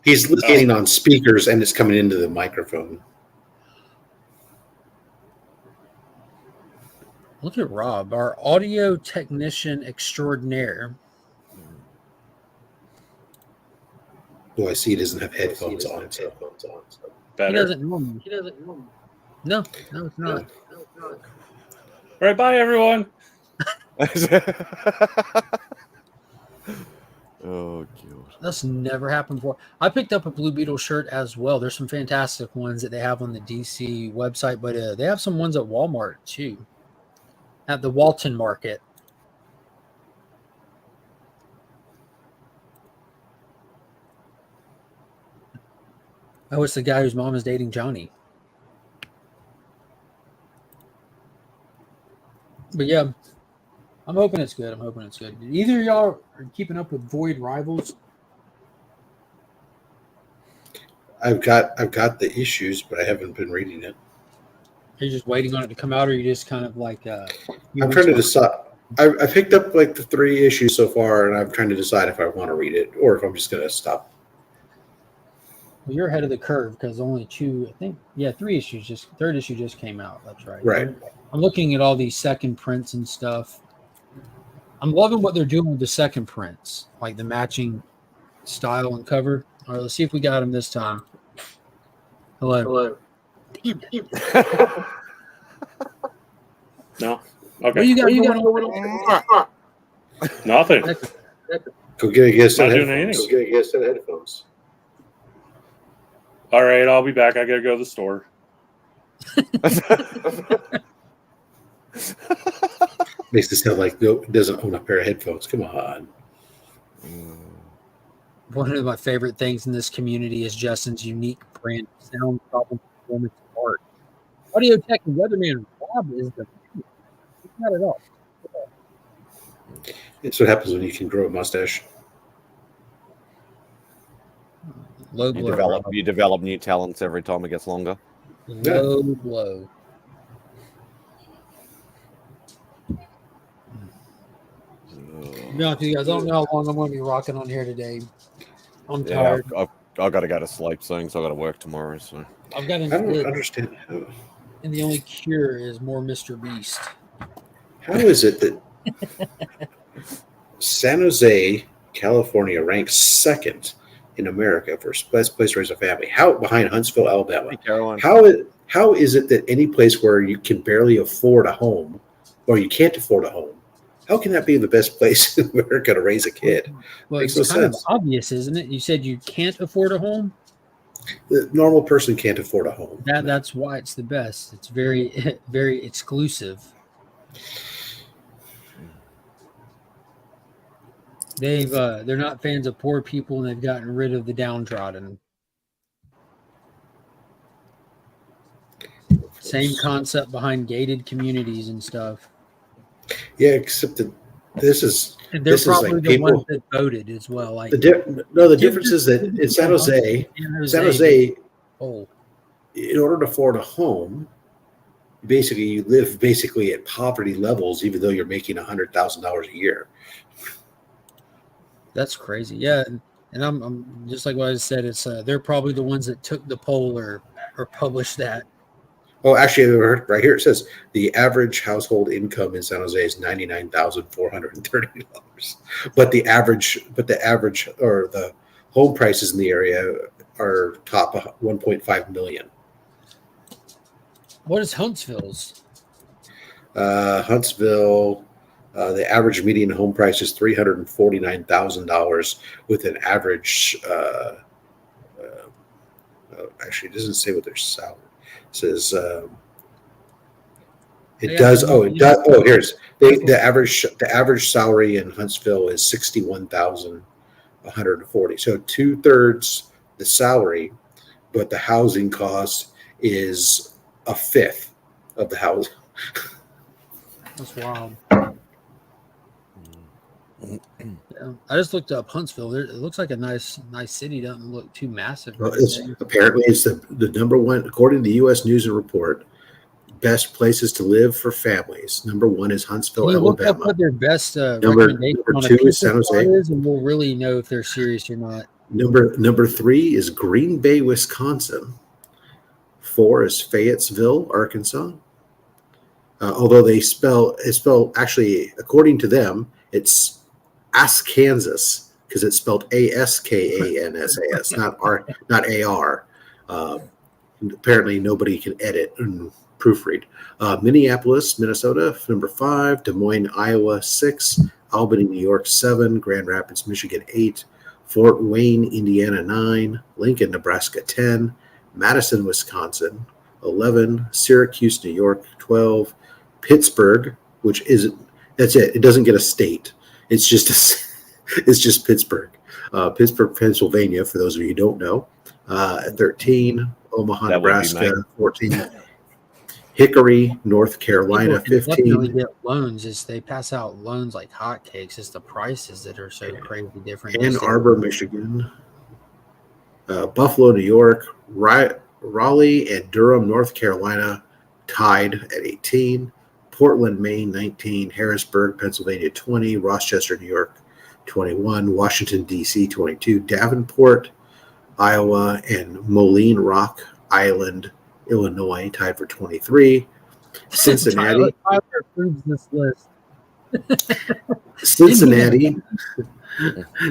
He's listening on speakers and it's coming into the microphone. Look at Rob, our audio technician extraordinaire. Oh, I see he doesn't have headphones on. So. He doesn't normally. No, it's not. All right, bye everyone. Oh god, That's never happened before. I picked up a Blue Beetle shirt as well. There's some fantastic ones that they have on the DC website, but they have some ones at Walmart too, at the Walton Market. Oh, it's the guy whose mom is dating Johnny. But yeah, I'm hoping it's good. Either of y'all are keeping up with Void Rivals? I've got the issues, but I haven't been reading it. Are you just waiting on it to come out, or are you just kind of like? I'm trying to decide. I picked up like the 3 issues so far, and I'm trying to decide if I want to read it or if I'm just going to stop. Well, you're ahead of the curve because only 2, I think. Yeah, 3 issues. Third issue just came out. That's right. Right. I'm looking at all these second prints and stuff. I'm loving what they're doing with the second prints, like the matching style and cover. All right, let's see if we got them this time. Hello. Damn it. No. Okay. What you got going on? Nothing. Go get a guest Not set doing anything. headphones. All right, I'll be back. I gotta go to the store. Makes it sound like it doesn't own a pair of headphones. Come on. One of my favorite things in this community is Justin's unique brand of sound problem performance art. Audio tech and weatherman Rob is the it's not at all. It's what happens when you can grow a mustache. Low blow. you develop new talents every time it gets longer. Low blow. To be honest with you guys, I don't know how long I'm going to be rocking on here today. I'm tired. I've got to go to sleep soon, so I got to work tomorrow. So I've got I don't an understand how. and the only cure is more Mr. Beast. How is it that San Jose, California ranks 2nd in America for best place to raise a family? How behind Huntsville, Alabama? Caroline. How is it that any place where you can barely afford a home or you can't afford a home, how can that be the best place in America to raise a kid? Well, Makes it's no kind of sense. obvious, isn't it? You said you can't afford a home. The normal person can't afford a home. That's why it's the best. It's very very exclusive. They're not fans of poor people, and they've gotten rid of the downtrodden. Same concept behind gated communities and stuff. Yeah, except that this is And they're this is probably like the people. ones that voted as well. Like The difference is that in San Jose, oh, in order to afford a home, basically you live basically at poverty levels, even though you're making $100,000 a year. that's crazy. Yeah, and I'm just like what I said. It's they're probably the ones that took the poll or published that. Oh, actually, right here it says the average household income in San Jose is $99,430, but the average or the home prices in the area are top 1.5 million. What is Huntsville's? Huntsville, the average median home price is $349,000 with an average. Actually, it doesn't say what their salary. It says it does. Oh, it does. Oh, here's The average salary in Huntsville is $61,140. So 2/3 the salary, but the housing cost is a fifth of the housing. That's wild. Yeah. I just looked up Huntsville. It looks like a nice city. Doesn't look too massive. Well, apparently, it's the number one, according to the U.S. News and Report, best places to live for families. Number one is Huntsville, Can you look Alabama. up what their best Number recommendation on a two pizza is San Jose. is, and we'll really know if they're serious or not. Number 3 is Green Bay, Wisconsin. 4 is Fayetteville, Arkansas. Although it's spelled actually, according to them, it's Kansas because it's spelled ASKANSAS, not AR. Apparently, nobody can edit and proofread. Minneapolis, Minnesota, number 5. Des Moines, Iowa, 6. Albany, New York, 7. Grand Rapids, Michigan, 8. Fort Wayne, Indiana, 9. Lincoln, Nebraska, 10. Madison, Wisconsin, 11. Syracuse, New York, 12. Pittsburgh, that's it. It doesn't get a state. It's just Pittsburgh. Pittsburgh, Pennsylvania, for those of you who don't know, 13. Omaha, Nebraska, 14. Hickory, North Carolina, 15. Definitely get loans. They pass out loans like hotcakes. It's the prices that are so crazy different. Ann Arbor, Michigan. Buffalo, New York. Raleigh and Durham, North Carolina, tied at 18. Portland, Maine, 19. Harrisburg, Pennsylvania, 20. Rochester, New York, 21. Washington, D.C., 22. Davenport, Iowa, and Moline Rock Island, Illinois, tied for 23. Cincinnati. Tyler approves this list.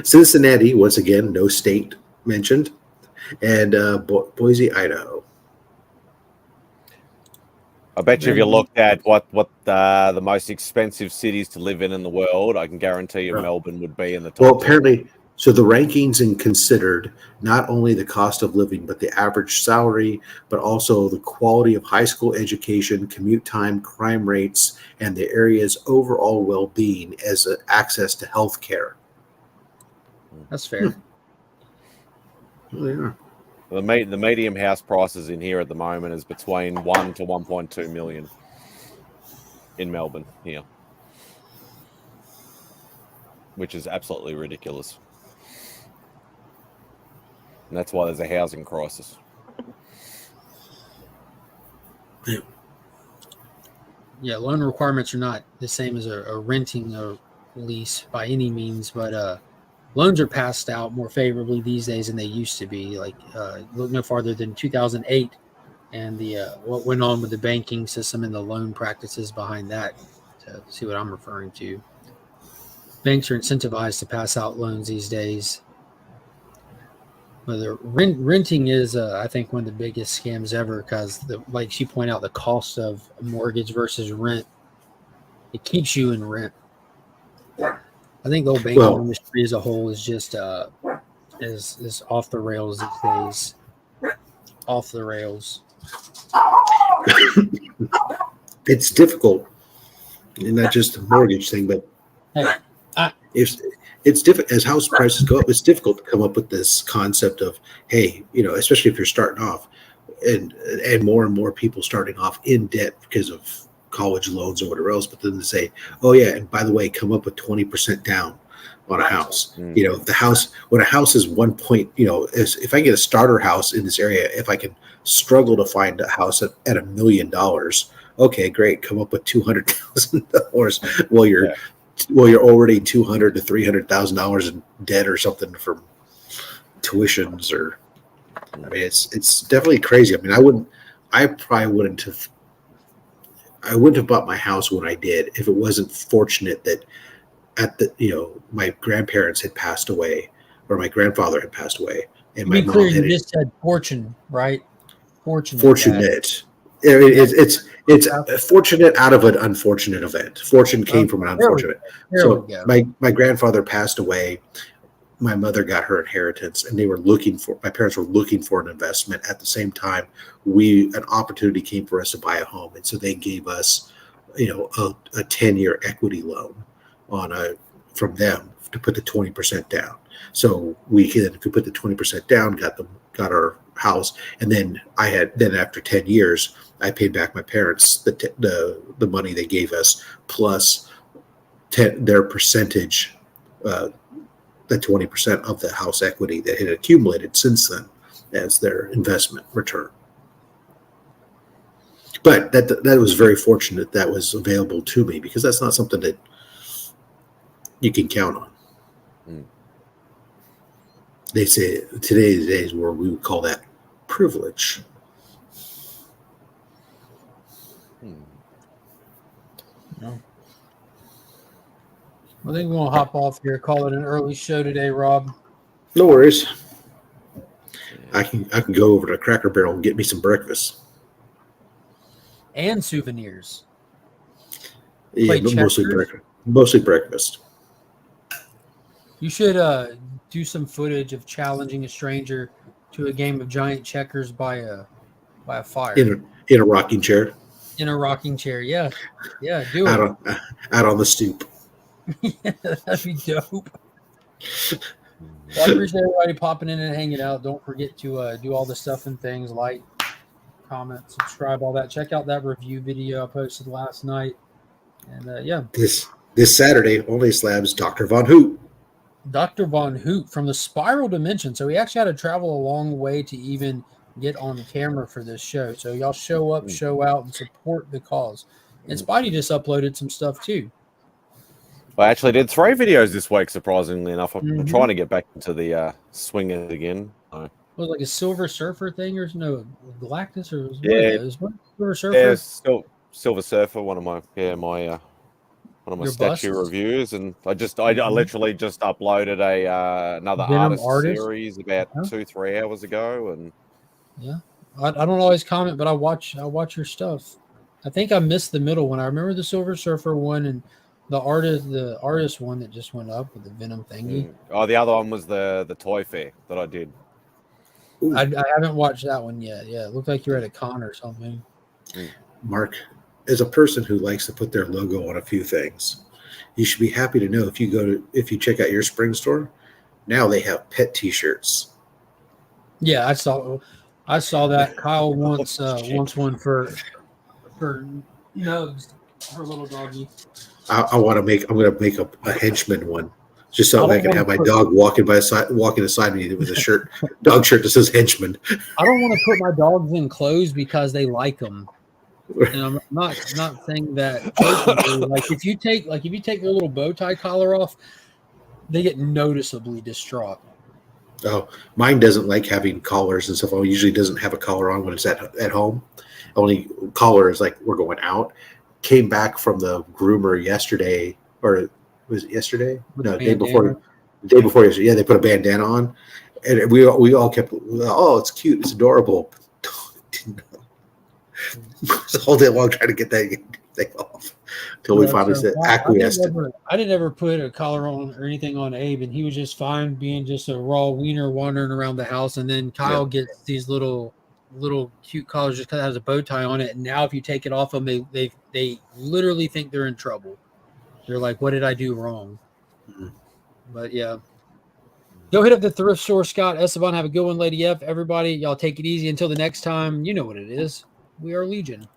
Cincinnati, once again, no state mentioned. And Boise, Idaho. I bet you if you looked at what the most expensive cities to live in the world, I can guarantee you Melbourne would be in the top. Well, apparently, so the rankings considered not only the cost of living, but the average salary, but also the quality of high school education, commute time, crime rates, and the area's overall well-being as access to health care. That's fair. Yeah. The medium house prices in here at the moment is between 1 to 1.2 million in Melbourne here, which is absolutely ridiculous. And that's why there's a housing crisis. Yeah, loan requirements are not the same as a renting a lease by any means, but loans are passed out more favorably these days than they used to be. Like, look no farther than 2008 and the what went on with the banking system and the loan practices behind that, to see what I'm referring to. Banks are incentivized to pass out loans these days. But the renting is, I think, one of the biggest scams ever because, like you point out, the cost of a mortgage versus rent, it keeps you in rent. I think the whole banking industry as a whole is just is off the rails these days. Off the rails. It's difficult, and not just the mortgage thing, but if it's different as house prices go up, it's difficult to come up with this concept of, hey, especially if you're starting off, and more people starting off in debt because of college loans or whatever else, but then to say, oh yeah, and by the way, come up with 20% down on a house. The house, when a house is 1 point, if I get a starter house in this area, if I can struggle to find a house at $1 million, okay, great, come up with $200,000 while you're already $200,000 to $300,000 in debt or something from tuitions, or it's definitely crazy. I mean, I probably wouldn't have bought my house when I did if it wasn't fortunate that my grandparents had passed away, or my grandfather had passed away, and my mom you just said fortune, right? Fortunate. It's fortunate out of an unfortunate event. Fortune came from an unfortunate. So my grandfather passed away. My mother got her inheritance, and my parents were looking for an investment. At the same time, an opportunity came for us to buy a home, and so they gave us a 10-year equity loan from them to put the 20% down. So we could put the 20% down, got our house, and then after 10 years, I paid back my parents the money they gave us plus their percentage, the 20% of the house equity that had accumulated since then as their investment return. But that was very fortunate that was available to me, because that's not something that you can count on. Mm. They say today's days where we would call that privilege. No. I think we're gonna hop off here. Call it an early show today, Rob. No worries. I can go over to Cracker Barrel and get me some breakfast. And souvenirs. Yeah, but mostly breakfast. You should do some footage of challenging a stranger to a game of giant checkers by a fire In a rocking chair. In a rocking chair. Yeah, do it. Out on the stoop. Yeah, that'd be dope. Well, I appreciate everybody popping in and hanging out. Don't forget to do all the stuff and things, like, comment, subscribe, all that. Check out that review video I posted last night. And yeah. This Saturday, only slabs Dr. Von Hoot. Dr. Von Hoot from the Spiral Dimension. So he actually had to travel a long way to even get on camera for this show. So y'all show up, show out, and support the cause. And Spidey just uploaded some stuff too. I actually did 3 videos this week, surprisingly enough. I'm trying to get back into the swing of it again. It was like a Silver Surfer thing, or no, Galactus, or what? Silver Surfer. Yeah, Silver Surfer. One of my Your statue busts? reviews, and I literally just uploaded another Venom artist series about 2-3 hours ago, and yeah, I don't always comment, but I watch your stuff. I think I missed the middle one. I remember the Silver Surfer one and the artist one that just went up with the Venom thingy. Oh, the other one was the Toy Fair that I did. I haven't watched that one yet. Yeah, it looked like you're at a con or something. Mark, as a person who likes to put their logo on a few things, you should be happy to know if you check out your spring store, now they have pet T-shirts. Yeah, I saw that. Kyle wants one for Nugs, her little doggy. I'm going to make a henchman one, just so I can have my dog walking beside me with a dog shirt that says henchman. I don't want to put my dogs in clothes because they like them. And I'm not saying that. Like if you take their little bow tie collar off, they get noticeably distraught. Oh, mine doesn't like having collars and stuff. Usually doesn't have a collar on when it's at home. Only collar is like we're going out. Came back from the groomer yesterday, or was it yesterday? No, the day before yesterday. Yeah, they put a bandana on, and we all kept, oh, it's cute, it's adorable. Didn't know. The whole day long trying to get that thing off until we finally said acquiesced. I didn't ever put a collar on or anything on Abe, and he was just fine being just a raw wiener wandering around the house. And then Kyle gets these little cute collars just because it has a bow tie on it. And now if you take it off them, they literally think they're in trouble. They're like, what did I do wrong? Mm-hmm. But yeah. Go hit up the thrift store, Scott. Esteban, have a good one, Lady F. Everybody, y'all take it easy until the next time. You know what it is. We are Legion.